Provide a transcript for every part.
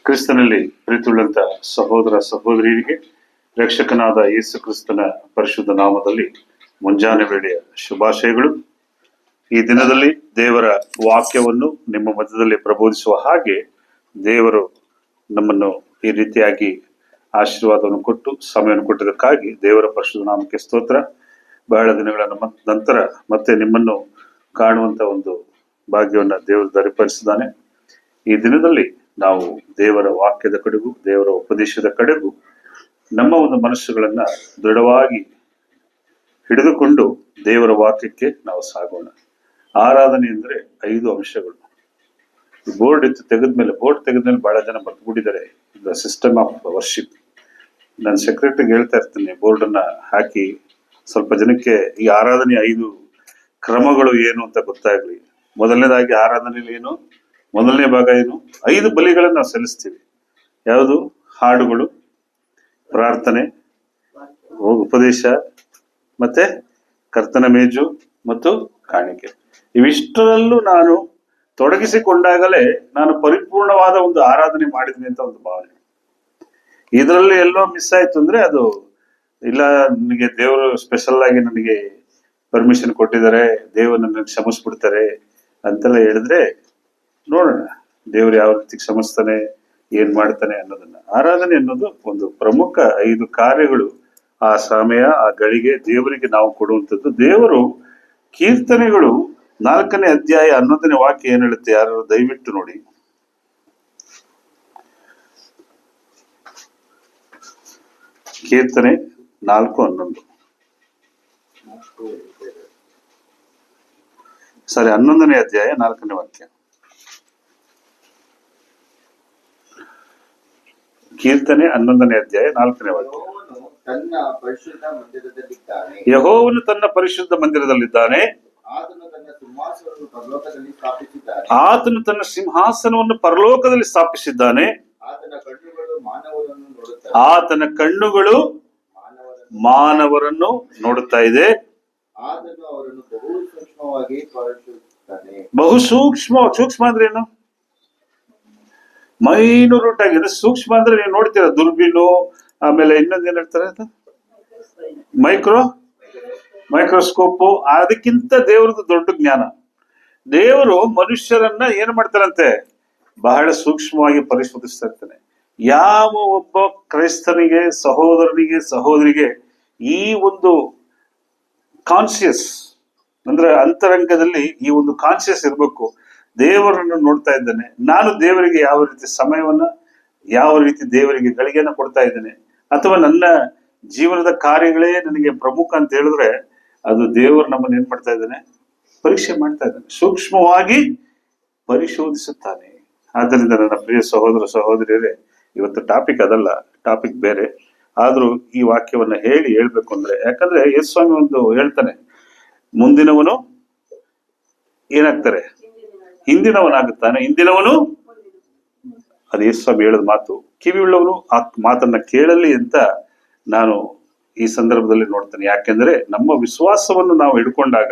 ಕ್ರಿಸ್ತನಲ್ಲಿ ಪ್ರೀತಿಯುಳ್ಳಂತ ಸಹೋದರ ಸಹೋದರಿಯರಿಗೆ ರಕ್ಷಕನಾದ ಯೇಸು ಕ್ರಿಸ್ತನ ಪರಿಶುದ್ಧ ನಾಮದಲ್ಲಿ ಮುಂಜಾನೆ ವೇಳೆಯ ಶುಭಾಶಯಗಳು. ಈ ದಿನದಲ್ಲಿ ದೇವರ ವಾಕ್ಯವನ್ನು ನಿಮ್ಮ ಮಧ್ಯದಲ್ಲಿ ಪ್ರಬೋಧಿಸುವ ಹಾಗೆ ದೇವರು ನಮ್ಮನ್ನು ಈ ರೀತಿಯಾಗಿ ಆಶೀರ್ವಾದವನ್ನು ಕೊಟ್ಟು ಸಮಯವನ್ನು ಕೊಟ್ಟಿದ್ದಕ್ಕಾಗಿ ದೇವರ ಪರಿಶುದ್ಧ ನಾಮಕ್ಕೆ ಸ್ತೋತ್ರ. ಬಹಳ ದಿನಗಳ ನಂತರ ಮತ್ತೆ ನಿಮ್ಮನ್ನು ಕಾಣುವಂತ ಒಂದು ಭಾಗ್ಯವನ್ನ ದೇವರು ದರಿಪಡಿಸಿದ್ದಾನೆ. ಈ ದಿನದಲ್ಲಿ ನಾವು ದೇವರ ವಾಕ್ಯದ ಕಡೆಗೂ ದೇವರ ಉಪದೇಶದ ಕಡೆಗೂ ನಮ್ಮ ಒಂದು ಮನಸ್ಸುಗಳನ್ನ ದೃಢವಾಗಿ ಹಿಡಿದುಕೊಂಡು ದೇವರ ವಾಕ್ಯಕ್ಕೆ ನಾವು ಸಾಗೋಣ. ಆರಾಧನೆ ಅಂದ್ರೆ 5 ಅಂಶಗಳು. ಬೋರ್ಡ್ ಇತ್ತು ತೆಗೆದ್ಮೇಲೆ ಬಹಳ ಜನ ಬರ್ತ್ಬಿಟ್ಟಿದ್ದಾರೆ. The system of worship. ನಾನು ಸೆಕ್ರೆಟರಿಗೆ ಹೇಳ್ತಾ ಇರ್ತೀನಿ, ಬೋರ್ಡ್ ಅನ್ನ ಹಾಕಿ ಸ್ವಲ್ಪ ಜನಕ್ಕೆ ಈ ಆರಾಧನೆ 5 ಕ್ರಮಗಳು ಏನು ಅಂತ ಗೊತ್ತಾಗ್ಲಿ. ಮೊದಲನೇದಾಗಿ ಆರಾಧನೆಯಲ್ಲಿ ಏನು, ಮೊದಲನೇ ಭಾಗ ಏನು, 5 ಬಲಿಗಳನ್ನು ನಾವು ಸಲ್ಲಿಸ್ತೀವಿ. ಯಾವುದು? ಹಾಡುಗಳು, ಪ್ರಾರ್ಥನೆ, ಉಪದೇಶ, ಮತ್ತೆ ಕರ್ತನ ಮೇಜು ಮತ್ತು ಕಾಣಿಕೆ. ಇವಿಷ್ಟರಲ್ಲೂ ನಾನು ತೊಡಗಿಸಿಕೊಂಡಾಗಲೇ ನಾನು ಪರಿಪೂರ್ಣವಾದ ಒಂದು ಆರಾಧನೆ ಮಾಡಿದ್ದೀನಿ ಅಂತ ಒಂದು ಭಾವನೆ. ಇದರಲ್ಲಿ ಎಲ್ಲೋ ಮಿಸ್ ಆಯ್ತು ಅಂದ್ರೆ ಅದು ಇಲ್ಲ, ನನಗೆ ದೇವರು ಸ್ಪೆಷಲ್ ಆಗಿ ನನಗೆ ಪರ್ಮಿಷನ್ ಕೊಟ್ಟಿದ್ದಾರೆ, ದೇವರು ನನ್ನ ಕ್ಷಮಿಸ್ಬಿಡ್ತಾರೆ ಅಂತೆಲ್ಲ ಹೇಳಿದ್ರೆ ನೋಡೋಣ ದೇವರು ಯಾವ ರೀತಿ ಕ್ಷಮಿಸ್ತಾನೆ, ಏನ್ ಮಾಡ್ತಾನೆ ಅನ್ನೋದನ್ನ. ಆರಾಧನೆ ಅನ್ನೋದು ಒಂದು ಪ್ರಮುಖ 5 ಕಾರ್ಯಗಳು. ಆ ಸಮಯ, ಆ ಗಳಿಗೆ ದೇವರಿಗೆ ನಾವು ಕೊಡುವಂಥದ್ದು. ದೇವರು ಕೀರ್ತನೆಗಳು 4ನೇ ಅಧ್ಯಾಯ 11ನೇ ವಾಕ್ಯ ಏನ್ ಹೇಳುತ್ತೆ? ಯಾರು ದಯವಿಟ್ಟು ನೋಡಿ. ಕೀರ್ತನೆ 4:11. ಸಾರಿ, 11ನೇ ಅಧ್ಯಾಯ 4ನೇ ವಾಕ್ಯ. ಕೀರ್ತನೆ 11ನೇ ಅಧ್ಯಾಯ 4ನೇ ವಾಕ್ಯ. ಯೆಹೋವನು ತನ್ನ ಪರಿಶುದ್ಧ ಮಂದಿರದಲ್ಲಿದ್ದಾನೆ, ಆತನು ತನ್ನ ಸಿಂಹಾಸನವನ್ನು ಪರಲೋಕದಲ್ಲಿ ಸ್ಥಾಪಿಸಿದ್ದಾನೆ, ಆತನ ಕಣ್ಣುಗಳು ಮಾನವರನ್ನು ನೋಡುತ್ತಾ ಇದೆ. ಬಹು ಸೂಕ್ಷ್ಮ ಅಂದ್ರೆ ಏನು? ಮೈನೂರುಟ್ ಆಗಿದೆ. ಸೂಕ್ಷ್ಮ ಅಂದ್ರೆ ನೀವು ನೋಡ್ತೀರ, ದುರ್ಬೀನು, ಆಮೇಲೆ ಇನ್ನೊಂದು ಏನ್ ಹೇಳ್ತಾರೆ, ಮೈಕ್ರೋಸ್ಕೋಪು. ಅದಕ್ಕಿಂತ ದೇವ್ರದ್ದು ದೊಡ್ಡ ಜ್ಞಾನ. ದೇವರು ಮನುಷ್ಯರನ್ನ ಏನ್ ಮಾಡ್ತಾರಂತೆ? ಬಹಳ ಸೂಕ್ಷ್ಮವಾಗಿ ಪರಿಶೋಧಿಸ್ತಾ ಇರ್ತಾನೆ. ಯಾವ ಒಬ್ಬ ಕ್ರೈಸ್ತನಿಗೆ, ಸಹೋದರಿಗೆ ಈ ಒಂದು ಕಾನ್ಶಿಯಸ್ ಅಂದ್ರೆ ಅಂತರಂಗದಲ್ಲಿ ಈ ಒಂದು ಕಾನ್ಶಿಯಸ್ ಇರ್ಬೇಕು. ದೇವರನ್ನು ನೋಡ್ತಾ ಇದ್ದಾನೆ, ನಾನು ದೇವರಿಗೆ ಯಾವ ರೀತಿ ಸಮಯವನ್ನ, ಯಾವ ರೀತಿ ದೇವರಿಗೆ ಗಳಿಗೆನ ಕೊಡ್ತಾ ಇದ್ದೇನೆ, ಅಥವಾ ನನ್ನ ಜೀವನದ ಕಾರ್ಯಗಳೇ ನನಗೆ ಪ್ರಮುಖ ಅಂತ ಹೇಳಿದ್ರೆ ಅದು ದೇವರು ನಮ್ಮನ್ನು ಏನ್ ಮಾಡ್ತಾ ಇದ್ದಾನೆ? ಪರೀಕ್ಷೆ ಮಾಡ್ತಾ ಇದ್ದಾನೆ, ಸೂಕ್ಷ್ಮವಾಗಿ ಪರಿಶೋಧಿಸುತ್ತಾನೆ. ಆದ್ದರಿಂದ ನನ್ನ ಪ್ರಿಯ ಸಹೋದರ ಸಹೋದರಿಯರೇ, ಇವತ್ತು ಟಾಪಿಕ್ ಅದಲ್ಲ, ಟಾಪಿಕ್ ಬೇರೆ. ಆದ್ರೂ ಈ ವಾಕ್ಯವನ್ನ ಹೇಳ್ಬೇಕು ಅಂದ್ರೆ, ಯಾಕಂದ್ರೆ ಯೇಸು ಸ್ವಾಮಿ ಒಂದು ಹೇಳ್ತಾನೆ, ಮುಂದಿನವನು ಏನಾಗ್ತಾರೆ? ಹಿಂದಿನವನಾಗುತ್ತಾನೆ, ಹಿಂದಿನವನು. ಅದು ಯೇಸು ಸ್ವಾಮಿ ಹೇಳದ ಮಾತು. ಕಿವಿಯುಳ್ಳವನು ಆ ಮಾತನ್ನ ಕೇಳಲಿ ಅಂತ ನಾನು ಈ ಸಂದರ್ಭದಲ್ಲಿ ನೋಡ್ತೇನೆ. ಯಾಕೆಂದ್ರೆ ನಮ್ಮ ವಿಶ್ವಾಸವನ್ನು ನಾವು ಹಿಡ್ಕೊಂಡಾಗ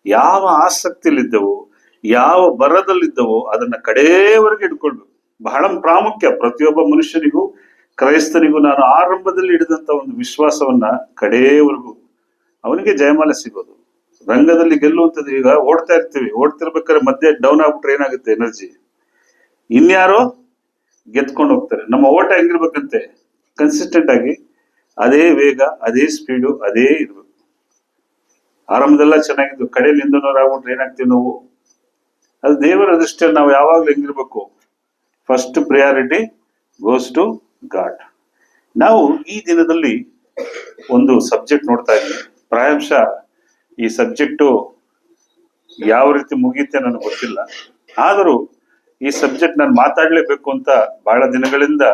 ಯಾವ ಆಸಕ್ತಿಯಲ್ಲಿದ್ದವೋ, ಯಾವ ಬರದಲ್ಲಿದ್ದವೋ ಅದನ್ನ ಕಡೆಯವರೆಗೆ ಹಿಡ್ಕೊಳ್ಬೇಕು. ಬಹಳ ಪ್ರಾಮುಖ್ಯ. ಪ್ರತಿಯೊಬ್ಬ ಮನುಷ್ಯನಿಗೂ, ಕ್ರೈಸ್ತನಿಗೂ ನಾನು ಆರಂಭದಲ್ಲಿ ಹಿಡಿದಂತ ಒಂದು ವಿಶ್ವಾಸವನ್ನ ಕಡೆಯವರೆಗೂ ಅವನಿಗೆ ಜಯಮಾಲೆ ಸಿಗೋದು. ರಂಗದಲ್ಲಿ ಗೆಲ್ಲುವಂಥದ್ದು. ಈಗ ಓಡ್ತಿರ್ಬೇಕಾದ್ರೆ ಮಧ್ಯೆ ಡೌನ್ ಆಗ್ಬಿಟ್ರೆ ಏನಾಗುತ್ತೆ? ಎನರ್ಜಿ ಇನ್ಯಾರೋ ಗೆದ್ಕೊಂಡು ಹೋಗ್ತಾರೆ. ನಮ್ಮ ಓಟ ಹೆಂಗಿರ್ಬೇಕಂತೆ? ಕನ್ಸಿಸ್ಟೆಂಟ್ ಆಗಿ ಅದೇ ವೇಗ, ಅದೇ ಸ್ಪೀಡು, ಅದೇ ಇರ್ಬೇಕು. ಆರಂಭದೆಲ್ಲ ಚೆನ್ನಾಗಿದ್ದು, ಕಡೆಯಲ್ಲಿ ಹಿಂದನವ್ರು ಆಗ್ಬಿಟ್ರೆ ಏನಾಗ್ತೀವಿ ನಾವು? ಅದು ದೇವರ ದೃಷ್ಟಿಯಲ್ಲಿ ನಾವು ಯಾವಾಗ್ಲೂ ಹೆಂಗಿರ್ಬೇಕು? First priority goes to god. ನಾವು ಈ ದಿನದಲ್ಲಿ ಒಂದು ಸಬ್ಜೆಕ್ಟ್ ನೋಡ್ತಾ ಇದ್ದೀವಿ. ಪ್ರಾಯಶಃ ಈ ಸಬ್ಜೆಕ್ಟು ಯಾವ ರೀತಿ ಮುಗಿಯುತ್ತೆ ನನಗೆ ಗೊತ್ತಿಲ್ಲ. ಆದರೂ ಈ ಸಬ್ಜೆಕ್ಟ್ ನಾನು ಮಾತಾಡ್ಲೇಬೇಕು ಅಂತ ಬಹಳ ದಿನಗಳಿಂದ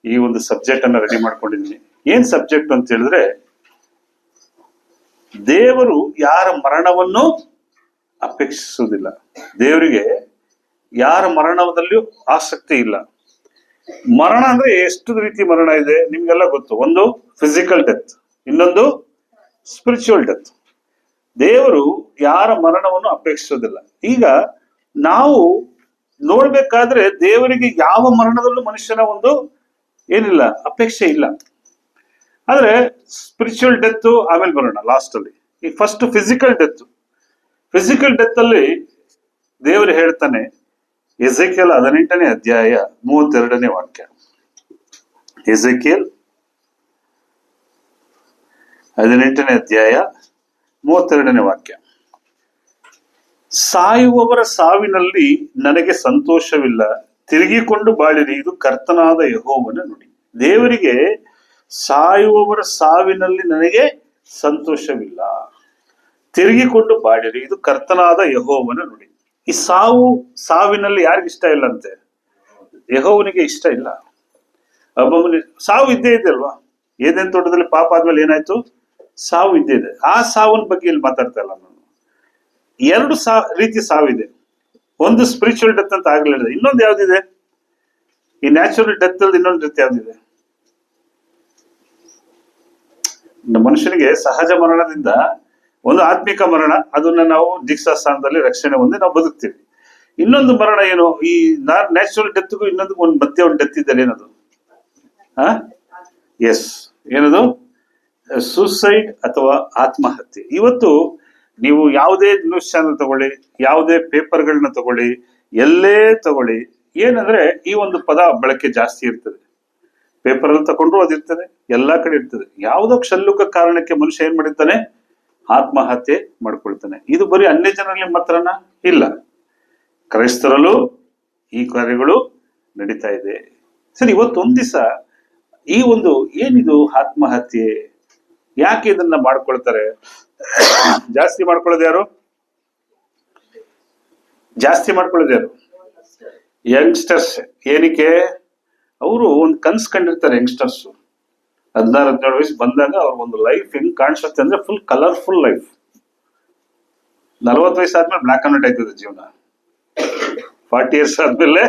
ಈ ಒಂದು ಸಬ್ಜೆಕ್ಟ್ ಅನ್ನ ರೆಡಿ ಮಾಡ್ಕೊಂಡಿದ್ದೀನಿ. ಏನ್ ಸಬ್ಜೆಕ್ಟ್ ಅಂತ ಹೇಳಿದ್ರೆ, ದೇವರು ಯಾರ ಮರಣವನ್ನು ಅಪೇಕ್ಷಿಸುವುದಿಲ್ಲ. ದೇವರಿಗೆ ಯಾರ ಮರಣದಲ್ಲಿಯೂ ಆಸಕ್ತಿ ಇಲ್ಲ. ಮರಣ ಅಂದ್ರೆ ಎಷ್ಟು ರೀತಿ ಮರಣ ಇದೆ ನಿಮ್ಗೆಲ್ಲ ಗೊತ್ತು. ಒಂದು ಫಿಸಿಕಲ್ ಡೆತ್, ಇನ್ನೊಂದು ಸ್ಪಿರಿಚುವಲ್ ಡೆತ್. ದೇವರು ಯಾರ ಮರಣವನ್ನು ಅಪೇಕ್ಷಿಸೋದಿಲ್ಲ. ಈಗ ನಾವು ನೋಡ್ಬೇಕಾದ್ರೆ ದೇವರಿಗೆ ಯಾವ ಮರಣದಲ್ಲೂ ಮನುಷ್ಯನ ಒಂದು ಏನಿಲ್ಲ, ಅಪೇಕ್ಷೆ ಇಲ್ಲ. ಆದ್ರೆ ಸ್ಪಿರಿಚುವಲ್ ಡೆತ್ ಆಮೇಲೆ ಬರೋಣ ಲಾಸ್ಟ್ ಅಲ್ಲಿ. ಈ first physical death. Physical death ಅಲ್ಲಿ ದೇವರು ಹೇಳ್ತಾನೆ, ಎಜೆಕಿಯಲ್ 18ನೇ ಅಧ್ಯಾಯ 32ನೇ ವಾಕ್ಯ. ಎಜೆಕಿಯಲ್ 18ನೇ ಅಧ್ಯಾಯ 32ನೇ ವಾಕ್ಯ. ಸಾಯುವವರ ಸಾವಿನಲ್ಲಿ ನನಗೆ ಸಂತೋಷವಿಲ್ಲ, ತಿರುಗಿಕೊಂಡು ಬಾಳಿರಿ, ಇದು ಕರ್ತನಾದ ಯೆಹೋವನ ನುಡಿ. ದೇವರಿಗೆ ಸಾಯುವವರ ಸಾವಿನಲ್ಲಿ ನನಗೆ ಸಂತೋಷವಿಲ್ಲ, ತಿರುಗಿಕೊಂಡು ಬಾಳಿರಿ, ಇದು ಕರ್ತನಾದ ಯೆಹೋವನ ನುಡಿ. ಈ ಸಾವಿನಲ್ಲಿ ಯಾರಿಗಿಷ್ಟ ಇಷ್ಟ ಇಲ್ಲ ಅಂತೆ? ಯೆಹೋವನಿಗೆ ಇಷ್ಟ ಇಲ್ಲ. ಒಬ್ಬೊಬ್ಬನಿಗೆ ಸಾವು ಇದ್ದೇ ಇದೆ ಅಲ್ವಾ? ಏದೇನ್ ತೋಟದಲ್ಲಿ ಪಾಪ ಆದ್ಮೇಲೆ ಏನಾಯ್ತು? ಸಾವು ಇದ್ದೇ ಇದೆ. ಆ ಸಾವನ ಬಗ್ಗೆ ಇಲ್ಲಿ ಮಾತಾಡ್ತಾ ಇಲ್ಲ ನಾನು. ಎರಡು ರೀತಿ ಸಾವಿದೆ. ಒಂದು ಸ್ಪಿರಿಚುವಲ್ ಡೆತ್ ಅಂತ ಆಗ್ಲಿಲ್ಲ, ಇನ್ನೊಂದು ಯಾವ್ದಿದೆ? ಈ ನ್ಯಾಚುರಲ್ ಡೆತ್ ಅಲ್ಲಿ ಇನ್ನೊಂದು ರೀತಿ ಯಾವ್ದಿದೆ? ಮನುಷ್ಯನಿಗೆ ಸಹಜ ಮರಣದಿಂದ ಒಂದು ಆತ್ಮಿಕ ಮರಣ, ಅದನ್ನ ನಾವು ದೀಕ್ಷಾ ಸ್ಥಾನದಲ್ಲಿ ರಕ್ಷಣೆ ಹೊಂದಿ ನಾವು ಬದುಕ್ತೀವಿ. ಇನ್ನೊಂದು ಮರಣ ಏನು? ಈ ನ್ಯಾಚುರಲ್ ಡೆತ್ಗೂ ಇನ್ನೊಂದು ಒಂದು ಮಧ್ಯೆ ಒಂದು ಡೆತ್ ಇದೆ. ಏನದು? ಎಸ್, ಏನದು? ಸೂಸೈಡ್ ಅಥವಾ ಆತ್ಮಹತ್ಯೆ. ಇವತ್ತು ನೀವು ಯಾವುದೇ ನ್ಯೂಸ್ ಚಾನೆಲ್ ತಗೊಳ್ಳಿ, ಯಾವುದೇ ಪೇಪರ್ಗಳನ್ನ ತಗೊಳ್ಳಿ, ಎಲ್ಲೇ ತಗೊಳ್ಳಿ, ಏನಂದ್ರೆ ಈ ಒಂದು ಪದ ಬಳಕೆ ಜಾಸ್ತಿ ಇರ್ತದೆ. ಪೇಪರ್ ಅಲ್ಲಿ ತಗೊಂಡ್ರು ಅದಿರ್ತದೆ, ಎಲ್ಲಾ ಕಡೆ ಇರ್ತದೆ. ಯಾವುದೋ ಕ್ಷುಲ್ಲಕ ಕಾರಣಕ್ಕೆ ಮನುಷ್ಯ ಏನ್ ಮಾಡಿರ್ತಾನೆ? ಆತ್ಮಹತ್ಯೆ ಮಾಡ್ಕೊಳ್ತಾನೆ. ಇದು ಬರೀ ಅನ್ಯ ಜನರಲ್ಲಿ ಮಾತ್ರನ ಇಲ್ಲ, ಕ್ರೈಸ್ತರಲ್ಲೂ ಈ ಕಾರ್ಯಗಳು ನಡೀತಾ ಇದೆ. ಸರಿ, ಇವತ್ತೊಂದ್ ದಿವಸ ಈ ಒಂದು ಏನಿದು ಆತ್ಮಹತ್ಯೆ, ಯಾಕೆ ಇದನ್ನ ಮಾಡ್ಕೊಳ್ತಾರೆ? ಜಾಸ್ತಿ ಮಾಡ್ಕೊಳ್ಳೋದು ಯಾರು? ಯಂಗ್ಸ್ಟರ್ಸ್. ಏನಕ್ಕೆ? ಅವರು ಒಂದು ಕನ್ಸ್ ಕಂಡಿರ್ತಾರೆ. ಯಂಗ್ಸ್ಟರ್ಸ್ 16-17 ವಯಸ್ಸು ಬಂದಾಗ ಅವ್ರ ಒಂದು ಲೈಫ್ ಹೆಂಗ್ ಕಾಣಿಸುತ್ತೆ ಅಂದ್ರೆ ಫುಲ್ ಕಲರ್ಫುಲ್ ಲೈಫ್. 40 ವಯಸ್ಸು ಆದ್ಮೇಲೆ ಬ್ಲಾಕ್ ಅಂಡ್ ವೈಟ್ ಆಯ್ತದೆ ಜೀವನ. 40 ಇಯರ್ಸ್ ಆದ್ಮೇಲೆ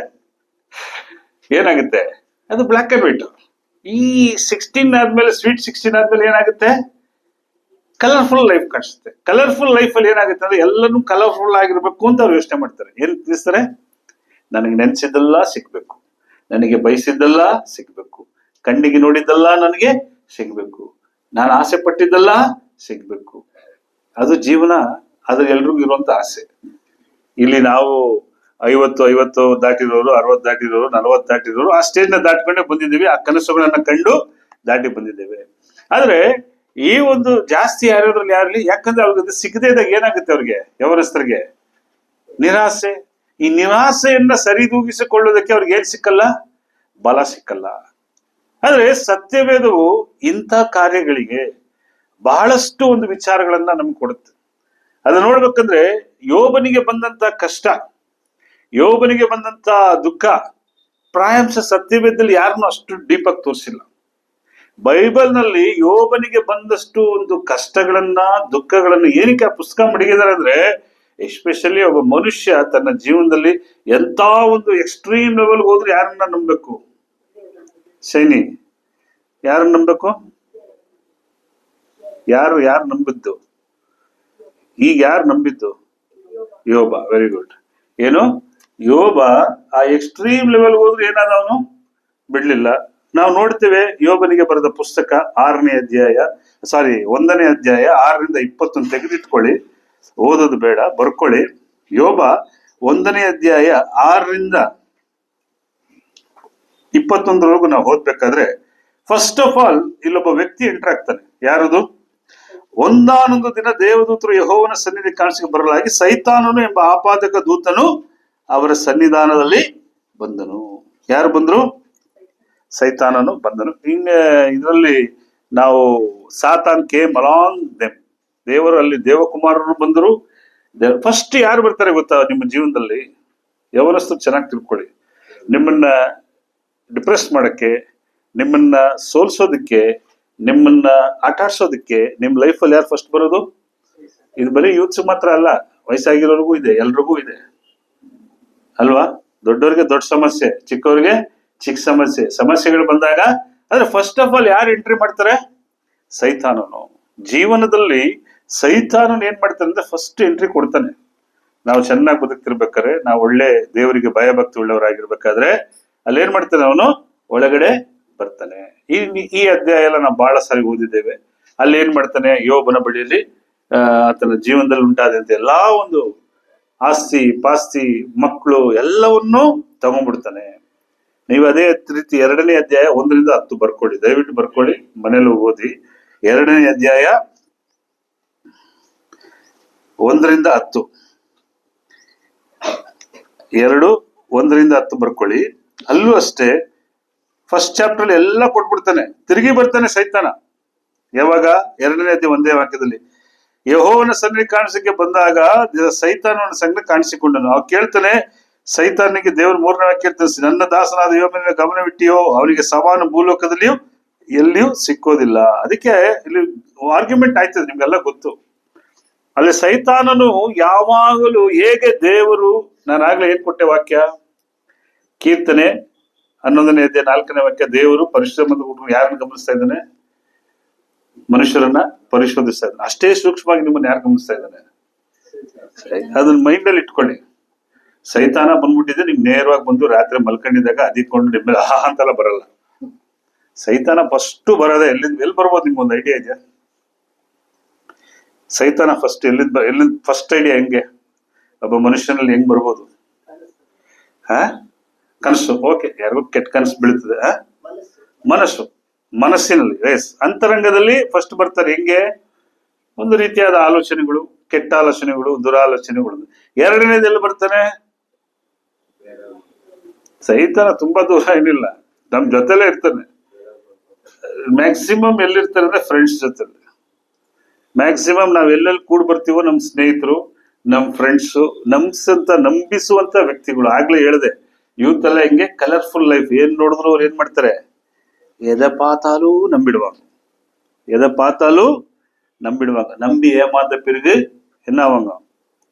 ಏನಾಗುತ್ತೆ? ಅದು ಬ್ಲಾಕ್ ಅಂಡ್ ವೈಟ್. ಈ 16 ಆದ್ಮೇಲೆ, ಸ್ವೀಟ್ 16 ಆದ್ಮೇಲೆ ಏನಾಗುತ್ತೆ? ಕಲರ್ಫುಲ್ ಲೈಫ್ ಕಾಣಿಸುತ್ತೆ. ಕಲರ್ಫುಲ್ ಲೈಫ್ ಅಲ್ಲಿ ಏನಾಗುತ್ತೆ ಅಂದ್ರೆ ಎಲ್ಲನೂ ಕಲರ್ಫುಲ್ ಆಗಿರ್ಬೇಕು ಅಂತ ಅವ್ರು ಯೋಚನೆ ಮಾಡ್ತಾರೆ. ಏನ್ ತಿಳಿಸ್ತಾರೆ? ನನಗೆ ನೆನ್ಸಿದ್ದೆಲ್ಲ ಸಿಗ್ಬೇಕು, ನನಗೆ ಬಯಸಿದ್ದೆಲ್ಲ ಸಿಗ್ಬೇಕು, ಕಣ್ಣಿಗೆ ನೋಡಿದ್ದೆಲ್ಲ ನನಗೆ ಸಿಗ್ಬೇಕು, ನಾನು ಆಸೆ ಪಟ್ಟಿದ್ದೆಲ್ಲ ಸಿಗ್ಬೇಕು. ಅದು ಜೀವನ. ಅದು ಎಲ್ರಿಗೂ ಇರುವಂತ ಆಸೆ. ಇಲ್ಲಿ ನಾವು 50 ದಾಟಿರೋರು, 60 ದಾಟಿರೋರು, 40 ದಾಟಿರೋರು ಆ ಸ್ಟೇಜ್ ನ ದಾಟ್ಕೊಂಡೇ ಬಂದಿದ್ದೀವಿ. ಆ ಕನಸುಗಳನ್ನ ಕಂಡು ದಾಟಿ ಬಂದಿದ್ದೇವೆ. ಆದ್ರೆ ಈ ಒಂದು ಜಾಸ್ತಿ ಯಾರ್ಯಾರಲ್ಲಿ ಯಾರಲ್ಲಿ, ಯಾಕಂದ್ರೆ ಅವ್ರಿಗೆ ಸಿಗದೇ ಇದ್ದಾಗ ಏನಾಗುತ್ತೆ? ಅವ್ರಿಗೆ ಯವನಸ್ಥರಿಗೆ ನಿರಾಸೆ. ಈ ನಿರಾಸೆಯನ್ನ ಸರಿದೂಗಿಸಿಕೊಳ್ಳೋದಕ್ಕೆ ಅವ್ರಿಗೆ ಏನ್ ಸಿಕ್ಕಲ್ಲ? ಬಲ ಸಿಕ್ಕಲ್ಲ. ಆದ್ರೆ ಸತ್ಯವೇದವು ಇಂಥ ಕಾರ್ಯಗಳಿಗೆ ಬಹಳಷ್ಟು ಒಂದು ವಿಚಾರಗಳನ್ನ ನಮ್ಗೆ ಕೊಡುತ್ತೆ. ಅದನ್ನ ನೋಡ್ಬೇಕಂದ್ರೆ ಯೋಬನಿಗೆ ಬಂದಂತ ಕಷ್ಟ, ಯೋಬನಿಗೆ ಬಂದಂತ ದುಃಖ, ಪ್ರಾಯಂಶ ಸತ್ಯವೇದದಲ್ಲಿ ಯಾರನ್ನು ಅಷ್ಟು ಡೀಪ್ ಆಗಿ ತೋರಿಸಿಲ್ಲ. ಬೈಬಲ್ ನಲ್ಲಿ ಯೋಬನಿಗೆ ಬಂದಷ್ಟು ಒಂದು ಕಷ್ಟಗಳನ್ನ, ದುಃಖಗಳನ್ನ ಏನಕ್ಕೆ ಆ ಪುಸ್ತಕ ಮಡಗಿದ್ದಾರೆ ಅಂದ್ರೆ, ಎಸ್ಪೆಷಲಿ ಒಬ್ಬ ಮನುಷ್ಯ ತನ್ನ ಜೀವನದಲ್ಲಿ ಎಂತ ಒಂದು ಎಕ್ಸ್ಟ್ರೀಮ್ ಲೆವೆಲ್ ಹೋದ್ರೆ ಯಾರನ್ನ ನಂಬಬೇಕು? ಶೈನಿ, ಯಾರನ್ನ ನಂಬಬೇಕು? ಯಾರು ನಂಬಿದ್ದು? ಈಗ ಯಾರು ನಂಬಿದ್ದು? ಯೋಬ. Very good. ಏನು? ಯೋಬ ಆ ಎಕ್ಸ್ಟ್ರೀಮ್ ಲೆವೆಲ್ ಹೋದ್ರೆ ಏನಾದ ಅವನು ಬಿಡ್ಲಿಲ್ಲ. ನಾವು ನೋಡ್ತೇವೆ ಯೋಬನಿಗೆ ಬರೆದ ಪುಸ್ತಕ 1ನೇ ಅಧ್ಯಾಯ 6ರಿಂದ 21 ತೆಗೆದಿಟ್ಕೊಳ್ಳಿ, ಓದೋದು ಬೇಡ, ಬರ್ಕೊಳ್ಳಿ. ಯೋಬ 1ನೇ ಅಧ್ಯಾಯ 6ರಿಂದ 21 ನಾವು ಓದ್ಬೇಕಾದ್ರೆ, ಫಸ್ಟ್ ಆಫ್ ಆಲ್ ಇಲ್ಲೊಬ್ಬ ವ್ಯಕ್ತಿ ಎಂಟರ್ ಆಗ್ತಾನೆ. ಯಾರದು? ಒಂದಾನೊಂದು ದಿನ ದೇವದೂತರು ಯೆಹೋವನ ಸನ್ನಿಧಿ ಕಾಣಿಸಿಗೆ ಬರಲಾಗಿ ಸೈತಾನನು ಎಂಬ ಆಪಾದಕ ದೂತನು ಅವರ ಸನ್ನಿಧಾನದಲ್ಲಿ ಬಂದನು. ಯಾರು ಬಂದ್ರು? ಸೈತಾನನು ಬಂದನು. ಇದರಲ್ಲಿ ನಾವು ಸಾತಾನ್ ಕೇಮ್ ಅಲಾಂಗ್ ದೆಮ್. ದೇವರು ಅಲ್ಲಿ ದೇವಕುಮಾರರು ಬಂದರು. ಫಸ್ಟ್ ಯಾರು ಬರ್ತಾರೆ ಗೊತ್ತಾ ನಿಮ್ಮ ಜೀವನದಲ್ಲಿ? ಯವನಸ್ಥರು ಚೆನ್ನಾಗಿ ತಿಳ್ಕೊಳ್ಳಿ. ನಿಮ್ಮನ್ನ ಡಿಪ್ರೆಸ್ ಮಾಡಕ್ಕೆ, ನಿಮ್ಮನ್ನ ಸೋಲ್ಸೋದಕ್ಕೆ, ನಿಮ್ಮನ್ನ ಆಟಾಡ್ಸೋದಕ್ಕೆ ನಿಮ್ಮ ಲೈಫಲ್ಲಿ ಯಾರು ಫಸ್ಟ್ ಬರೋದು? ಇದು ಬರೀ ಯೂತ್ಸ್ ಮಾತ್ರ ಅಲ್ಲ, ವಯಸ್ಸಾಗಿರೋರ್ಗೂ ಇದೆ, ಎಲ್ರಿಗೂ ಇದೆ ಅಲ್ವಾ? ದೊಡ್ಡವ್ರಿಗೆ ದೊಡ್ಡ ಸಮಸ್ಯೆ, ಚಿಕ್ಕವ್ರಿಗೆ ಚಿಕ್ಕ ಸಮಸ್ಯೆಗಳು ಬಂದಾಗ, ಆದ್ರೆ ಫಸ್ಟ್ ಆಫ್ ಆಲ್ ಯಾರು ಎಂಟ್ರಿ ಮಾಡ್ತಾರೆ? ಸೈತಾನನು. ಜೀವನದಲ್ಲಿ ಸೈತಾನನ್ ಏನ್ ಮಾಡ್ತಾನೆ ಅಂದ್ರೆ ಫಸ್ಟ್ ಎಂಟ್ರಿ ಕೊಡ್ತಾನೆ. ನಾವು ಚೆನ್ನಾಗಿ ಬದುಕ್ತಿರ್ಬೇಕಾದ್ರೆ, ನಾವು ಒಳ್ಳೆ ದೇವರಿಗೆ ಭಯ ಭಕ್ತಿ ಉಳ್ಳವರಾಗಿರ್ಬೇಕಾದ್ರೆ ಅಲ್ಲಿ ಏನ್ ಮಾಡ್ತಾನೆ ಅವನು? ಒಳಗಡೆ ಬರ್ತಾನೆ. ಈ ಅಧ್ಯಾಯ ಎಲ್ಲ ನಾವು ಬಹಳ ಸಾರಿ ಓದಿದ್ದೇವೆ. ಅಲ್ಲಿ ಏನ್ ಮಾಡ್ತಾನೆ? ಯೋಬನ ಬಳಿಯಲ್ಲಿ ಆತನ ಜೀವನದಲ್ಲಿ ಉಂಟಾದಂತೆ ಎಲ್ಲಾ ಒಂದು ಆಸ್ತಿ ಪಾಸ್ತಿ ಮಕ್ಕಳು ಎಲ್ಲವನ್ನೂ ತಗೊಂಡ್ಬಿಡ್ತಾನೆ. ನೀವು ಅದೇ ರೀತಿ 2ನೇ ಅಧ್ಯಾಯ 1ರಿಂದ 10 ಬರ್ಕೊಳ್ಳಿ, ದಯವಿಟ್ಟು ಬರ್ಕೊಳ್ಳಿ, ಮನೇಲಿ ಓದಿ. 2ನೇ ಅಧ್ಯಾಯ 1ರಿಂದ 10, 1ರಿಂದ 10 ಬರ್ಕೊಳ್ಳಿ. ಅಲ್ಲೂ ಅಷ್ಟೇ ಫಸ್ಟ್ ಚಾಪ್ಟರ್ ಎಲ್ಲ ಕೊಟ್ಬಿಡ್ತಾನೆ. ತಿರುಗಿ ಬರ್ತಾನೆ ಸೈತಾನ. ಯಾವಾಗ? 2ನೇ ಅಧ್ಯಾಯ 1ನೇ ವಾಕ್ಯದಲ್ಲಿ ಯೆಹೋವನ ಸನ್ನಿಧಿ ಕಾಣಿಸಕ್ಕೆ ಬಂದಾಗ ಸೈತಾನನ ಸಂಗಡ ಕಾಣಿಸಿಕೊಂಡನು. ಅವ್ ಕೇಳ್ತಾನೆ ಸೈತಾನಿಗೆ, ದೇವ್ರ 3ನೇ ವಾಕ್ಯ ಇರ್ತಾನೆ, ನನ್ನ ದಾಸನಾದ ಯೋಬನ ಗಮನವಿಟ್ಟಿಯೋ, ಅವನಿಗೆ ಸಮಾನ ಭೂಲೋಕದಲ್ಲಿಯೂ ಎಲ್ಲಿಯೂ ಸಿಕ್ಕೋದಿಲ್ಲ. ಅದಕ್ಕೆ ಇಲ್ಲಿ ಆರ್ಗ್ಯುಮೆಂಟ್ ಆಯ್ತದೆ, ನಿಮ್ಗೆಲ್ಲ ಗೊತ್ತು. ಅಲ್ಲಿ ಸೈತಾನನು ಯಾವಾಗಲೂ ಹೇಗೆ ದೇವರು, ನಾನು ಆಗ್ಲೇ ಏನ್ ಕೊಟ್ಟೆ ವಾಕ್ಯ, ಕೀರ್ತನೆ 11ನೇ ಅಧ್ಯಾಯ 4ನೇ ವಾಕ್ಯ, ದೇವರು ಪರಿಶ್ರಮದ ಯಾರನ್ನ ಗಮನಿಸ್ತಾ ಇದ್ದಾನೆ? ಮನುಷ್ಯರನ್ನ ಪರಿಶೋಧಿಸ್ತಾ ಇದ್ದಾನೆ. ಅಷ್ಟೇ ಸೂಕ್ಷ್ಮವಾಗಿ ನಿಮ್ಮನ್ನ ಯಾರು ಗಮನಿಸ್ತಾ ಇದ್ದಾನೆ? ಅದನ್ನ ಮೈಂಡ್ ಅಲ್ಲಿ ಇಟ್ಕೊಳ್ಳಿ. ಸೈತಾನ ಬಂದ್ಬಿಟ್ಟಿದೆ, ನಿಮ್ ನೇರವಾಗಿ ಬಂದು ರಾತ್ರಿ ಮಲ್ಕೊಂಡಿದ್ದಾಗ ಅದಿಕೊಂಡು ನಿಮ್ಗೆ ಅಂತೆಲ್ಲ ಬರಲ್ಲ. ಸೈತಾನ ಫಸ್ಟ್ ಬರೋದೇ ಎಲ್ಲಿ ಬರ್ಬೋದು? ನಿಮ್ಗೊಂದು ಐಡಿಯಾ ಇದೆಯಾ? ಸೈತಾನ ಫಸ್ಟ್ ಎಲ್ಲಿಂದ ಫಸ್ಟ್ ಐಡಿಯಾ ಹೆಂಗೆ ಒಬ್ಬ ಮನುಷ್ಯನಲ್ಲಿ ಹೆಂಗ್ ಬರ್ಬೋದು? ಕನಸು. ಓಕೆ, ಯಾರಿಗೂ ಕೆಟ್ಟ ಕನಸು ಬೀಳ್ತದೆ. ಮನಸ್ಸಿನಲ್ಲಿ, ಅಂತರಂಗದಲ್ಲಿ ಫಸ್ಟ್ ಬರ್ತಾರೆ. ಹೆಂಗೆ? ಒಂದು ರೀತಿಯಾದ ಆಲೋಚನೆಗಳು, ಕೆಟ್ಟ ಆಲೋಚನೆಗಳು, ದುರಾಲೋಚನೆಗಳು. 2ನೇದೆಲ್ಲಿ ಬರ್ತಾನೆ? ಸೈತಾನ ತುಂಬಾ ದೂರ ಏನಿಲ್ಲ, ನಮ್ ಜೊತೆಲೇ ಇರ್ತಾನೆ. ಮ್ಯಾಕ್ಸಿಮಮ್ ಎಲ್ಲಿರ್ತಾರೆ ಅಂದ್ರೆ ಫ್ರೆಂಡ್ಸ್ ಜೊತೆ. ಮ್ಯಾಕ್ಸಿಮಮ್ ನಾವ್ ಎಲ್ಲೆಲ್ಲಿ ಕೂಡ್ ಬರ್ತೀವೋ ನಮ್ ಸ್ನೇಹಿತರು, ನಮ್ ಫ್ರೆಂಡ್ಸು, ನಮ್ಸಂತ ನಂಬಿಸುವಂತ ವ್ಯಕ್ತಿಗಳು. ಆಗ್ಲೇ ಹೇಳಿದೆ, ಯೂತ್ ಎಲ್ಲ ಹೆಂಗೆ ಕಲರ್ಫುಲ್ ಲೈಫ್, ಏನ್ ನೋಡಿದ್ರು ಅವ್ರು ಏನ್ ಮಾಡ್ತಾರೆ? ಎದೆ ಪಾತಾಲು ನಂಬಿಡುವಾಗ ನಂಬಿ ಏಮಾದ ಪಿರುಗು ಎನ್ನವಂಗ.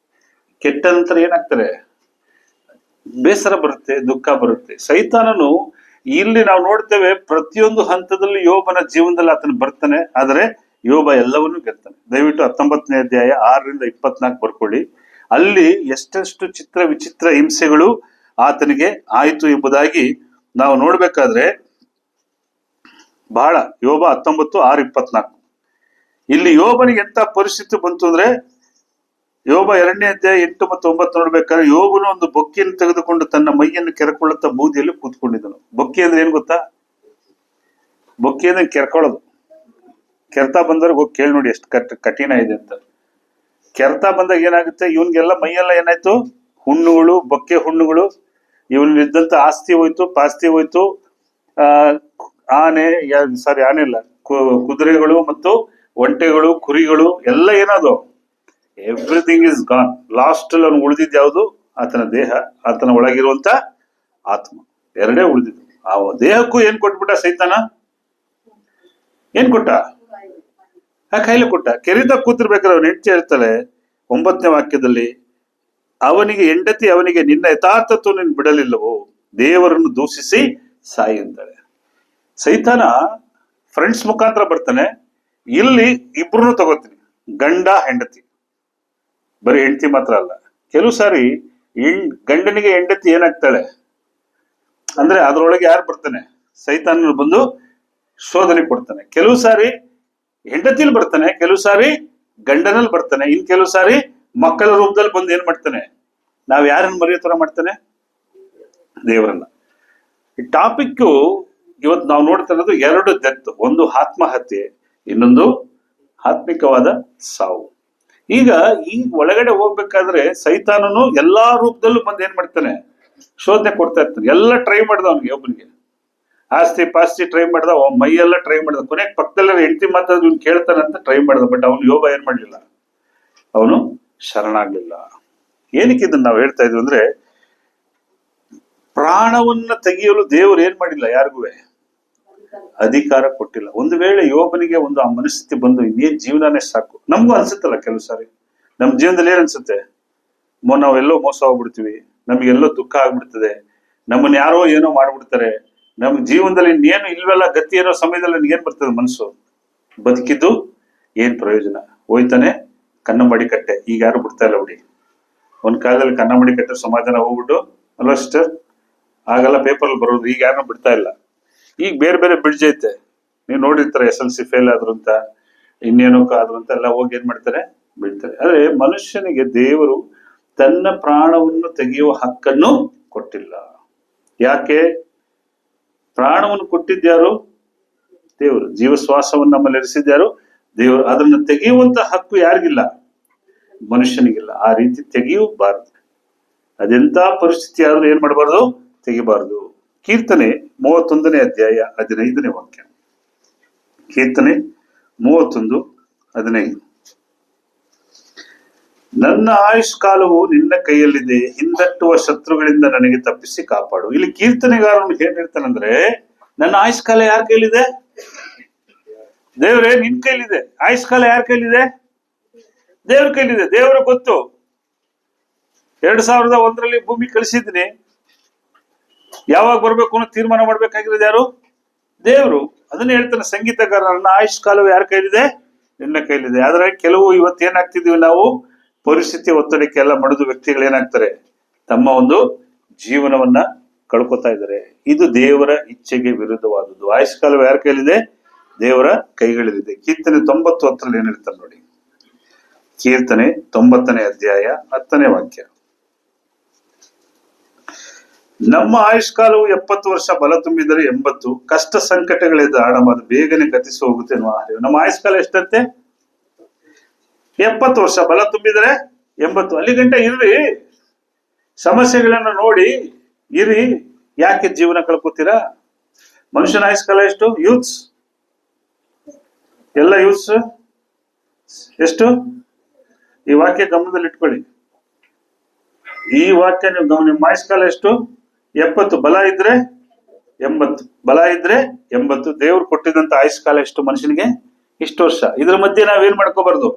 ಕೆಟ್ಟ ನಂತರ ಏನಾಗ್ತಾರೆ? ಬೇಸರ ಬರುತ್ತೆ, ದುಃಖ ಬರುತ್ತೆ. ಸೈತಾನನು ಇಲ್ಲಿ ನಾವು ನೋಡ್ತೇವೆ, ಪ್ರತಿಯೊಂದು ಹಂತದಲ್ಲಿ ಯೋಬನ ಜೀವನದಲ್ಲಿ ಆತನ ಬರ್ತಾನೆ. ಆದರೆ ಯೋಬ ಎಲ್ಲವನ್ನೂ ಗೆಲ್ತಾನೆ. ದಯವಿಟ್ಟು 19ನೇ ಅಧ್ಯಾಯ 6ರಿಂದ 24 ಬರ್ಕೊಳ್ಳಿ. ಅಲ್ಲಿ ಎಷ್ಟೆಷ್ಟು ಚಿತ್ರ ವಿಚಿತ್ರ ಹಿಂಸೆಗಳು ಆತನಿಗೆ ಆಯಿತು ಎಂಬುದಾಗಿ ನಾವು ನೋಡ್ಬೇಕಾದ್ರೆ ಬಹಳ. ಯೋಬ 19:6-24. ಇಲ್ಲಿ ಯೋಬನಿಗೆ ಎಂತ ಪರಿಸ್ಥಿತಿ ಬಂತು ಅಂದ್ರೆ, ಯೋಬ 2ನೇ ಅಧ್ಯಾಯ 8 ಮತ್ತು 9 ನೋಡ್ಬೇಕಾದ್ರೆ, ಯೋಬನು ಒಂದು ಬೊಕ್ಕಿಯನ್ನು ತೆಗೆದುಕೊಂಡು ತನ್ನ ಮೈಯನ್ನು ಕೆರಕೊಳ್ಳುತ್ತಾ ಬೂದಿಯಲ್ಲಿ ಕೂತ್ಕೊಂಡಿದ್ದನು. ಬೊಕ್ಕಿ ಅಂದ್ರೆ ಏನ್ ಗೊತ್ತಾ? ಬೊಕ್ಕಿ ಅಂದ್ರೆ ಕೆರ್ಕೊಳ್ಳೋದು. ಕೆರ್ತಾ ಬಂದವ್ರಿಗೆ ಹೋಗಿ ಕೇಳಿ ನೋಡಿ ಎಷ್ಟು ಕಠಿಣ ಇದೆ ಅಂತ. ಕೆರ್ತಾ ಬಂದಾಗ ಏನಾಗುತ್ತೆ? ಇವನ್ಗೆಲ್ಲ ಮೈಯೆಲ್ಲ ಏನಾಯ್ತು? ಹುಣ್ಣುಗಳು, ಬೊಕ್ಕೆ ಹುಣ್ಣುಗಳು. ಇವನಿದ್ದಂತ ಆಸ್ತಿ ಹೋಯ್ತು, ಪಾಸ್ತಿ ಹೋಯ್ತು. ಆನೆ ಇಲ್ಲ, ಕುದುರೆಗಳು ಮತ್ತು ಒಂಟೆಗಳು, ಕುರಿಗಳು ಎಲ್ಲ ಏನದು? Everything is gone. ಲಾಸ್ಟ್ ಅಲ್ಲಿ ಅವ್ನು ಉಳಿದಿದ್ದು ಯಾವುದು? ಆತನ ದೇಹ, ಆತನ ಒಳಗಿರುವಂತ ಆತ್ಮ, ಎರಡೇ ಉಳಿದಿದ್ದು. ಆ ದೇಹಕ್ಕೂ ಏನ್ ಕೊಟ್ಬಿಟ್ಟ ಸೈತಾನ? ಏನ್ ಕೊಟ್ಟ? ಕಾಯಿಲೆ ಕೊಟ್ಟ. ಕೆರಿದಾಗ ಕೂತಿರ್ಬೇಕಾದ್ರೆ ಅವ್ನು ಹೆಂಡತಿ ಹೇಳ್ತಾಳೆ 9ನೇ ವಾಕ್ಯದಲ್ಲಿ, ಅವನಿಗೆ ಹೆಂಡತಿ ಅವನಿಗೆ, ನಿನ್ನ ಯಥಾರ್ಥತ್ವ ನೀನು ಬಿಡಲಿಲ್ಲವೋ, ದೇವರನ್ನು ದೂಷಿಸಿ ಸಾಯಿ ಅಂತಾಳೆ. ಸೈತಾನ ಫ್ರೆಂಡ್ಸ್ ಮುಖಾಂತರ ಬರ್ತಾನೆ. ಇಲ್ಲಿ ಇಬ್ರು ತಗೋತೀನಿ, ಗಂಡ ಹೆಂಡತಿ, ಬರೀ ಹೆಂಡತಿ ಮಾತ್ರ ಅಲ್ಲ. ಕೆಲವು ಸಾರಿ ಗಂಡನಿಗೆ ಹೆಂಡತಿ ಏನಾಗ್ತಾಳೆ ಅಂದ್ರೆ ಅದ್ರೊಳಗೆ ಯಾರು ಬರ್ತಾನೆ? ಸೈತಾನ ಬಂದು ಶೋಧನೆ ಕೊಡ್ತಾನೆ. ಕೆಲವು ಸಾರಿ ಹೆಂಡತಿಲಿ ಬರ್ತಾನೆ, ಕೆಲವು ಸಾರಿ ಗಂಡನಲ್ಲಿ ಬರ್ತಾನೆ, ಇನ್ ಕೆಲವು ಸಾರಿ ಮಕ್ಕಳ ರೂಪದಲ್ಲಿ ಬಂದು ಏನ್ ಮಾಡ್ತಾನೆ? ನಾವ್ ಯಾರನ್ನ ಮರೆಯೋ ತರ ಮಾಡ್ತಾನೆ? ದೇವರನ್ನ. ಈ ಟಾಪಿಕ್ ಇವತ್ತು ನಾವು ನೋಡ್ತಾ ಇರೋದು 2 ಡೆತ್. ಒಂದು ಆತ್ಮಹತ್ಯೆ, ಇನ್ನೊಂದು ಆತ್ಮಿಕವಾದ ಸಾವು. ಈಗ ಈ ಒಳಗಡೆ ಹೋಗ್ಬೇಕಾದ್ರೆ ಸೈತಾನನು ಎಲ್ಲಾ ರೂಪದಲ್ಲೂ ಬಂದು ಏನ್ ಮಾಡ್ತಾನೆ? ಶೋಧನೆ ಕೊಡ್ತಾ ಇರ್ತಾನೆ. ಎಲ್ಲ ಟ್ರೈ ಮಾಡ್ದ ಅವನಿಗೆ, ಒಬ್ಬನಿಗೆ ಆಸ್ತಿ ಪಾಸ್ತಿ ಟ್ರೈ ಮಾಡ್ದ, ಮೈಯೆಲ್ಲ ಟ್ರೈ ಮಾಡ್ದ. ಕೊನೆಗೆ ಪಕ್ಕದಲ್ಲ ಹೆಂಡತಿ ಮಾತಾದ್ರು ಇವ್ನು ಕೇಳ್ತಾನೆ ಅಂತ ಟ್ರೈ ಮಾಡ್ದ. ಬಟ್ ಅವನು ಯೋಬ ಏನ್ ಮಾಡ್ಲಿಲ್ಲ, ಅವನು ಶರಣಾಗ್ಲಿಲ್ಲ. ಏನಕ್ಕೆ ಇದನ್ನ ನಾವು ಹೇಳ್ತಾ ಇದ್ವಿ ಅಂದ್ರೆ, ಪ್ರಾಣವನ್ನ ತೆಗೆಯಲು ದೇವರು ಏನ್ ಮಾಡಿಲ್ಲ, ಯಾರಿಗೂ ಅಧಿಕಾರ ಕೊಟ್ಟಿಲ್ಲ. ಒಂದು ವೇಳೆ ಯೋಬನಿಗೆ ಒಂದು ಆ ಮನಸ್ಥಿತಿ ಬಂದು ಇನ್ನೇನ್ ಜೀವನನೇ ಸಾಕು. ನಮ್ಗೂ ಅನ್ಸುತ್ತಲ್ಲ ಕೆಲವು ಸಾರಿ, ನಮ್ ಜೀವನದಲ್ಲಿ ಏನ್ ಅನ್ಸುತ್ತೆ? ನಾವೆಲ್ಲೋ ಮೋಸ ಹೋಗ್ಬಿಡ್ತೀವಿ, ನಮ್ಗೆಲ್ಲೋ ದುಃಖ ಆಗ್ಬಿಡ್ತದೆ, ನಮ್ಮನ್ನ ಯಾರೋ ಏನೋ ಮಾಡ್ಬಿಡ್ತಾರೆ, ನಮ್ ಜೀವನದಲ್ಲಿ ಇನ್ನೇನು ಇಲ್ವಲ್ಲ ಗತಿ ಏನೋ ಸಮಯದಲ್ಲಿ ನನ್ಗೆ ಏನ್ ಬರ್ತದೆ ಮನಸ್ಸು? ಬದುಕಿದ್ದು ಏನ್ ಪ್ರಯೋಜನ? ಹೋಯ್ತಾನೆ ಕನ್ನ ಮಾಡಿ ಕಟ್ಟೆ. ಈಗ ಯಾರು ಬಿಡ್ತಾ ಇಲ್ಲ ಬಿಡಿ. ಒಂದ್ ಕಾಲದಲ್ಲಿ ಕನ್ನಂಬಡಿ ಕಟ್ಟೋ ಸಮಾಧಾನ ಹೋಗ್ಬಿಟ್ಟು ಅಲ್ವಾ ಸಿಸ್ಟರ್, ಆಗೆಲ್ಲ ಪೇಪರ್ ಬರೋದು, ಈಗ ಯಾರನ್ನೂ ಬಿಡ್ತಾ ಇಲ್ಲ. ಈಗ ಬೇರೆ ಬೇರೆ ಬ್ರಿಡ್ಜ್ ಐತೆ, ನೀವು ನೋಡಿರ್ತಾರೆ, SLC ಫೇಲ್ ಆದ್ರು ಅಂತ, ಇನ್ನೇನೋಕ ಆದ್ರು ಅಂತ ಎಲ್ಲ ಹೋಗಿ ಏನ್ ಮಾಡ್ತಾರೆ, ಬಿಡ್ತಾರೆ. ಆದ್ರೆ ಮನುಷ್ಯನಿಗೆ ದೇವರು ತನ್ನ ಪ್ರಾಣವನ್ನು ತೆಗೆಯುವ ಹಕ್ಕನ್ನು ಕೊಟ್ಟಿಲ್ಲ. ಯಾಕೆ? ಪ್ರಾಣವನ್ನು ಕೊಟ್ಟಿದ್ಯಾರು? ದೇವರು. ಜೀವಶ್ವಾಸವನ್ನು ನಮ್ಮಲ್ಲಿ ಇರಿಸಿದ್ಯಾರು? ದೇವರು. ಅದನ್ನು ತೆಗೆಯುವಂತ ಹಕ್ಕು ಯಾರಿಗಿಲ್ಲ? ಮನುಷ್ಯನಿಗಿಲ್ಲ. ಆ ರೀತಿ ತೆಗೆಯಬಾರದು. ಅದೆಂತ ಪರಿಸ್ಥಿತಿ ಆದ್ರೂ ಏನ್ ಮಾಡಬಾರ್ದು? ತೆಗಿಬಾರ್ದು. ಕೀರ್ತನೆ 31ನೇ ಅಧ್ಯಾಯ 15ನೇ ವಾಕ್ಯ. ಕೀರ್ತನೆ 31:15. ನನ್ನ ಆಯುಷ್ಕಾಲವು ನಿನ್ನ ಕೈಯಲ್ಲಿದೆ, ಹಿಂದಟ್ಟುವ ಶತ್ರುಗಳಿಂದ ನನಗೆ ತಪ್ಪಿಸಿ ಕಾಪಾಡು. ಇಲ್ಲಿ ಕೀರ್ತನೆಗಾರನು ಏನ್ ಹೇಳ್ತಾನಂದ್ರೆ, ನನ್ನ ಆಯುಷ್ಕಾಲ ಯಾರ ಕೈಲಿದೆ? ದೇವ್ರೇ ನಿನ್ ಕೈಲಿದೆ. ಆಯುಷ್ಕಾಲ ಯಾರ ಕೈಲಿದೆ? ದೇವ್ರ ಕೈಲಿದೆ. ದೇವ್ರ ಗೊತ್ತು. 2001ರಲ್ಲಿ ಭೂಮಿ ಕಳಿಸಿದ್ದೀನಿ, ಯಾವಾಗ ಬರ್ಬೇಕು ಅನ್ನೋ ತೀರ್ಮಾನ ಮಾಡ್ಬೇಕಾಗಿರೋದು ಯಾರು? ದೇವ್ರು. ಅದನ್ನ ಹೇಳ್ತಾನೆ ಸಂಗೀತಗಾರ, ನನ್ನ ಆಯುಷ್ಕಾಲವು ಯಾರ ಕೈಲಿದೆ? ನಿನ್ನ ಕೈಲಿದೆ. ಆದ್ರೆ ಕೆಲವು ಇವತ್ತೇನಾಗ್ತಿದೀವಿ ನಾವು, ಪರಿಸ್ಥಿತಿ ಒತ್ತಡಕ್ಕೆಲ್ಲ ಮಡಿದು ವ್ಯಕ್ತಿಗಳು ಏನಾಗ್ತಾರೆ, ತಮ್ಮ ಒಂದು ಜೀವನವನ್ನ ಕಳ್ಕೊತಾ ಇದ್ದಾರೆ. ಇದು ದೇವರ ಇಚ್ಛೆಗೆ ವಿರುದ್ಧವಾದದ್ದು. ಆಯುಷ್ಕಾಲವು ಯಾರ ಕೈಲಿದೆ? ದೇವರ ಕೈಗಳಲ್ಲಿದೆ. ಕೀರ್ತನೆ 90:10 ಏನ್ ಹೇಳ್ತಾರೆ ನೋಡಿ. ಕೀರ್ತನೆ 90ನೇ ಅಧ್ಯಾಯ 10ನೇ ವಾಕ್ಯ. ನಮ್ಮ ಆಯುಷ್ಕಾಲವು 70 ವರ್ಷ, ಬಲ ತುಂಬಿದರೆ 80, ಕಷ್ಟ ಸಂಕಟಗಳಿಂದ ಆಡಮಾದ ಬೇಗನೆ ಗತಿಸಿ ಹೋಗುತ್ತೆ. ನಮ್ಮ ಆಯುಷ್ಕಾಲ ಎಷ್ಟಂತೆ? 70 ವರ್ಷ, ಬಲ ತುಂಬಿದರೆ 80. ಅಲ್ಲಿ ಗಂಟ ಇರ್ರಿ, ಸಮಸ್ಯೆಗಳನ್ನ ನೋಡಿ ಇರಿ. ಯಾಕೆ ಜೀವನ ಕಳ್ಕೊತೀರಾ? ಮನುಷ್ಯನ ಆಯುಷ್ಕಾಲ ಎಷ್ಟು? ಯೂತ್ಸ್ ಎಲ್ಲ ಯೂತ್ಸ್ ಎಷ್ಟು? ಈ ವಾಕ್ಯ ಗಮನದಲ್ಲಿ ಇಟ್ಕೊಳ್ಳಿ. ಈ ವಾಕ್ಯ ನೀವು ನಿಮ್ಮ ಆಯುಷ್ಕಾಲ ಎಷ್ಟು? 70. ಬಲ ಇದ್ರೆ 80. ಬಲ ಇದ್ರೆ 80. ದೇವ್ರು ಕೊಟ್ಟಿದಂತ ಆಯುಷ್ಕಾಲ ಎಷ್ಟು ಮನುಷ್ಯನಿಗೆ? ಇಷ್ಟು ವರ್ಷ. ಇದ್ರ ಮಧ್ಯೆ ನಾವೇನ್ ಮಾಡ್ಕೋಬಾರ್ದು.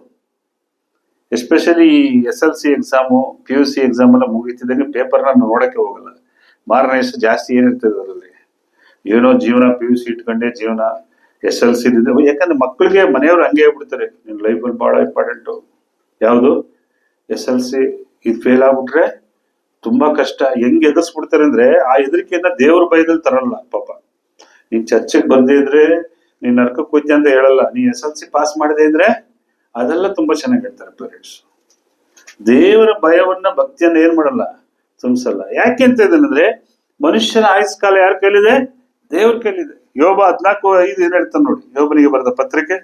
Especially SLC exam, PUC exam ಎಲ್ಲ ಮುಗಿತಿದ್ದಂಗೆ ಪೇಪರ್ನ ನೋಡಕ್ಕೆ ಹೋಗಲ್ಲ. ಮಾರನೇ ದಿವಸ ಜಾಸ್ತಿ ಏನಿರ್ತದೆ ಅದರಲ್ಲಿ, ಏನೋ ಜೀವನ PUC ಇಟ್ಕೊಂಡೆ ಜೀವನ, SLC ಯಾಕಂದ್ರೆ ಮಕ್ಕಳಿಗೆ ಮನೆಯವ್ರು ಹಂಗೆ ಹೇಳ್ಬಿಡ್ತಾರೆ, ನಿನ್ ಲೈಫಲ್ಲಿ ಬಹಳ ಇಂಪಾರ್ಟೆಂಟು ಯಾವುದು? SLC. ಇದು ಫೇಲ್ ಆಗ್ಬಿಟ್ರೆ ತುಂಬಾ ಕಷ್ಟ. ಹೆಂಗ್ ಎದುರಿಸ್ಬಿಡ್ತಾರೆ ಅಂದ್ರೆ, ಆ ಹೆದರಿಕೆಯನ್ನ ದೇವ್ರ ಭಯದಲ್ಲಿ ತರಲ್ಲ ಪಾಪ. ನೀನ್ ಚರ್ಚೆಗೆ ಬಂದೇ ಇದ್ರೆ ನೀನ್ ನರ್ಕಕ್ಕೆ ಹೋಯ್ತಿ ಅಂತ ಹೇಳಲ್ಲ. ನೀ SLC ಪಾಸ್ ಮಾಡದೇ ಇದ್ರೆ ಅದೆಲ್ಲ ತುಂಬಾ ಚೆನ್ನಾಗಿ ಹೇಳ್ತಾರೆ ಪೇರೆಂಟ್ಸ್. ದೇವರ ಭಯವನ್ನ, ಭಕ್ತಿಯನ್ನ ಏನ್ ಮಾಡಲ್ಲ, ತುಂಬಿಸಲ್ಲ. ಯಾಕೆ ಅಂತ ಇದೇನಂದ್ರೆ, ಮನುಷ್ಯನ ಆಯುಷ್ಕಾಲ ಯಾರ ಕೈಲಿದೆ? ದೇವ್ರ ಕೈಲಿದೆ. ಯೋಬ 14:5 ಏನ್ ಹೇಳ್ತಾನೆ ನೋಡಿ. ಯೋಬನಿಗೆ ಬರೆದ ಪತ್ರಿಕೆ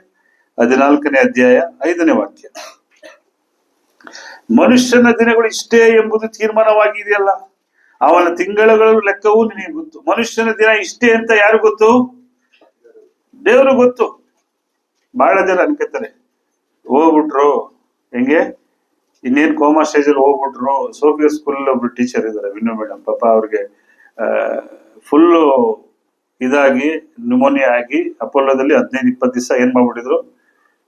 14ನೇ ಅಧ್ಯಾಯ 5ನೇ ವಾಕ್ಯ. ಮನುಷ್ಯನ ದಿನಗಳು ಇಷ್ಟೇ ಎಂಬುದು ತೀರ್ಮಾನವಾಗಿದೆಯಲ್ಲ, ಅವನ ತಿಂಗಳುಗಳ ಲೆಕ್ಕವೂ ನಿನಗೆ ಗೊತ್ತು. ಮನುಷ್ಯನ ದಿನ ಇಷ್ಟೇ ಅಂತ ಯಾರು ಗೊತ್ತು? ದೇವ್ರು ಗೊತ್ತು. ಬಹಳ ಜನ ಅನ್ಕೋತಾರೆ, ಹೋಗ್ಬಿಟ್ರು ಹೆಂಗೆ, ಇನ್ನೇನ್ ಕೋಮಾ ಸ್ಟೇಜ್ ಅಲ್ಲಿ ಹೋಗ್ಬಿಟ್ರು. ಸೋಫಿಯಾ ಸ್ಕೂಲ್ ಒಬ್ರು ಟೀಚರ್ ಇದ್ದಾರೆ, ವಿನ್ನು ಮೇಡಮ್. ಪಾಪ ಅವ್ರಿಗೆ ಫುಲ್ಲು ಇದಾಗಿ ನ್ಯೂಮೋನಿಯಾ ಆಗಿ ಅಪೋಲೋದಲ್ಲಿ 15-20 ದಿವಸ ಏನ್ ಮಾಡ್ಬಿಟ್ಟಿದ್ರು,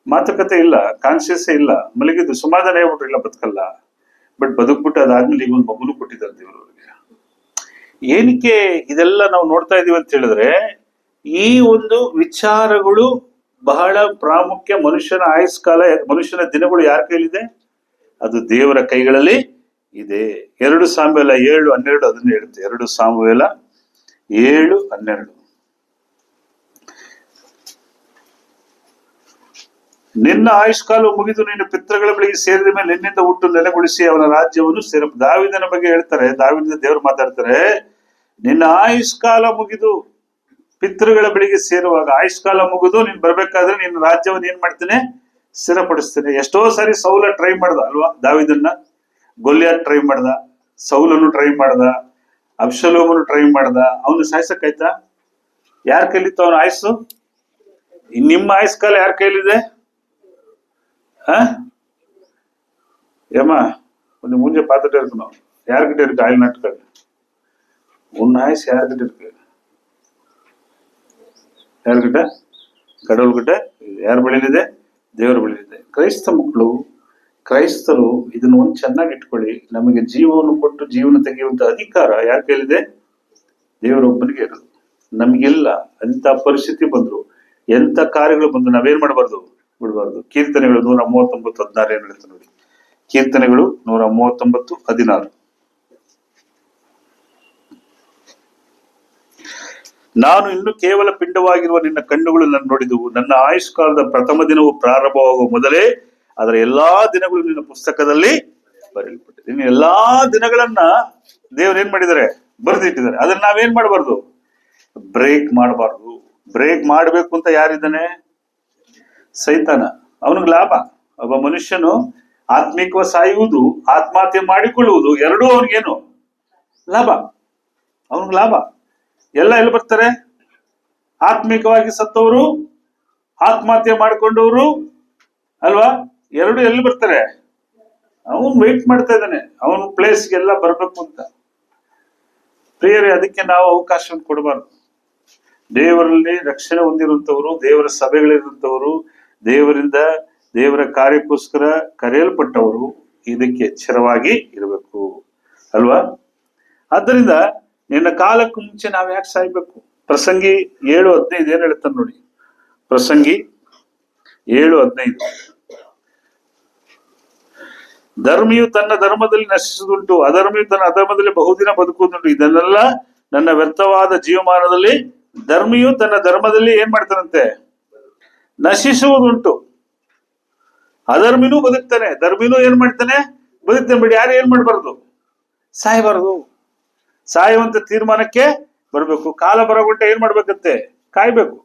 ಮಾತುಕತೆ ಇಲ್ಲ, ಕಾನ್ಶಿಯಸ್ ಇಲ್ಲ, ಮಲಗಿದ್ದು. ಸಮಾಧಾನ ಹೇಳ್ಬಿಟ್ರು, ಇಲ್ಲ ಬದುಕಲ್ಲ. ಬಟ್ ಬದುಕ್ಬಿಟ್ಟು ಅದಾದ್ಮೇಲೆ ಈಗ ಒಂದು ಮಗುನು ಕೊಟ್ಟಿದ್ದಾರೆ ದೇವರು ಅವ್ರಿಗೆ. ಏನಕ್ಕೆ ಇದೆಲ್ಲ ನಾವು ನೋಡ್ತಾ ಇದೀವಿ ಅಂತ ಹೇಳಿದ್ರೆ, ಈ ಒಂದು ವಿಚಾರಗಳು ಬಹಳ ಪ್ರಾಮುಖ್ಯ. ಮನುಷ್ಯನ ಆಯುಷ್ಕಾಲ, ಮನುಷ್ಯನ ದಿನಗಳು ಯಾರ ಕೈಲಿದೆ? ಅದು ದೇವರ ಕೈಗಳಲ್ಲಿ ಇದೆ. 2 ಸಾಮುವೇಲ 7:12 ಅದನ್ನ ಹೇಳುತ್ತೆ. 2 ಸಾಮುವೇಲ 7:12. ನಿನ್ನ ಆಯುಷ್ಕಾಲ ಮುಗಿದು ನಿನ್ನ ಪಿತೃಗಳ ಬಳಿಗೆ ಸೇರಿದ ಮೇಲೆ ನಿನ್ನಿಂದ ಹುಟ್ಟು ನೆಲೆಗೊಳಿಸಿ ಅವನ ರಾಜ್ಯವನ್ನು ಸೇರ. ದಾವಿದನ ಬಗ್ಗೆ ಹೇಳ್ತಾರೆ, ದಾವಿದ ದೇವರು ಮಾತಾಡ್ತಾರೆ, ನಿನ್ನ ಆಯುಷ್ಕಾಲ ಮುಗಿದು ಪಿತೃಗಳ ಬಳಿಗೆ ಸೇರುವಾಗ, ಆಯುಷ್ಕಾಲ ಮುಗಿದು ನೀನ್ ಬರ್ಬೇಕಾದ್ರೆ ನಿನ್ನ ರಾಜ್ಯವನ್ನು ಏನ್ ಮಾಡ್ತೇನೆ? ಸ್ಥಿರಪಡಿಸ್ತೇನೆ. ಎಷ್ಟೋ ಸಾರಿ ಸೌಲ ಟ್ರೈ ಮಾಡ್ದ ಅಲ್ವಾ, ದಾವಿದನ್ನ. ಗೊಲ್ಯಾತ್ ಟ್ರೈ ಮಾಡ್ದ, ಸೌಲನು ಟ್ರೈ ಮಾಡ್ದ, ಅಬ್ಷಲೋಮನು ಟ್ರೈ ಮಾಡ್ದ. ಅವನು ಸಾಯ್ಸಕ್ಕಾಯ್ತಾ? ಯಾರ ಕೈಲಿತ್ತು ಅವನ ಆಯುಸ್ಸು? ನಿಮ್ಮ ಆಯುಷ್ಕಾಲ ಯಾರ ಕೈಲಿದೆ? ஏமா கொஞ்சம் மூஞ்ச பார்த்துட்டே இருக்கணும். யார்கிட்ட இருக்கு ஆயுள் நாட்கள்? உன் ஆயுஸ் யார்கிட்ட இருக்கு? ಯಾರ್கிட்ட? கடவுள்கிட்ட. ಯಾರ ಬಳಿಲಿದೆ? ದೇವರ ಬಳಿಲಿದೆ. ಕ್ರೈಸ್ತರು ಇದನ್ನ ಒಂದು ಚೆನ್ನಾಗಿ ಇಟ್ಕೊಳ್ಳಿ. ನಮಗೆ ಜೀವವನ್ನು ಕೊಟ್ಟು ಜೀವನ ತೆಗೆಯುವಂತ ಅಧಿಕಾರ ಯಾರ ಕೈಲಿದೆ? ದೇವರೊಬ್ಬನಿಗೆ ಇರೋದು. ನಮ್ಗೆಲ್ಲ ಎಂತ ಪರಿಸ್ಥಿತಿ ಬಂದ್ರು, ಎಂತ ಕಾರ್ಯಗಳು ಬಂದ್ರು ನಾವೇನ್ ಮಾಡಬಾರ್ದು, ಬಿಡಬಾರ್ದು. ಕೀರ್ತನೆಗಳು 139:16 ಏನ್ ಹೇಳ್ತಾರೆ ನೋಡಿ. ಕೀರ್ತನೆಗಳು 139:16. ನಾನು ಇನ್ನು ಕೇವಲ ಪಿಂಡವಾಗಿರುವ ನಿನ್ನ ಕಣ್ಣುಗಳು ನನ್ನ ನೋಡಿದವು. ನನ್ನ ಆಯುಷ್ಕಾಲದ ಪ್ರಥಮ ದಿನವು ಪ್ರಾರಂಭವಾಗುವ ಮೊದಲೇ ಅದರ ಎಲ್ಲಾ ದಿನಗಳು ನಿನ್ನ ಪುಸ್ತಕದಲ್ಲಿ ಬರೆಯಲ್ಪಟ್ಟಿದೆ. ಇನ್ನು ಎಲ್ಲಾ ದಿನಗಳನ್ನ ದೇವ್ರು ಏನ್ ಮಾಡಿದ್ದಾರೆ? ಬರೆದಿಟ್ಟಿದ್ದಾರೆ. ಅದನ್ನ ನಾವೇನ್ ಮಾಡಬಾರ್ದು? ಬ್ರೇಕ್ ಮಾಡಬಾರ್ದು. ಬ್ರೇಕ್ ಮಾಡ್ಬೇಕು ಅಂತ ಯಾರಿದ್ದಾನೆ? ಸೈತಾನ. ಅವನಿಗೆ ಲಾಭ. ಒಬ್ಬ ಮನುಷ್ಯನು ಆತ್ಮಿಕವ ಸಾಯುವುದು, ಆತ್ಮಹತ್ಯೆ ಮಾಡಿಕೊಳ್ಳುವುದು ಎರಡೂ ಅವನಿಗೇನು? ಲಾಭ. ಅವನಿಗೆ ಲಾಭ. ಎಲ್ಲ ಎಲ್ಲಿ ಬರ್ತಾರೆ? ಆತ್ಮಿಕವಾಗಿ ಸತ್ತವರು, ಆತ್ಮಹತ್ಯೆ ಮಾಡಿಕೊಂಡವರು ಅಲ್ವಾ? ಎರಡು ಎಲ್ಲಿ ಬರ್ತಾರೆ? ಅವನು ವೇಟ್ ಮಾಡ್ತಾ ಇದ್ದಾನೆ ಅವನು ಪ್ಲೇಸ್ಗೆಲ್ಲ ಬರ್ಬೇಕು ಅಂತ. ಪ್ರಿಯರೇ, ಅದಕ್ಕೆ ನಾವು ಅವಕಾಶವನ್ನು ಕೊಡಬಾರ್ದು. ದೇವರಲ್ಲಿ ರಕ್ಷಣೆ ಹೊಂದಿರುವಂತವರು, ದೇವರ ಸಭೆಗಳಿರುವಂತವರು, ದೇವರ ಕಾರ್ಯಕ್ಕೋಸ್ಕರ ಕರೆಯಲ್ಪಟ್ಟವರು ಇದಕ್ಕೆ ಎಚ್ಚರವಾಗಿ ಇರಬೇಕು ಅಲ್ವಾ? ಆದ್ದರಿಂದ ನಿನ್ನ ಕಾಲಕ್ಕೂ ಮುಂಚೆ ನಾವ್ ಯಾಕೆ ಸಾಯ್ಬೇಕು? ಪ್ರಸಂಗಿ 7:15 ಏನ್ ಹೇಳ್ತಾನೆ ನೋಡಿ. ಪ್ರಸಂಗಿ 7:15, ಧರ್ಮಿಯು ತನ್ನ ಧರ್ಮದಲ್ಲಿ ನಶಿಸುವುದುಂಟು, ಅಧರ್ಮಿಯು ತನ್ನ ಅಧರ್ಮದಲ್ಲಿ ಬಹುದಿನ ಬದುಕುವುದುಂಟು. ಇದನ್ನೆಲ್ಲ ನನ್ನ ವ್ಯರ್ಥವಾದ ಜೀವಮಾನದಲ್ಲಿ ಧರ್ಮಿಯು ತನ್ನ ಧರ್ಮದಲ್ಲಿ ಏನ್ ಮಾಡ್ತಾನಂತೆ? ನಶಿಸುವುದುಂಟು. ಅಧರ್ಮಿನೂ ಬದುಕ್ತಾನೆ, ಧರ್ಮಿನೂ ಏನ್ ಮಾಡ್ತಾನೆ? ಬದುಕ್ತಾನೆ. ಬಿಡಿ, ಯಾರು ಏನ್ ಮಾಡ್ಬಾರ್ದು? ಸಾಯಬಾರದು. ಸಾಯುವಂತ ತೀರ್ಮಾನಕ್ಕೆ ಬರ್ಬೇಕು. ಕಾಲ ಬರಗಂಟ ಏನ್ ಮಾಡ್ಬೇಕಂತೆ? ಕಾಯ್ಬೇಕು.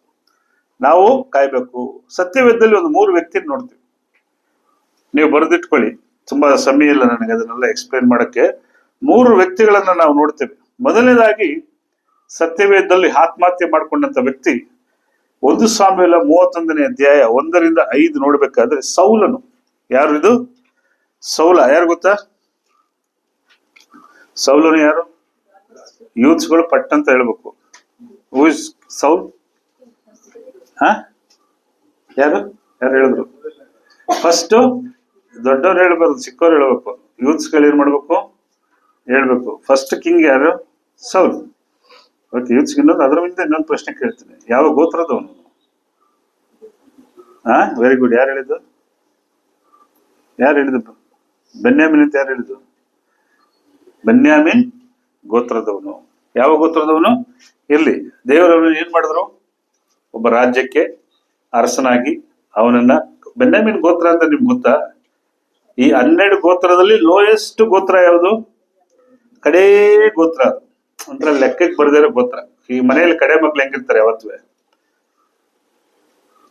ನಾವು ಕಾಯ್ಬೇಕು. ಸತ್ಯವೇದದಲ್ಲಿ ಒಂದು 3 ವ್ಯಕ್ತಿ ನೋಡ್ತೀವಿ. ನೀವು ಬರೆದಿಟ್ಕೊಳ್ಳಿ, ತುಂಬಾ ಸಮಯ ಇಲ್ಲ ನನಗೆ ಅದನ್ನೆಲ್ಲ ಎಕ್ಸ್ಪ್ಲೇನ್ ಮಾಡಕ್ಕೆ. 3 ವ್ಯಕ್ತಿಗಳನ್ನ ನಾವು ನೋಡ್ತೇವೆ. ಮೊದಲನೇದಾಗಿ ಸತ್ಯವೇದದಲ್ಲಿ ಆತ್ಮಹತ್ಯೆ ಮಾಡ್ಕೊಂಡಂತ ವ್ಯಕ್ತಿ 1 ಸಾಮುವೇಲ 31ನೇ ಅಧ್ಯಾಯ 1-5 ನೋಡ್ಬೇಕಾದ್ರೆ ಸೌಲನು. ಯಾರು ಇದು? ಸೌಲ. ಯಾರು ಗೊತ್ತಾ? ಸೌಲನು ಯಾರು? ಯೂತ್ಸ್ಗಳು ಪಟ್ಟಂತ ಹೇಳ್ಬೇಕು. Who is Saul? ಯಾರು ಹೇಳಿದ್ರು? ಫಸ್ಟ್ ದೊಡ್ಡವ್ರು ಹೇಳ್ಬಾರ್ದು, ಚಿಕ್ಕವ್ರು ಹೇಳ್ಬೇಕು. ಯೂತ್ಸ್ಗಳು ಏನ್ ಮಾಡ್ಬೇಕು? ಹೇಳ್ಬೇಕು. ಫಸ್ಟ್ ಕಿಂಗ್ ಯಾರು? ಸೌಲ್. ಓಕೆ, ಯೂತ್ಸ್ ಅದರ ಮುಂದೆ ಇನ್ನೊಂದು ಪ್ರಶ್ನೆ ಕೇಳ್ತೀನಿ. ಯಾವ ಗೋತ್ರದವನು? Very good. ಯಾರು ಹೇಳಿದ್ದು? ಬೆನ್ಯಾಮಿನ್ ಅಂತ ಯಾರು ಹೇಳಿದ್ದು? ಬೆನ್ಯಾಮಿನ್ ಗೋತ್ರದವನು. ಯಾವ ಗೋತ್ರದವನು? ಇಲ್ಲಿ ದೇವರವನು ಏನ್ ಮಾಡಿದ್ರು? ಒಬ್ಬ ರಾಜ್ಯಕ್ಕೆ ಅರಸನಾಗಿ ಅವನನ್ನ. ಬೆನ್ಯಾಮಿನ್ ಗೋತ್ರ ಅಂತ ನಿಮ್ಗೆ ಗೊತ್ತಾ? ಈ 12 ಗೋತ್ರದಲ್ಲಿ ಲೋಯೆಸ್ಟ್ ಗೋತ್ರ ಯಾವುದು? ಕಡೇ ಗೋತ್ರ. ಅಂದ್ರೆ ಲೆಕ್ಕಕ್ಕೆ ಬರ್ದಿರೋ ಗೋತ್ರ. ಈ ಮನೆಯಲ್ಲಿ ಕಡೆ ಮಕ್ಳು ಹೆಂಗಿರ್ತಾರೆ ಯಾವತ್ತೂ?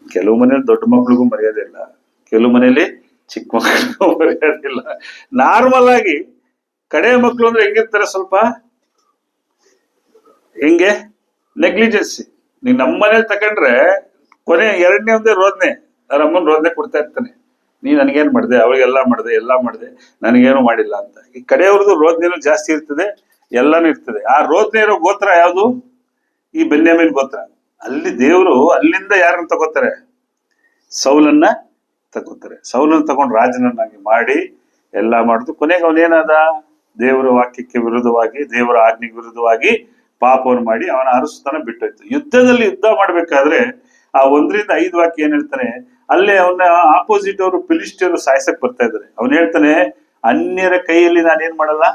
ಕೆಲವು ಮನೇಲಿ ದೊಡ್ಡ ಮಕ್ಳಿಗೂ ಮರ್ಯಾದೆ ಇಲ್ಲ, ಕೆಲವು ಮನೇಲಿ ಚಿಕ್ಕ ಮಕ್ಳಿಗೂ ಮರ್ಯಾದೆ ಇಲ್ಲ. ನಾರ್ಮಲ್ ಆಗಿ ಕಡೆ ಮಕ್ಳು ಅಂದ್ರೆ ಹೆಂಗಿರ್ತಾರೆ? ಸ್ವಲ್ಪ ಹೆಂಗೆ ನೆಗ್ಲಿಜೆನ್ಸಿ. ನೀನ್ ನಮ್ಮ ಮನೇಲಿ ತಕೊಂಡ್ರೆ ಕೊನೆ 2ನೇ ಒಂದೇ ರೋದನೆ. ಅವ್ರ ಅಮ್ಮನ್ ರೋದನೆ ಕೊಡ್ತಾ ಇರ್ತಾನೆ. ನೀ ನನಗೇನ್ ಮಾಡಿದೆ, ಅವಳಿಗೆಲ್ಲ ಮಾಡಿದೆ, ನನಗೇನು ಮಾಡಿಲ್ಲ ಅಂತ. ಈ ಕಡೆಯವ್ರದ್ದು ರೋದನೆನೂ ಜಾಸ್ತಿ ಇರ್ತದೆ, ಎಲ್ಲಾನು ಇರ್ತದೆ. ಆ ರೋದನೆ ಇರೋ ಗೋತ್ರ ಯಾವುದು? ಈ ಬೆನ್ಯಾಮಿನ್ ಗೋತ್ರ. ಅಲ್ಲಿ ದೇವರು ಅಲ್ಲಿಂದ ಯಾರನ್ನ ತಗೋತಾರೆ? ಸೌಲನ್ನ ತಗೋತಾರೆ. ಸೌಲನ್ನ ತಗೊಂಡು ರಾಜನನ್ನಾಗಿ ಮಾಡಿ ಎಲ್ಲಾ ಮಾಡುದು. ಕೊನೆಗೆ ಅವನೇನಾದ? ದೇವರ ವಾಕ್ಯಕ್ಕೆ ವಿರುದ್ಧವಾಗಿ, ದೇವರ ಆಜ್ಞೆಗೆ ವಿರುದ್ಧವಾಗಿ ಪಾಪವನ್ನು ಮಾಡಿ ಅವನ ಅರಸುತನ ಬಿಟ್ಟೋಯ್ತು. ಯುದ್ಧದಲ್ಲಿ ಯುದ್ಧ ಮಾಡ್ಬೇಕಾದ್ರೆ ಆ 1-5 ವಾಕ್ಯ ಏನ್ ಹೇಳ್ತಾನೆ? ಅಲ್ಲೇ ಅವನ ಆಪೋಸಿಟ್ ಅವರು ಫಿಲಿಸ್ಟಿಯರು ಸಾಯ್ಸಕ್ ಬರ್ತಾ ಇದ್ದಾರೆ. ಅವನ್ ಹೇಳ್ತಾನೆ, ಅನ್ಯರ ಕೈಯಲ್ಲಿ ನಾನೇನ್ ಮಾಡಲ್ಲ,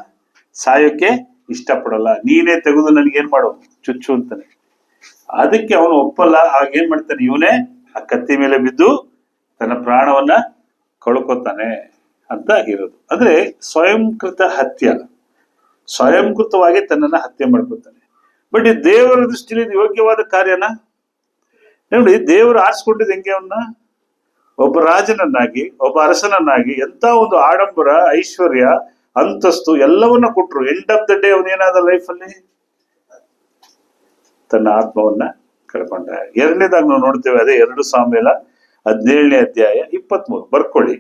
ಸಾಯೋಕೆ ಇಷ್ಟಪಡಲ್ಲ, ನೀನೇ ತೆಗೆದು ನನ್ಗೇನ್ ಮಾಡು, ಚುಚ್ಚು ಅಂತಾನೆ. ಅದಕ್ಕೆ ಅವನು ಒಪ್ಪಲ್ಲ. ಹಾಗೇನ್ ಮಾಡ್ತಾನೆ? ಇವನೇ ಆ ಕತ್ತಿ ಮೇಲೆ ಬಿದ್ದು ತನ್ನ ಪ್ರಾಣವನ್ನ ಕಳ್ಕೊತಾನೆ ಅಂತ ಇರೋದು. ಅಂದ್ರೆ ಸ್ವಯಂಕೃತ ಹತ್ಯೆ. ಸ್ವಯಂಕೃತವಾಗಿ ತನ್ನನ್ನ ಹತ್ಯೆ ಮಾಡ್ಕೊತಾನೆ. ಬಟ್ ಈ ದೇವರ ದೃಷ್ಟಿಯಲ್ಲಿ ಇದು ಯೋಗ್ಯವಾದ ಕಾರ್ಯನ? ನೋಡಿ, ದೇವರು ಆರಿಸ್ಕೊಂಡಿದ್ದು ಹೆಂಗೆ? ಅವನ್ನ ಒಬ್ಬ ರಾಜನನ್ನಾಗಿ, ಒಬ್ಬ ಅರಸನನ್ನಾಗಿ, ಎಂತ ಒಂದು ಆಡಂಬರ, ಐಶ್ವರ್ಯ, ಅಂತಸ್ತು ಎಲ್ಲವನ್ನ ಕೊಟ್ರು. ಎಂಡ್ ಆಫ್ ದ ಡೇ ಅವನೇನಾದ ಲೈಫಲ್ಲಿ ತನ್ನ ಆತ್ಮವನ್ನ ಕಳ್ಕೊಂಡ. 2ನೇದಾಗಿ ನಾವು ನೋಡ್ತೇವೆ, ಅದೇ 2 ಸಾಮುವೇಲ 17ನೇ ಅಧ್ಯಾಯ 23. ಬರ್ಕೊಳ್ಳಿ.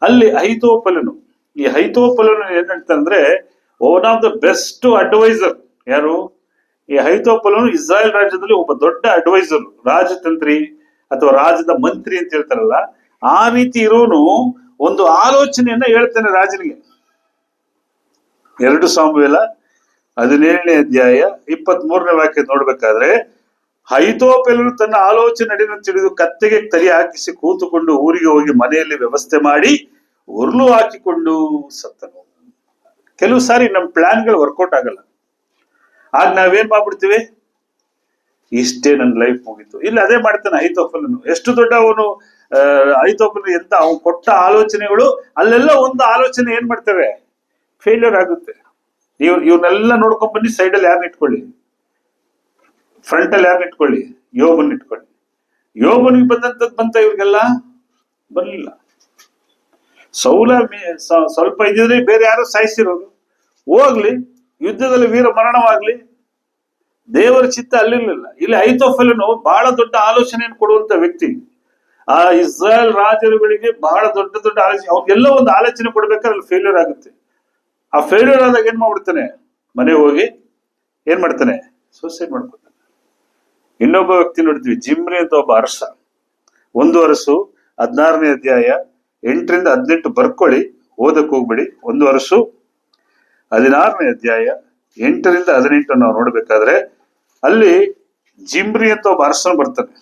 ಅಲ್ಲಿ ಅಹೀತೋಫೆಲನು. ಈ ಅಹೀತೋಫೆಲನು ಏನ್ ಹೇಳ್ತಾನಂದ್ರೆ, one of the best adviser. ಯಾರು? ಈ ಅಹೀತೋಫೆಲನು ಇಸ್ರಾಯೇಲ್ ರಾಜ್ಯದಲ್ಲಿ ಒಬ್ಬ ದೊಡ್ಡ ಅಡ್ವೈಸರ್, ರಾಜತಂತ್ರಿ ಅಥವಾ ರಾಜದ ಮಂತ್ರಿ ಅಂತ ಹೇಳ್ತಾರಲ್ಲ, ಆ ರೀತಿ ಇರೋನು ಒಂದು ಆಲೋಚನೆಯನ್ನ ಹೇಳ್ತಾನೆ ರಾಜನಿಗೆ. 2 ಸಾಮುವೇಲ 17ನೇ ಅಧ್ಯಾಯ 23ನೇ ವಾಕ್ಯ ನೋಡ್ಬೇಕಾದ್ರೆ, ಅಹೀತೋಫೆಲನು ತನ್ನ ಆಲೋಚನೆ ನಡೆಯನ್ನು ತಿಳಿದು ಕತ್ತೆಗೆ ತಲೆ ಹಾಕಿಸಿ ಕೂತುಕೊಂಡು ಊರಿಗೆ ಹೋಗಿ ಮನೆಯಲ್ಲಿ ವ್ಯವಸ್ಥೆ ಮಾಡಿ ಉರುಳು ಹಾಕಿಕೊಂಡು ಸತ್ತನು. ಕೆಲವು ಸಾರಿ ನಮ್ಮ ಪ್ಲಾನ್ಗಳು ವರ್ಕೌಟ್ ಆಗಲ್ಲ. ಆಗ ನಾವೇನ್ ಮಾಡ್ಬಿಡ್ತೀವಿ, ಇಷ್ಟೇ ನನ್ನ ಲೈಫ್ ಮುಗೀತು. ಇಲ್ಲ ಅದೇ ಮಾಡ್ತಾನೆ ಅಹೀತೋಫೆಲನು. ಎಷ್ಟು ದೊಡ್ಡ ಅವನು ಅಹೀತೋಫೆಲ್ ಎಂತ ಅವನು ಕೊಟ್ಟ ಆಲೋಚನೆಗಳು, ಅಲ್ಲೆಲ್ಲ ಒಂದು ಆಲೋಚನೆ ಏನ್ ಮಾಡ್ತಾರೆ, ಫೇಲ್ಯೂರ್ ಆಗುತ್ತೆ. ಇವ್ರನ್ನೆಲ್ಲ ನೋಡ್ಕೊಂಡ್ ಬನ್ನಿ. ಸೈಡಲ್ಲಿ ಯಾರನ್ನ ಇಟ್ಕೊಳ್ಳಿ, ಫ್ರಂಟ್ ಅಲ್ಲಿ ಯಾರನ್ನ ಇಟ್ಕೊಳ್ಳಿ, ಯೋಬನ್ ಇಟ್ಕೊಳ್ಳಿ. ಯೋಬನಿಗೆ ಬಂದಂತದ್ ಬಂತ, ಇವ್ರಿಗೆಲ್ಲ ಬರ್ಲಿಲ್ಲ. ಸೌಲ ಸ್ವಲ್ಪ ಇದ್ದಿದ್ರೆ ಬೇರೆ ಯಾರು ಸಾಯಿಸಿರೋದು, ಹೋಗ್ಲಿ ಯುದ್ಧದಲ್ಲಿ ವೀರ ಮರಣವಾಗ್ಲಿ, ದೇವರ ಚಿತ್ತ ಅಲ್ಲಿರ್ಲಿಲ್ಲ. ಇಲ್ಲಿ ಅಹೀತೋಫೆಲನು ಬಹಳ ದೊಡ್ಡ ಆಲೋಚನೆಯನ್ನು ಕೊಡುವಂತ ವ್ಯಕ್ತಿ. ಆ ಇಸ್ರಾಯೇಲ್ ರಾಜರುಗಳಿಗೆ ಬಹಳ ದೊಡ್ಡ ದೊಡ್ಡ ಆಲೋಚನೆ, ಅವ್ರಿಗೆಲ್ಲ ಒಂದು ಆಲೋಚನೆ ಕೊಡ್ಬೇಕಾದ್ರೆ ಅಲ್ಲಿ ಫೇಲ್ಯೂರ್ ಆಗುತ್ತೆ. ಆ ಫೇಲ್ಯೂರ್ ಆದಾಗ ಏನ್ ಮಾಡ್ಬಿಡ್ತಾನೆ, ಮನೆ ಹೋಗಿ ಏನ್ ಮಾಡ್ತಾನೆ, ಸೂಸೈಡ್ ಮಾಡ್ಕೊತಾನೆ. ಇನ್ನೊಬ್ಬ ವ್ಯಕ್ತಿ ನೋಡ್ತೀವಿ, ಜಿಮ್ರಿ ಅಂತ ಒಬ್ಬ ಅರಸ. 1 ಅರಸು 16ನೇ ಅಧ್ಯಾಯ 8ರಿಂದ 18 ಬರ್ಕೊಳ್ಳಿ, ಓದಕ್ ಹೋಗ್ಬಿಡಿ. 1 ಅರಸು 16ನೇ ಅಧ್ಯಾಯ 8ರಿಂದ 18 ನಾವು ನೋಡ್ಬೇಕಾದ್ರೆ ಅಲ್ಲಿ ಜಿಮ್ರಿ ಅಂತ ಒಬ್ಬ ಅರಸನು ಬರ್ತಾನೆ.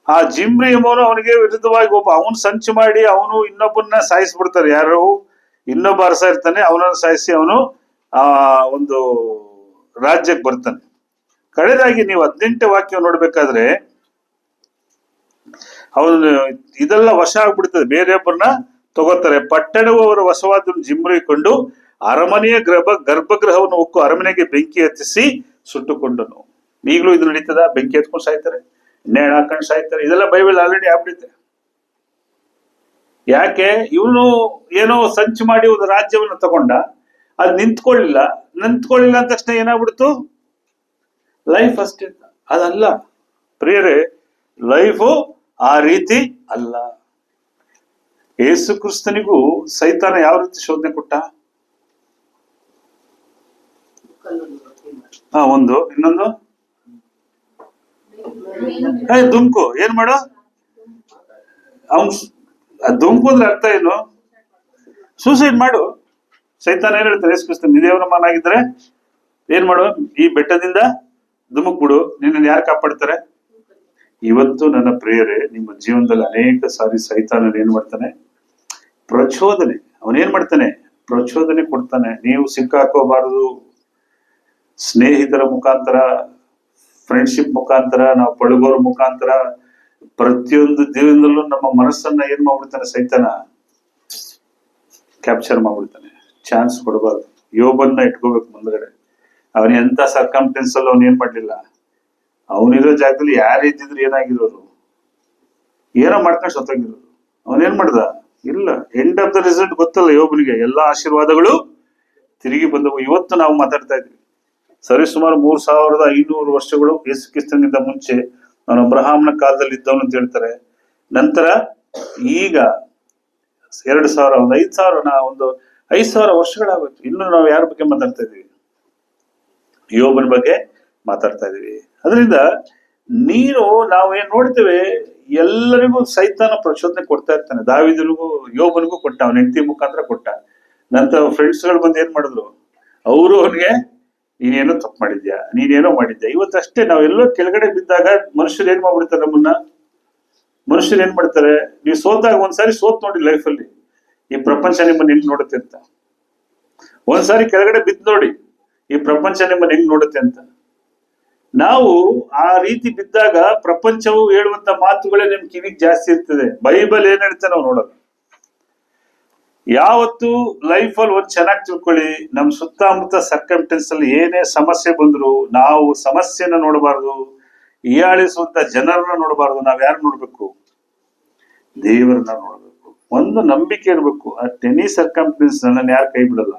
ಆ ಜಿಮ್ರಿ ಎಂಬವನು ಅವನಿಗೆ ವಿರುದ್ಧವಾಗಿ ಅವನು ಸಂಚು ಮಾಡಿ ಅವನು ಇನ್ನೊಬ್ಬನ್ನ ಸಾಯಿಸ್ಬಿಡ್ತಾರೆ. ಯಾರು, ಇನ್ನೊಬ್ಬ ಅರಸ ಇರ್ತಾನೆ, ಅವನನ್ನು ಸಾಯಿಸಿ ಅವನು ಆ ಒಂದು ರಾಜ್ಯಕ್ಕೆ ಬರ್ತಾನೆ. ಕಡೆದಾಗಿ ನೀವು 18ನೇ ವಾಕ್ಯ ನೋಡ್ಬೇಕಾದ್ರೆ ಅವನು ಇದೆಲ್ಲ ವಶ ಆಗ್ಬಿಡ್ತದೆ, ಬೇರೆಯೊಬ್ಬರನ್ನ ತಗೋತಾರೆ. ಪಟ್ಟಣವು ಅವರ ವಶವಾದನ್ನು ಜಿಮ್ರಿಕೊಂಡು ಅರಮನೆಯ ಗರ್ಭಗೃಹವನ್ನು ಹೊಕ್ಕು ಅರಮನೆಗೆ ಬೆಂಕಿ ಹತ್ತಿಸಿ ಸುಟ್ಟುಕೊಂಡನು. ಈಗಲೂ ಇದು ನಡೀತದ, ಬೆಂಕಿ ಹತ್ಕೊಂಡು ಸಾಯ್ತಾರೆ, ಎಣ್ಣೆ ಹಾಕೊಂಡು ಸಾಯ್ತಾರೆ. ಇದೆಲ್ಲ ಬೈಬಲ್ ಆಲ್ರೆಡಿ ಆಗ್ಬಿಡುತ್ತೆ. ಯಾಕೆ, ಇವನು ಏನೋ ಸಂಚು ಮಾಡಿ ಒಂದು ರಾಜ್ಯವನ್ನು ತಗೊಂಡ, ಅದು ನಿಂತ್ಕೊಳ್ಳಿಲ್ಲ ಅಂದ ತಕ್ಷಣ ಏನಾಗ್ಬಿಡ್ತು, ಲೈಫ್ ಅಷ್ಟೇ. ಅದಲ್ಲ ಪ್ರಿಯರೇ, ಲೈಫು ಆ ರೀತಿ ಅಲ್ಲ. ಯೇಸು ಕ್ರಿಸ್ತನಿಗೂ ಸೈತಾನ ಯಾವ ರೀತಿ ಶೋಧನೆ ಕೊಟ್ಟ? ಒಂದು, ಇನ್ನೊಂದು ದುಮ್ಕು. ಏನ್ ಮಾಡು, ಅವನ್ ದುಮ್ಕು ಅಂದ್ರೆ ಅರ್ಥ ಏನು? ಸೂಸೈಡ್ ಮಾಡು. ಸೈತಾನ ಏನ್ ಹೇಳ್ತಾರೆ, ಯೇಸು ಕ್ರಿಸ್ತನ್ ನಿದೇವರ ಮಾನಾಗಿದ್ರೆ ಏನ್ ಮಾಡು, ಈ ಬೆಟ್ಟದಿಂದ ಧುಮುಕ್ ಬಿಡು, ನಿನ್ನ ಯಾರು ಕಾಪಾಡ್ತಾರೆ? ಇವತ್ತು ನನ್ನ ಪ್ರಿಯರೇ, ನಿಮ್ಮ ಜೀವನದಲ್ಲಿ ಅನೇಕ ಸಾರಿ ಸೈತಾನ ಏನ್ ಮಾಡ್ತಾನೆ, ಪ್ರಚೋದನೆ. ಅವನೇನ್ ಮಾಡ್ತಾನೆ, ಪ್ರಚೋದನೆ ಕೊಡ್ತಾನೆ. ನೀವು ಸಿಕ್ಕಾಕೋಬಾರದು. ಸ್ನೇಹಿತರ ಮುಖಾಂತರ, ಫ್ರೆಂಡ್ಶಿಪ್ ಮುಖಾಂತರ, ನಾವು ಪಳಗೋರ ಮುಖಾಂತರ, ಪ್ರತಿಯೊಂದು ಜೀವನದಲ್ಲೂ ನಮ್ಮ ಮನಸ್ಸನ್ನ ಏನ್ ಮಾಡ್ಬಿಡ್ತಾನೆ ಸೈತಾನ, ಕ್ಯಾಪ್ಚರ್ ಮಾಡ್ಬಿಡ್ತಾನೆ. ಚಾನ್ಸ್ ಕೊಡಬಾರ್ದು. ಯೋಬನ್ನ ಇಟ್ಕೋಬೇಕು ಮುಂದ್ಗಡೆ. ಅವನ ಎಂತ ಸರ್ಕಮ್ಟೆನ್ಸ್ ಅಲ್ಲಿ ಅವನ್ ಏನ್ ಮಾಡ್ಲಿಲ್ಲ, ಅವನಿರೋ ಜಾಗದಲ್ಲಿ ಯಾರು ಇದ್ದಿದ್ರು ಏನಾಗಿರೋರು, ಏನೋ ಮಾಡ್ಕೊಂಡು ಸತ್ತೋಗಿರೋರು. ಅವನೇನ್ ಮಾಡ್ದ, ಇಲ್ಲ. ಎಂಡ್ ಆಫ್ ದ ರಿಸಲ್ಟ್ ಗೊತ್ತಲ್ಲ ಯೋಬನಿಗೆ. ಎಲ್ಲಾ ಆಶೀರ್ವಾದಗಳು ತಿರುಗಿ ಬಂದವು. ಇವತ್ತು ನಾವು ಮಾತಾಡ್ತಾ ಇದ್ವಿ, ಸರಿ ಸುಮಾರು 3500 ವರ್ಷಗಳು ಯೇಸು ಕ್ರಿಸ್ತನಿಗಿಂತ ಮುಂಚೆ ಅವನು ಅಬ್ರಹಾಂನ ಕಾಲದಲ್ಲಿ ಇದ್ದವನು ಅಂತ ಹೇಳ್ತಾರೆ. ನಂತರ ಈಗ 2000 ಒಂದು 5000 ವರ್ಷಗಳಾಗುತ್ತೆ. ಇನ್ನು ನಾವು ಯಾರ ಬಗ್ಗೆ ಮಾತಾಡ್ತಾ ಇದೀವಿ, ಯೋಬನ ಬಗ್ಗೆ ಮಾತಾಡ್ತಾ ಇದೀವಿ. ಅದರಿಂದ ನಾವೇನ್ ನೋಡ್ತೇವೆ, ಎಲ್ಲರಿಗೂ ಸೈತಾನ ಪ್ರಚೋದನೆ ಕೊಡ್ತಾ ಇರ್ತಾನೆ. ದಾವೀದನಿಗೂ ಯೋಬನಿಗೂ ಕೊಟ್ಟ, ಅವನ ಹೆಂಡತಿ ಮುಖಾಂತರ ಕೊಟ್ಟ. ನಂತರ ಫ್ರೆಂಡ್ಸ್ ಗಳು ಬಂದು ಏನ್ ಮಾಡಿದ್ರು, ಅವರು ಅವನಿಗೆ ನೀನೇನೋ ತಪ್ಪು ಮಾಡಿದ್ಯಾ, ನೀನೇನೋ ಮಾಡಿದ್ಯಾ. ಇವತ್ತಷ್ಟೇ ನಾವೆಲ್ಲೋ ಕೆಳಗಡೆ ಬಿದ್ದಾಗ ಮನುಷ್ಯರು ಏನ್ ಮಾಡ್ಬಿಡ್ತಾರೆ, ಮನುಷ್ಯರು ಏನ್ ಮಾಡ್ತಾರೆ, ನೀವು ಸೋತಾಗ ಒಂದ್ಸಾರಿ ಸೋತ್ ನೋಡಿ ಲೈಫಲ್ಲಿ, ಈ ಪ್ರಪಂಚ ನಿಮ್ಮನ್ನ ಹೆಂಗ್ ನೋಡುತ್ತೆ ಅಂತ. ಒಂದ್ಸಾರಿ ಕೆಳಗಡೆ ಬಿದ್ದು ನೋಡಿ, ಈ ಪ್ರಪಂಚ ನಿಮ್ಮನ್ನ ಹೆಂಗ್ ನೋಡುತ್ತೆ ಅಂತ. ನಾವು ಆ ರೀತಿ ಬಿದ್ದಾಗ ಪ್ರಪಂಚವು ಹೇಳುವಂತ ಮಾತುಗಳೇ ನಿಮ್ ಕಿವಿಗೆ ಜಾಸ್ತಿ ಇರ್ತದೆ. ಬೈಬಲ್ ಏನ್ ಹೇಳ್ತಾ ನಾವು ನೋಡೋದು. ಯಾವತ್ತು ಲೈಫಲ್ಲಿ ಒಂದ್ ಚೆನ್ನಾಗಿ ತಿಳ್ಕೊಳ್ಳಿ, ನಮ್ ಸುತ್ತಮುತ್ತ ಸರ್ಕಮ್ಟೆನ್ಸ್ ಅಲ್ಲಿ ಏನೇ ಸಮಸ್ಯೆ ಬಂದ್ರು ನಾವು ಸಮಸ್ಯೆನ ನೋಡಬಾರ್ದು, ಹೀಯಾಳಿಸುವಂತ ಜನರನ್ನ ನೋಡಬಾರ್ದು. ನಾವ್ ಯಾರು ನೋಡ್ಬೇಕು, ದೇವರನ್ನ ನೋಡ್ಬೇಕು. ಒಂದು ನಂಬಿಕೆ ಇರ್ಬೇಕು, ಅಟ್ ಎನಿ ಸರ್ಕಮ್ಟೆನ್ಸ್ ನನ್ನನ್ನು ಯಾರು ಕೈ ಬಿಡಲ್ಲ,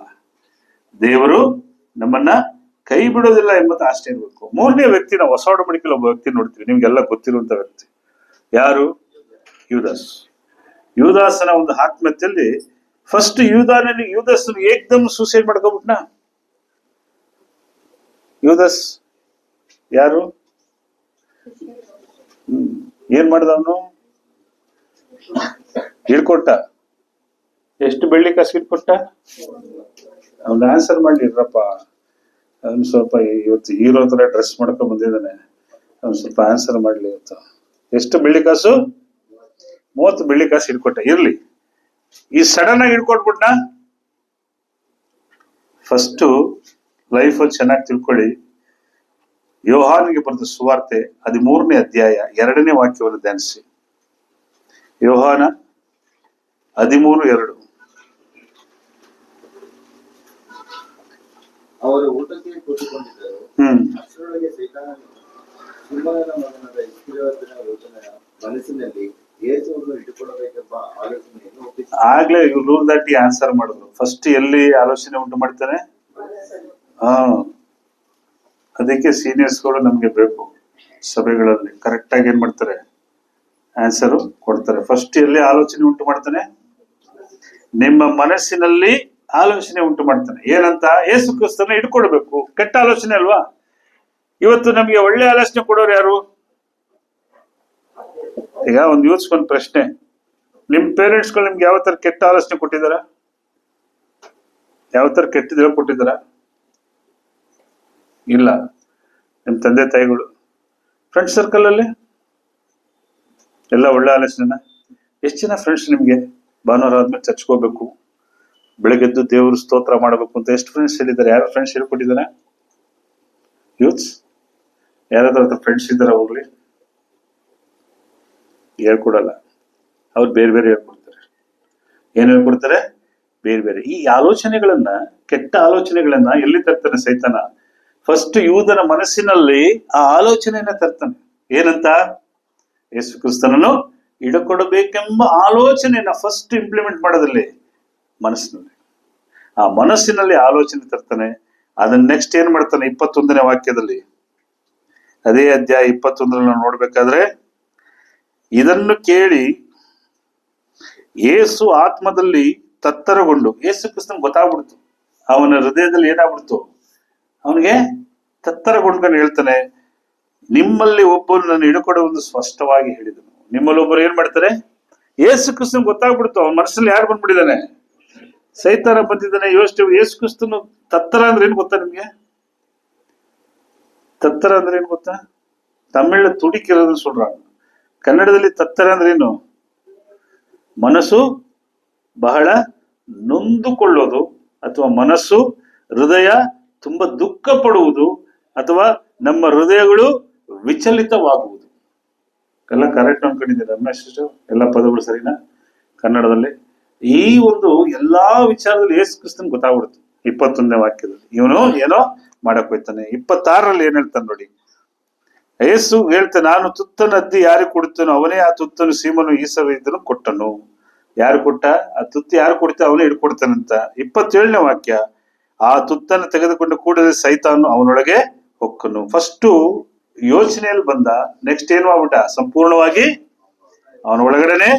ದೇವರು ನಮ್ಮನ್ನ ಕೈ ಬಿಡೋದಿಲ್ಲ ಎಂಬುದು ಅಷ್ಟೇ ಇರ್ಬೇಕು. 3ನೇ ವ್ಯಕ್ತಿ, ನಾವು ಹೊಸ ಒಡಂಬಡಿಕೆಯಲ್ಲಿ ಒಬ್ಬ ವ್ಯಕ್ತಿ ನೋಡ್ತೀವಿ, ನಿಮ್ಗೆಲ್ಲ ಗೊತ್ತಿರುವಂತ ವ್ಯಕ್ತಿ ಯಾರು, ಯೂದಾಸನ ಒಂದು ಆತ್ಮಹತ್ಯೆಯಲ್ಲಿ ಫಸ್ಟ್ ಯೂದಾಸ್ ಏಕ್ದಮ್ ಸೂಸೈಡ್ ಮಾಡ್ಕೊಬಿಟ್ನಾ. ಯೂದಾಸ್ ಯಾರು, ಏನ್ ಮಾಡ್ದ ಅವನು, ಹಿಡ್ಕೊಟ್ಟ. ಎಷ್ಟು ಬೆಳ್ಳಿ ಕಾಸು ಹಿಡ್ಕೊಟ್ಟ? ಅವ್ನ ಆನ್ಸರ್ ಮಾಡ್ಲಿರಪ್ಪ, ಅವ್ನು ಸ್ವಲ್ಪ ಇವತ್ತು ಹೀರೋ ತರ ಡ್ರೆಸ್ ಮಾಡ್ಕೊಂಡ್ ಬಂದಿದ್ದಾನೆ, ಅವ್ನು ಸ್ವಲ್ಪ ಆನ್ಸರ್ ಮಾಡ್ಲಿ ಇವತ್ತು. ಎಷ್ಟು ಬೆಳ್ಳಿ ಕಾಸು? 30 ಬೆಳ್ಳಿ ಕಾಸು ಹಿಡ್ಕೊಟ್ಟ. ಇರ್ಲಿ, ಈ ಸಡನ್ ಆಗಿ ಹಿಡ್ಕೊಟ್ಬಿಟ್ನ. ಫಸ್ಟ್ ಲೈಫ್ ಅಲ್ಲಿ ಚೆನ್ನಾಗಿ ತಿಳ್ಕೊಳ್ಳಿ. ಯೋಹಾನಿಗೆ ಬರೆದ ಸುವಾರ್ತೆ 13ನೇ ಅಧ್ಯಾಯ 2ನೇ ವಾಕ್ಯವನ್ನು ಧ್ಯಾನಿಸಿ. ಯೋಹಾನ 13:2. ಅವರು ಊಟಕ್ಕೆ ಕೂತುಕೊಂಡಿದ್ದರು. ಅಷ್ಟರೊಳಗೆ ಸೈತಾನನು ಸಿಂಹನ ಮಗನಾದ ಇಸ್ಕರಿಯೋತನ ಮನಸ್ಸಿನಲ್ಲಿ ಯೇಸುವನ್ನು ಇಟ್ಟುಕೊಳ್ಳಬೇಕೆಂಬ ಆಲೋಚನೆಯನ್ನು ಹುಟ್ಟಿಸಿದನು. ಆಗ್ಲೇ ಇವ್ರು ದಾಟಿ ಆನ್ಸರ್ ಮಾಡಿದ್ರು. ಫಸ್ಟ್ ಎಲ್ಲಿ ಆಲೋಚನೆ ಉಂಟು ಮಾಡ್ತಾನೆ? ಅದಕ್ಕೆ ಸೀನಿಯರ್ಸ್ಗಳು ನಮ್ಗೆ ಬೇಕು. ಸಭೆಗಳಲ್ಲಿ ಕರೆಕ್ಟ್ ಆಗಿ ಏನ್ ಮಾಡ್ತಾರೆ? ಆನ್ಸರ್ ಕೊಡ್ತಾರೆ. ಫಸ್ಟ್ ಎಲ್ಲಿ ಆಲೋಚನೆ ಉಂಟು ಮಾಡ್ತಾನೆ? ನಿಮ್ಮ ಮನಸ್ಸಿನಲ್ಲಿ ಆಲೋಚನೆ ಉಂಟು ಮಾಡ್ತಾನೆ. ಏನಂತ? ಯೇಸು ಕ್ರಿಸ್ತನ ಇಟ್ಕೊಡ್ಬೇಕು. ಕೆಟ್ಟ ಆಲೋಚನೆ ಅಲ್ವಾ? ಇವತ್ತು ನಮ್ಗೆ ಒಳ್ಳೆ ಆಲೋಚನೆ ಕೊಡೋರು ಯಾರು? ಈಗ ಒಂದು ಯೂಸ್ಫುಲ್ ಪ್ರಶ್ನೆ, ನಿಮ್ ಪೇರೆಂಟ್ಸ್ಗಳು ನಿಮ್ಗೆ ಯಾವ ತರ ಕೆಟ್ಟ ಆಲೋಚನೆ ಕೊಟ್ಟಿದಾರ? ಯಾವ ತರ ಕೆಟ್ಟದ ಕೊಟ್ಟಿದಾರ? ಇಲ್ಲ. ನಿಮ್ ತಂದೆ ತಾಯಿಗಳು, ಫ್ರೆಂಡ್ ಸರ್ಕಲ್ ಅಲ್ಲಿ ಎಲ್ಲ ಒಳ್ಳೆ ಆಲೋಚನೆನ? ಎಷ್ಟು ಜನ ಫ್ರೆಂಡ್ಸ್ ನಿಮ್ಗೆ ಭಾನುವಾರ ಆದ್ಮೇಲೆ ಚರ್ಚ್ಗೆ ಹೋಗ್ಬೇಕು, ಬೆಳಗ್ಗೆದ್ದು ದೇವ್ರ ಸ್ತೋತ್ರ ಮಾಡಬೇಕು ಅಂತ ಎಷ್ಟು ಫ್ರೆಂಡ್ಸ್ ಹೇಳಿದ್ದಾರೆ? ಯಾರು ಫ್ರೆಂಡ್ಸ್ ಹೇಳ್ಕೊಟ್ಟಿದಾರ? ಯೂತ್ಸ್ ಯಾರಾದ್ರೂ ಫ್ರೆಂಡ್ಸ್ ಇದ್ದಾರ? ಹೋಗ್ಲಿ, ಹೇಳ್ಕೊಡಲ್ಲ. ಅವ್ರು ಬೇರೆ ಬೇರೆ ಹೇಳ್ಕೊಡ್ತಾರೆ. ಏನ್ ಹೇಳ್ಕೊಡ್ತಾರೆ? ಬೇರೆ ಬೇರೆ. ಈ ಆಲೋಚನೆಗಳನ್ನ, ಕೆಟ್ಟ ಆಲೋಚನೆಗಳನ್ನ ಎಲ್ಲಿ ತರ್ತಾನೆ ಸೈತಾನ? ಫಸ್ಟ್ ಯೂದನ ಮನಸ್ಸಿನಲ್ಲಿ ಆ ಆಲೋಚನೆಯನ್ನ ತರ್ತಾನೆ. ಏನಂತ? ಯೇಸು ಕ್ರಿಸ್ತನನ್ನು ಹಿಡಕೊಡಬೇಕೆಂಬ ಆಲೋಚನೆಯನ್ನ ಫಸ್ಟ್ ಇಂಪ್ಲಿಮೆಂಟ್ ಮಾಡೋದಲ್ಲಿ ಮನಸ್ಸಿನಲ್ಲಿ. ಆ ಮನಸ್ಸಿನಲ್ಲಿ ಆಲೋಚನೆ ತರ್ತಾನೆ. ಅದನ್ನ ನೆಕ್ಸ್ಟ್ ಏನ್ ಮಾಡ್ತಾನೆ? 21ನೇ ವಾಕ್ಯದಲ್ಲಿ, ಅದೇ ಅಧ್ಯಾಯ 21ರಲ್ಲಿ ನಾವು ನೋಡ್ಬೇಕಾದ್ರೆ, ಇದನ್ನು ಕೇಳಿ ಯೇಸು ಆತ್ಮದಲ್ಲಿ ತತ್ತರಗೊಂಡು, ಯೇಸು ಕ್ರಿಸ್ತನ್ ಗೊತ್ತಾಗ್ಬಿಡ್ತು, ಅವನ ಹೃದಯದಲ್ಲಿ ಏನಾಗ್ಬಿಡ್ತು, ಅವನಿಗೆ ತತ್ತರಗೊಂಡ್ಕೊಂಡು ಹೇಳ್ತಾನೆ, ನಿಮ್ಮಲ್ಲಿ ಒಬ್ಬರು ನನ್ನ ಹಿಡ್ಕೊಡುವುದು ಸ್ಪಷ್ಟವಾಗಿ ಹೇಳಿದನು. ನಿಮ್ಮಲ್ಲಿ ಒಬ್ಬರು ಏನ್ ಮಾಡ್ತಾರೆ? ಯೇಸು ಕ್ರಿಸ್ತನ್ ಗೊತ್ತಾಗ್ಬಿಡ್ತು. ಅವನ ಮನಸ್ಸಲ್ಲಿ ಯಾರು ಬಂದ್ಬಿಟ್ಟಿದ್ದಾನೆ? ಸೈತಾನ ಬಂದಿದ್ದಾನೆ. ಯೇಸು ಕ್ರಿಸ್ತನು ತತ್ತರ ಅಂದ್ರೆ ಏನ್ ಗೊತ್ತಾ ನಿಮ್ಗೆ? ತತ್ತರ ಅಂದ್ರೆ ಏನ್ ಗೊತ್ತಾ? ತಮಿಳ್ ತುಡಿಕಿರೋದು சொல்றாங்க. ಕನ್ನಡದಲ್ಲಿ ತತ್ತರ ಅಂದ್ರೆ ಏನು? ಮನಸ್ಸು ಬಹಳ ನೊಂದುಕೊಳ್ಳೋದು, ಅಥವಾ ಮನಸ್ಸು, ಹೃದಯ ತುಂಬಾ ದುಃಖ ಪಡುವುದು, ಅಥವಾ ನಮ್ಮ ಹೃದಯಗಳು ವಿಚಲಿತವಾಗುವುದು. ಎಲ್ಲ ಕರೆಕ್ಟ್ ಅನ್ಕೊಂಡಿದ್ದೀರಾ ರಮೇಶ್? ಎಲ್ಲ ಪದಗಳು ಸರಿನಾ ಕನ್ನಡದಲ್ಲಿ? ಈ ಒಂದು ಎಲ್ಲಾ ವಿಚಾರದಲ್ಲಿ ಯೇಸು ಕ್ರಿಸ್ತನ್ ಗೊತ್ತಾಗ್ಬಿಡುತ್ತೆ 21ನೇ ವಾಕ್ಯದಲ್ಲಿ. ಇವನು ಏನೋ ಮಾಡಕ್ ಹೋಯ್ತಾನೆ. 26ರಲ್ಲಿ ಏನ್ ಹೇಳ್ತಾನೆ ನೋಡಿ. ಯೇಸು ಹೇಳ್ತಾನೆ, ನಾನು ತುತ್ತನ್ನು ಅದ್ದಿ ಯಾರಿಗೆ ಕೊಡ್ತೇನೋ ಅವನೇ ಆ ತುತ್ತನ್ನು ಸೀಮನು ಈಸರು ಇದನ್ನು ಕೊಟ್ಟನು. ಯಾರು ಕೊಟ್ಟ? ಆ ತುತ್ತು ಯಾರು ಕೊಡ್ತಾ ಅವನೇ ಹಿಡ್ಕೊಡ್ತಾನಂತ. 27ನೇ ವಾಕ್ಯ, ಆ ತುತ್ತನ್ನು ತೆಗೆದುಕೊಂಡು ಕೂಡಲೇ ಸೈತಾನು ಅವನೊಳಗೆ ಹೊಕ್ಕನು. ಫಸ್ಟ್ ಯೋಚನೆಯಲ್ಲಿ ಬಂದ, ನೆಕ್ಸ್ಟ್ ಏನು ಆಗ್ಬಿಟ್ಟ? ಸಂಪೂರ್ಣವಾಗಿ ಅವನ ಒಳಗಡೆನೆ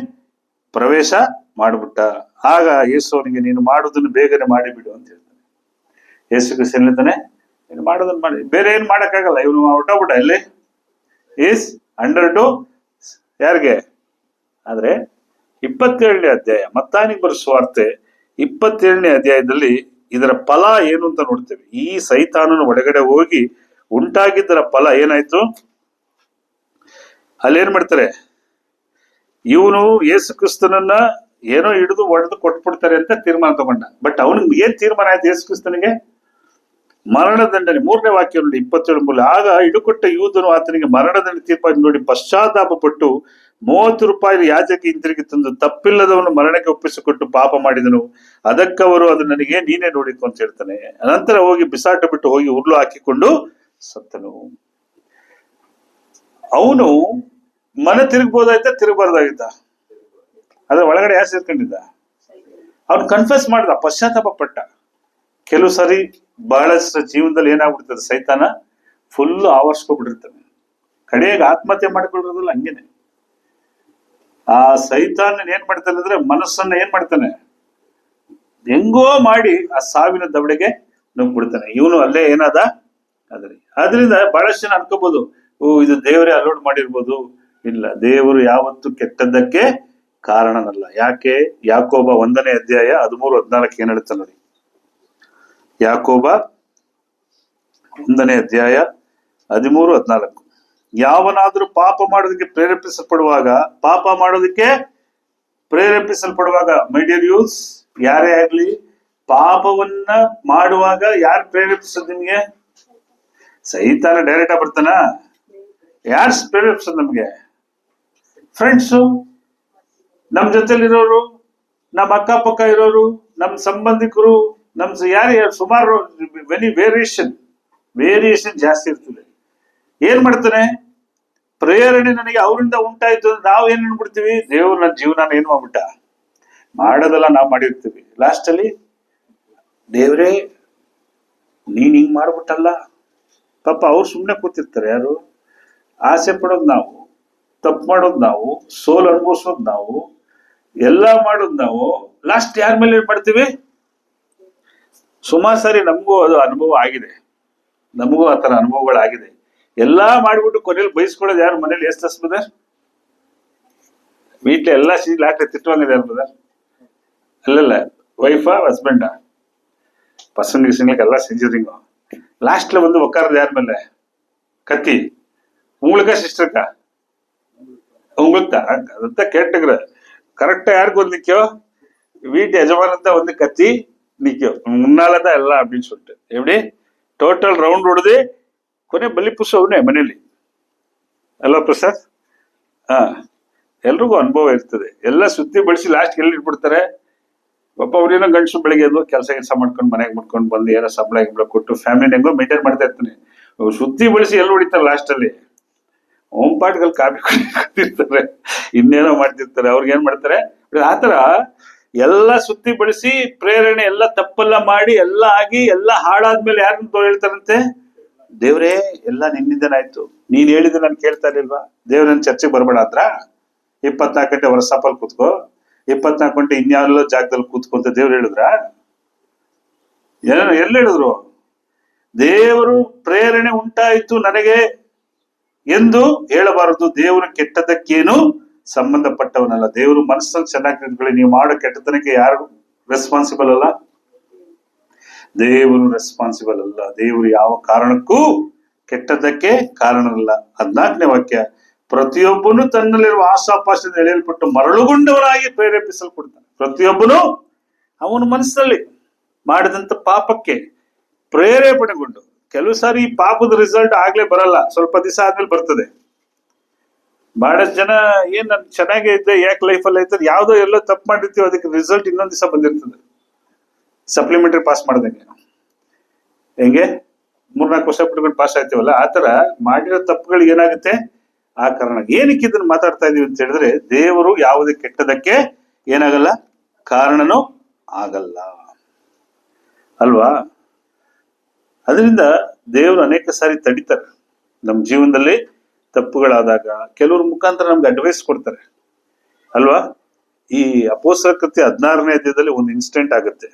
ಪ್ರವೇಶ ಮಾಡ್ಬಿಟ್ಟ. ಆಗ ಯೇಸು ಅವನಿಗೆ, ನೀನು ಮಾಡುವುದನ್ನು ಬೇಗನೆ ಮಾಡಿಬಿಡು ಅಂತ ಹೇಳ್ತಾನೆ. ಯೇಸು ಕ್ರಿಸ್ತ ಹೇಳ್ತಾನೆ, ನೀನು ಮಾಡೋದನ್ನ ಮಾಡಿ, ಬೇರೆ ಏನ್ ಮಾಡಕ್ಕಾಗಲ್ಲ. ಇವನು ಹೊಟ್ಟೋಗ್ಬಿಟ್ಟ. ಎಲ್ಲಿ ಈಸ್ ಅಂಡರ್ ಟು ಯಾರಿಗೆ? ಆದ್ರೆ 27ನೇ ಅಧ್ಯಾಯ ಮತ್ತಾಯನಿಗೆ ಬರೋ ಸುವಾರ್ತೆ 27ನೇ ಅಧ್ಯಾಯದಲ್ಲಿ ಇದರ ಫಲ ಏನು ಅಂತ ನೋಡ್ತೇವೆ. ಈ ಸೈತಾನನ ಒಳಗಡೆ ಹೋಗಿ ಉಂಟಾಗಿದ್ದರ ಫಲ ಏನಾಯ್ತು? ಅಲ್ಲೇನ್ ಮಾಡ್ತಾರೆ? ಇವನು ಯೇಸು ಕ್ರಿಸ್ತನನ್ನ ಏನೋ ಹಿಡಿದು ಒಡೆದು ಕೊಟ್ಬಿಡ್ತಾರೆ ಅಂತ ತೀರ್ಮಾನ ತಗೊಂಡ. ಬಟ್ ಅವನಿಗೆ ಏನ್ ತೀರ್ಮಾನ ಆಯ್ತು? ಯೇಸು ಕ್ರಿಸ್ತನಿಗೆ ಮರಣದಂಡನೆ. 3ನೇ ವಾಕ್ಯ ನೋಡಿ 27 ಮೂಲ. ಆಗ ಹಿಡುಕೊಟ್ಟ ಯೂದನು ಆತನಿಗೆ ಮರಣದಂಡ ತೀರ್ಪಾಗಿ ನೋಡಿ ಪಶ್ಚಾತ್ತಾಪ ಪಟ್ಟು 30 ರೂಪಾಯಿ ಯಾಜಕ ಹಿಂತಿರುಗಿ ತಂದು ತಪ್ಪಿಲ್ಲದವನು ಮರಣಕ್ಕೆ ಒಪ್ಪಿಸಿಕೊಟ್ಟು ಪಾಪ ಮಾಡಿದನು. ಅದಕ್ಕವರು ಅದು ನನಗೆ ನೀನೇ ನೋಡಿಕೊ ಅಂತ ಹೇಳ್ತಾನೆ. ಅನಂತರ ಹೋಗಿ ಬಿಸಾಟ ಬಿಟ್ಟು ಹೋಗಿ ಉರುಳು ಹಾಕಿಕೊಂಡು ಸತ್ತನು. ಅವನು ಮನೆ ತಿರುಗ್ಬೋದಾಯ್ತಾ? ತಿರುಗಬಾರ್ದಾಗಿದ್ದ? ಅದ್ರ ಒಳಗಡೆ ಯಾರು ಸೇರ್ಕೊಂಡಿದ್ದ? ಅವ್ನು ಕನ್ಫೆಸ್ ಮಾಡ್ದ, ಪಶ್ಚಾತ್ತಾಪ ಪಟ್ಟ. ಕೆಲವು ಸರಿ ಬಹಳಷ್ಟು ಜೀವನದಲ್ಲಿ ಏನಾಗ್ಬಿಡ್ತದೆ, ಸೈತಾನ ಫುಲ್ ಆವರ್ಸ್ಕೊಬಿಟ್ಟಿರ್ತಾನೆ. ಕಡೆಯಾಗಿ ಆತ್ಮಹತ್ಯೆ ಮಾಡ್ಕೊಳ್ಳೋದಿಲ್ಲ, ಹಂಗೇನೆ. ಆ ಸೈತಾನ ಏನ್ ಮಾಡ್ತಾನೆ ಅಂದ್ರೆ ಮನಸ್ಸನ್ನ ಏನ್ ಮಾಡ್ತಾನೆ, ಹೆಂಗೋ ಮಾಡಿ ಆ ಸಾವಿನ ದವಡೆಗೆ ನುಗ್ಬಿಡ್ತಾನೆ. ಇವನು ಅಲ್ಲೇ ಏನಾದ ಅದ್ರಿ. ಆದ್ರಿಂದ ಬಹಳಷ್ಟು ಜನ ಅನ್ಕೋಬಹುದು, ಇದು ದೇವರೇ ಅಲೋಡ್ ಮಾಡಿರ್ಬೋದು. ಇಲ್ಲ, ದೇವರು ಯಾವತ್ತು ಕೆಟ್ಟದ್ದಕ್ಕೆ ಕಾರಣನಲ್ಲ. ಯಾಕೆ? ಯಾಕೋಬ 1ನೇ ಅಧ್ಯಾಯ 13-14 ಏನ್ ಹೇಳ್ತಾನೆ ನೋಡಿ. ಯಾಕೋಬ 1ನೇ ಅಧ್ಯಾಯ 13-14. ಯಾವನಾದ್ರೂ ಪಾಪ ಮಾಡೋದಕ್ಕೆ ಪ್ರೇರೇಪಿಸಲ್ಪಡುವಾಗ, ಪಾಪ ಮಾಡೋದಕ್ಕೆ ಪ್ರೇರೇಪಿಸಲ್ಪಡುವಾಗ ಮೈ ಡಿಯರ್ ಯೂಸ್, ಯಾರೇ ಆಗ್ಲಿ ಪಾಪವನ್ನ ಮಾಡುವಾಗ ಯಾರು ಪ್ರೇರೇಪಿಸೋದು ನಿಮ್ಗೆ? ಸೈತಾನ ಡೈರೆಕ್ಟ್ ಆಗಿ ಬರ್ತಾನ? ಯಾರು ಪ್ರೇರೇಪಿಸೋದು ನಮ್ಗೆ? ಫ್ರೆಂಡ್ಸು, ನಮ್ ಜೊತೆಲಿರೋರು, ನಮ್ಮ ಅಕ್ಕಪಕ್ಕ ಇರೋರು, ನಮ್ಮ ಸಂಬಂಧಿಕರು, ಯಾರು ಸುಮಾರು ವೇರಿಯೇಷನ್ ಜಾಸ್ತಿ ಇರ್ತದೆ. ಏನ್ ಮಾಡ್ತಾನೆ? ಪ್ರೇರಣೆ ನನಗೆ ಅವರಿಂದ ಉಂಟಾಯ್ತು ಅಂದ್ರೆ ನಾವು ಏನ್ ಅನ್ಬಿಡ್ತೀವಿ, ದೇವ್ರು ನನ್ನ ಜೀವನ ಏನ್ ಮಾಡ್ಬಿಟ್ಟ, ಮಾಡೋದೆಲ್ಲ ನಾವು ಮಾಡಿರ್ತೀವಿ. ಲಾಸ್ಟ್ ಅಲ್ಲಿ ದೇವ್ರೇ ನೀನ್ ಹಿಂಗ್ ಮಾಡ್ಬಿಟ್ಟಲ್ಲ. ಪಾಪ ಅವ್ರು ಸುಮ್ನೆ ಕೂತಿರ್ತಾರೆ. ಯಾರು? ಆಸೆ ಪಡೋದು ನಾವು, ತಪ್ಪು ಮಾಡೋದು ನಾವು, ಸೋಲ್ ಅನುಭವಿಸೋದು ನಾವು, ಎಲ್ಲ ಮಾಡೋದು ನಾವು. ಲಾಸ್ಟ್ ಯಾರ ಮೇಲೆ ಏನ್ ಮಾಡ್ತೀವಿ? ಸುಮಾರು ಸಾರಿ ನಮಗೂ ಅದು ಅನುಭವ ಆಗಿದೆ, ನಮಗೂ ಆ ತರ ಅನುಭವಗಳಾಗಿದೆ. ಎಲ್ಲಾ ಮಾಡ್ಬಿಟ್ಟು ಕೊನೆಯಲ್ಲಿ ಬಯಸ್ಕೊಳ್ಳೋದು ಯಾರು? ಮನೇಲಿ ಎಷ್ಟು ಬ್ರದರ್? வீட்டுல எல்லா லாக்ல திட்டுவாங்க யார் ಬ್ರದರ್? இல்ல வைஃபா ஹஸ்பண்டா? பசங்களுக்கு எல்லாம் செஞ்சிருங்க. லாஸ்ட்ல வந்து உட்கார்றது யார் மேல? கத்தி. உங்களுக்கா சிஸ்டருக்கா? உங்களுக்கு தான். அதான் கேட்டுக்கிற. கரெக்டா யாருக்கு வந்து நிற்கும்? வீட்டு எஜமானன் தான் வந்து கத்தி நிற்கும், முன்னாலதான் எல்லாம் அப்படின்னு சொல்லிட்டு. எப்படி ಟೋಟಲ್ ರೌಂಡ್ ಹೊಡೆದು ಕೊನೆ ಬಲಿಪುಸವನೇ ಮನೇಲಿ ಅಲ್ವಾ ಪ್ರಸಾದ್? ಎಲ್ರಿಗೂ ಅನುಭವ ಇರ್ತದೆ. ಎಲ್ಲ ಸುದ್ದಿ ಬಳಸಿ ಲಾಸ್ಟ್ ಎಲ್ಲಿ ಇಟ್ಬಿಡ್ತಾರೆ ಪಾಪ. ಅವ್ರೇನೋ ಗಂಡಸು ಬೆಳಿಗ್ಗೆ ಎದ್ದು ಕೆಲಸ ಮಾಡ್ಕೊಂಡು ಮನೆಗೆ ಮಾಡ್ಕೊಂಡು ಬಂದು ಏನೋ ಸಂಬಳ ಗಿಂಬಳ ಕೊಟ್ಟು ಫ್ಯಾಮಿಲಿ ಹೆಂಗೋ ಮೇಂಟೈನ್ ಮಾಡ್ತಾ ಇರ್ತಾನೆ. ಸುದ್ದಿ ಬಳಸಿ ಎಲ್ಲಿ ಹೊಡಿತಾರೆ ಲಾಸ್ಟ್ ಅಲ್ಲಿ? ಹೋಮ್ ಪಾಟ್ಗಳು ಕಾಪಿ ಕೊಟ್ಟಿರ್ತಾರೆ, ಇನ್ನೇನೋ ಮಾಡ್ತಿರ್ತಾರೆ. ಅವ್ರಿಗೆ ಏನ್ ಮಾಡ್ತಾರೆ ಆತರ ಎಲ್ಲ ಸುದ್ದಿ ಬಳಸಿ ಪ್ರೇರಣೆ ಎಲ್ಲ ತಪ್ಪೆಲ್ಲ ಮಾಡಿ ಎಲ್ಲ ಆಗಿ ಎಲ್ಲ ಹಾಳಾದ್ಮೇಲೆ ಯಾರನ್ನ ಹೇಳ್ತಾರಂತೆ? ದೇವ್ರೇ ಎಲ್ಲ ನಿನ್ನಿಂದನಾಯ್ತು, ನೀನ್ ಹೇಳಿದ್ರೆ ನಾನು ಕೇಳ್ತಾ ಇರ್ಲಿಲ್ವಾ? ದೇವ್ರ ನನ್ ಚರ್ಚೆಗೆ ಬರ್ಬೇಡ ಅಂದ್ರ? 24 ಗಂಟೆ ಹೊರಸಪ್ಪಲ್ಲಿ ಕೂತ್ಕೋ, 24 ಗಂಟೆ ಇನ್ಯಾವೆಲ್ಲ ಜಾಗದಲ್ಲಿ ಕೂತ್ಕೊ ಅಂತ ದೇವ್ರು ಹೇಳಿದ್ರ? ಎಲ್ಲಿ ಹೇಳಿದ್ರು? ದೇವರು ಪ್ರೇರಣೆ ಉಂಟಾಯಿತು ನನಗೆ ಎಂದು ಹೇಳಬಾರದು. ದೇವರು ಕೆಟ್ಟದಕ್ಕೇನು ಸಂಬಂಧಪಟ್ಟವನಲ್ಲ. ದೇವರು ಮನಸ್ಸನ್ನು ಚೆನ್ನಾಗಿ ಇಟ್ಕೊಳ್ಳಿ. ನೀವು ಮಾಡೋ ಕೆಟ್ಟತನಕ್ಕೆ ಯಾರು ರೆಸ್ಪಾನ್ಸಿಬಲ್ ಅಲ್ಲ? ದೇವರು ರೆಸ್ಪಾನ್ಸಿಬಲ್ ಅಲ್ಲ. ದೇವರು ಯಾವ ಕಾರಣಕ್ಕೂ ಕೆಟ್ಟದಕ್ಕೆ ಕಾರಣವಲ್ಲ. 14ನೇ ವಾಕ್ಯ, ಪ್ರತಿಯೊಬ್ಬನು ತನ್ನಲ್ಲಿರುವ ಆಶಾಪಾಶದಿಂದ ಎಳೆಯಲ್ಪಟ್ಟು ಮರಳುಗೊಂಡವನಾಗಿ ಪ್ರೇರೇಪಿಸಲ್ಪಡ್ತಾನೆ. ಪ್ರತಿಯೊಬ್ಬನು ಅವನ ಮನಸ್ಸಲ್ಲಿ ಮಾಡಿದಂತ ಪಾಪಕ್ಕೆ ಪ್ರೇರೇಪಣೆಗೊಂಡು, ಕೆಲವು ಸಾರಿ ಈ ಪಾಪದ ರಿಸಲ್ಟ್ ಆಗ್ಲೇ ಬರಲ್ಲ, ಸ್ವಲ್ಪ ದಿವಸ ಆದ್ಮೇಲೆ ಬರ್ತದೆ. ಬಹಳಷ್ಟು ಜನ ಏನ್ ನನ್ ಚೆನ್ನಾಗೇ ಇದ್ದೆ, ಯಾಕೆ ಲೈಫಲ್ಲಿ ಐತದೆ, ಯಾವ್ದೋ ಎಲ್ಲೋ ತಪ್ಪು ಮಾಡಿರ್ತೀವಿ, ಅದಕ್ಕೆ ರಿಸಲ್ಟ್ ಇನ್ನೊಂದ್ ದಿವಸ ಬಂದಿರ್ತದೆ. ಸಪ್ಲಿಮೆಂಟರಿ ಪಾಸ್ ಮಾಡ್ದಂಗೆ, ಹೆಂಗೆ 3-4 ವರ್ಷ ಬಿಟ್ಕೊಂಡು ಪಾಸ್ ಆಯ್ತೀವಲ್ಲ, ಆತರ ಮಾಡಿರೋ ತಪ್ಪುಗಳಿಗೆ ಏನಾಗುತ್ತೆ ಆ ಕಾರಣ. ಏನಕ್ಕೆ ಇದನ್ನ ಮಾತಾಡ್ತಾ ಇದೀವಿ ಅಂತ ಹೇಳಿದ್ರೆ, ದೇವರು ಯಾವುದೇ ಕೆಟ್ಟದಕ್ಕೆ ಏನಾಗಲ್ಲ, ಕಾರಣನೂ ಆಗಲ್ಲ ಅಲ್ವಾ? ಅದರಿಂದ ದೇವರು ಅನೇಕ ಸಾರಿ ತಡಿತಾರೆ ನಮ್ಮ ಜೀವನದಲ್ಲಿ. ತಪ್ಪುಗಳಾದಾಗ ಕೆಲವ್ರ ಮುಖಾಂತರ ನಮ್ಗೆ ಅಡ್ವೈಸ್ ಕೊಡ್ತಾರೆ ಅಲ್ವಾ? ಈ ಅಪೊಸ್ತಲರ ಕೃತ್ಯ 16ನೇ ಅಧ್ಯಾಯದಲ್ಲಿ ಒಂದು ಇನ್ಸಿಡೆಂಟ್ ಆಗುತ್ತೆ.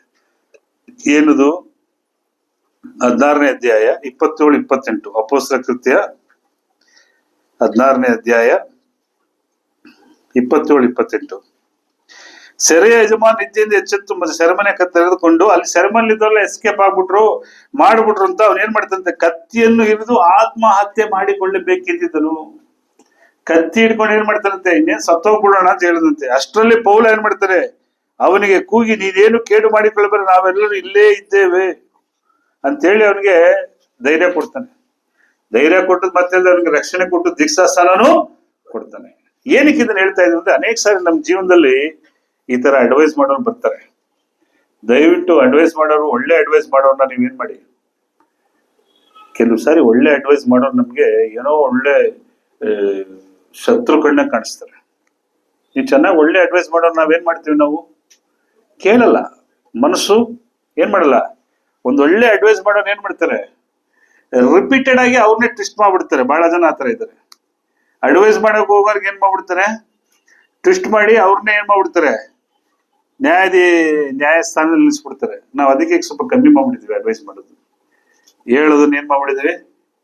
ಏನದು? 16ನೇ ಅಧ್ಯಾಯ 27-28. ಅಪೊಸ್ತಲರ ಕೃತ್ಯ 16ನೇ ಅಧ್ಯಾಯ 27-28. ಸೆರೆಯ ಯಜಮಾನ್ ನಿದ್ದೆಯಿಂದ ಎಚ್ಚೆತ್ತು ಸೆರೆಮನೆ ತೆರೆದುಕೊಂಡು ಅಲ್ಲಿ ಸೆರೆಮನೆ ಇದ್ದವರೆಲ್ಲ ಎಸ್ಕೇಪ್ ಆಗ್ಬಿಟ್ರು ಮಾಡ್ಬಿಟ್ರು ಅಂತ ಅವ್ನು ಏನ್ ಮಾಡ್ತಂತೆ, ಕತ್ತಿಯನ್ನು ಹಿಡಿದು ಆತ್ಮಹತ್ಯೆ ಮಾಡಿಕೊಳ್ಳಬೇಕೆಂದಿದ್ದನು. ಕತ್ತಿ ಹಿಡ್ಕೊಂಡು ಏನ್ ಮಾಡ್ತಾರಂತೆ, ಇನ್ನೇನ್ ಸತ್ತೋಗ್ಬಿಡೋಣ ಅಂತ ಹೇಳಿದಂತೆ. ಅಷ್ಟರಲ್ಲಿ ಪೌಲ ಏನ್ ಮಾಡ್ತಾರೆ, ಅವನಿಗೆ ಕೂಗಿ ನೀನೇನು ಕೇಡು ಮಾಡಿಕೊಳ್ಳಬೇಡ, ನಾವೆಲ್ಲರೂ ಇಲ್ಲೇ ಇದ್ದೇವೆ ಅಂತೇಳಿ ಅವನಿಗೆ ಧೈರ್ಯ ಕೊಡ್ತಾನೆ. ಧೈರ್ಯ ಕೊಟ್ಟದ್ ಮತ್ತೆ ಅವನಿಗೆ ರಕ್ಷಣೆ ಕೊಟ್ಟು ದೀಕ್ಷಾಸ್ಥಾನನೂ ಕೊಡ್ತಾನೆ. ಏನಕ್ಕೆ ಇದನ್ನ ಹೇಳ್ತಾ ಇದ್ರು ಅಂದ್ರೆ, ಅನೇಕ ಸಾರಿ ನಮ್ಮ ಜೀವನದಲ್ಲಿ ಈ ತರ ಅಡ್ವೈಸ್ ಮಾಡೋರು ಬರ್ತಾರೆ. ದಯವಿಟ್ಟು ಅಡ್ವೈಸ್ ಮಾಡೋರು, ಒಳ್ಳೆ ಅಡ್ವೈಸ್ ಮಾಡೋರ್ನ ನೀವೇನ್ ಮಾಡಿ, ಕೆಲವು ಸಾರಿ ಒಳ್ಳೆ ಅಡ್ವೈಸ್ ಮಾಡೋರು ನಮ್ಗೆ ಏನೋ ಒಳ್ಳೆ ಶತ್ರು ಕಣ್ಣ ಕಾಣಿಸ್ತಾರೆ. ನೀವು ಚೆನ್ನಾಗಿ ಒಳ್ಳೆ ಅಡ್ವೈಸ್ ಮಾಡೋರು ನಾವೇನ್ ಮಾಡ್ತೀವಿ, ನಾವು ಕೇಳಲ್ಲ, ಮನಸ್ಸು ಏನ್ ಮಾಡಲ್ಲ. ಒಂದ್ ಒಳ್ಳೆ ಅಡ್ವೈಸ್ ಮಾಡೋರು ಏನ್ ಮಾಡ್ತಾರೆ, ರಿಪೀಟೆಡ್ ಆಗಿ ಅವ್ರನ್ನೇ ಟ್ವಿಸ್ಟ್ ಮಾಡ್ಬಿಡ್ತಾರೆ. ಬಹಳ ಜನ ಆತರ ಇದ್ದಾರೆ. ಅಡ್ವೈಸ್ ಮಾಡಕ್ ಹೋಗೋರ್ಗೆ ಏನ್ ಮಾಡ್ಬಿಡ್ತಾರೆ, ಟ್ವಿಸ್ಟ್ ಮಾಡಿ ಅವ್ರನ್ನೇ ಏನ್ ಮಾಡ್ಬಿಡ್ತಾರೆ, ನ್ಯಾಯಸ್ಥಾನದಲ್ಲಿ ನಿಲ್ಲಿಸ್ಬಿಡ್ತಾರೆ. ನಾವು ಅದಕ್ಕೆ ಸ್ವಲ್ಪ ಕಮ್ಮಿ ಮಾಡ್ಬಿಟ್ಟಿದ್ವಿ ಅಡ್ವೈಸ್ ಮಾಡೋದು. ಹೇಳೋದನ್ನ ಏನ್ ಮಾಡ್ಬಿಟ್ಟಿದ್ವಿ,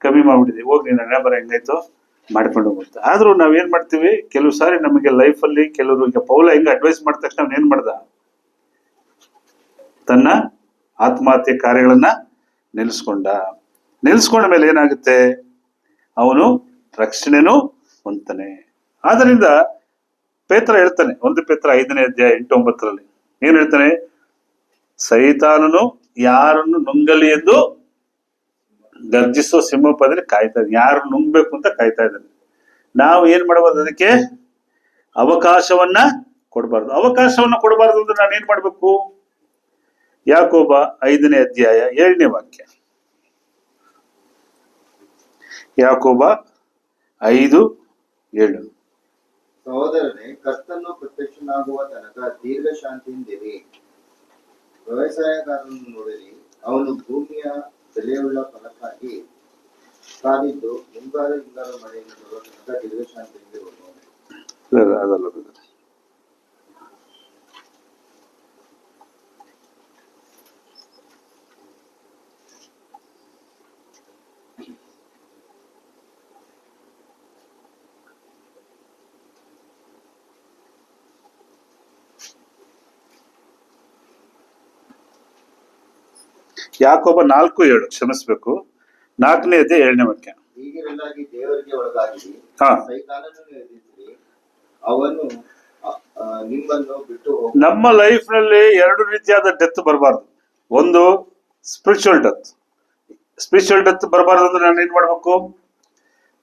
ಕಮ್ಮಿ ಮಾಡ್ಬಿಟ್ಟಿದ್ವಿ. ಹೋಗಿ ನೀನ್ ಹಣೆ ಬರ ಹೆಂಗಾಯ್ತು ಮಾಡ್ಕೊಂಡು ಹೋಗುತ್ತೆ. ಆದ್ರೂ ನಾವೇನ್ ಮಾಡ್ತೀವಿ, ಕೆಲವು ಸಾರಿ ನಮಗೆ ಲೈಫ್ ಅಲ್ಲಿ ಕೆಲವರು, ಈಗ ಪೌಲ ಹೆಂಗ ಅಡ್ವೈಸ್ ಮಾಡಿದ ತಕ್ಷಣ ಅವ್ನು ಏನ್ ಮಾಡ್ದ, ತನ್ನ ಆತ್ಮಹತ್ಯೆ ಕಾರ್ಯಗಳನ್ನ ನಿಲ್ಲಿಸ್ಕೊಂಡ ಮೇಲೆ ಏನಾಗುತ್ತೆ, ಅವನು ರಕ್ಷಣೆನೂ ಹೊಂತಾನೆ. ಆದ್ರಿಂದ ಪೇತ್ರ ಹೇಳ್ತಾನೆ, 1 ಪೇತ್ರ 5ನೇ ಅಧ್ಯಾಯ 8-9 ಏನ್ ಹೇಳ್ತಾನೆ? ಸೈತಾನನು ಯಾರನ್ನು ನುಂಗಲಿ ಎಂದು ಗರ್ಜಿಸೋ ಸಿಂಹಪದ್ರೆ ಕಾಯ್ತಾ ಇದ್ದಾನೆ. ಯಾರು ನುಂಗ್ಬೇಕು ಅಂತ ಕಾಯ್ತಾ ಇದ್ದಾನೆ. ನಾವು ಏನ್ ಮಾಡಬಾರ್ದು? ಅದಕ್ಕೆ ಅವಕಾಶವನ್ನ ಕೊಡಬಾರ್ದು. ಅವಕಾಶವನ್ನ ಕೊಡಬಾರ್ದು ಅಂದ್ರೆ ನಾನು ಏನ್ ಮಾಡ್ಬೇಕು? ಯಾಕೋಬ 5ನೇ ಅಧ್ಯಾಯ 7ನೇ ವಾಕ್ಯ. ಯಾಕೋಬ 5:7. ಸಹೋದರನೇ, ಕರ್ತನು ಪ್ರತ್ಯಕ್ಷನಾಗುವ ತನಕ ದೀರ್ಘ ಶಾಂತಿಯಿಂದಿರಿ. ವ್ಯವಸಾಯಗಾರನನ್ನು ನೋಡಿರಿ, ಅವನು ಭೂಮಿಯ ಬೆಲೆಯುಳ್ಳ ಫಲಕ್ಕಾಗಿ ಕಾದಿದ್ದು ಮುಂಗಾರು ಹಿಂಗಾರು ಮಳೆಯನ್ನು ಬರುವ ತನಕ ದೀರ್ಘ ಶಾಂತಿಯಿಂದಿರುವನು. ಅದಲ್ಲ, ಯಾಕೋಬ 4:7, ಕ್ಷಮಿಸ್ಬೇಕು, 4ನೇ ಅಧ್ಯಾಯ 7ನೇ ವಾಕ್ಯ. ಹೀಗಿರಲಾಗಿ ದೇವರಿಗೆ ಒಳಗಾಗಿರಿ, ಹಾ, ಸೈತಾನನನ್ನು ಎದುರಿಸಿರಿ, ಅವನು ನಿಮ್ಮನ್ನು ಬಿಟ್ಟು ಹೋಗ. ನಮ್ಮ ಲೈಫ್ ನಲ್ಲಿ 2 ರೀತಿಯಾದ ಡೆತ್ ಬರಬಾರ್ದು. ಒಂದು ಸ್ಪಿರಿಚುವಲ್ ಡೆತ್. ಸ್ಪಿರಿಚುವಲ್ ಡೆತ್ ಬರಬಾರ್ದು ಅಂದ್ರೆ ನಾನು ಏನ್ ಮಾಡ್ಬೇಕು?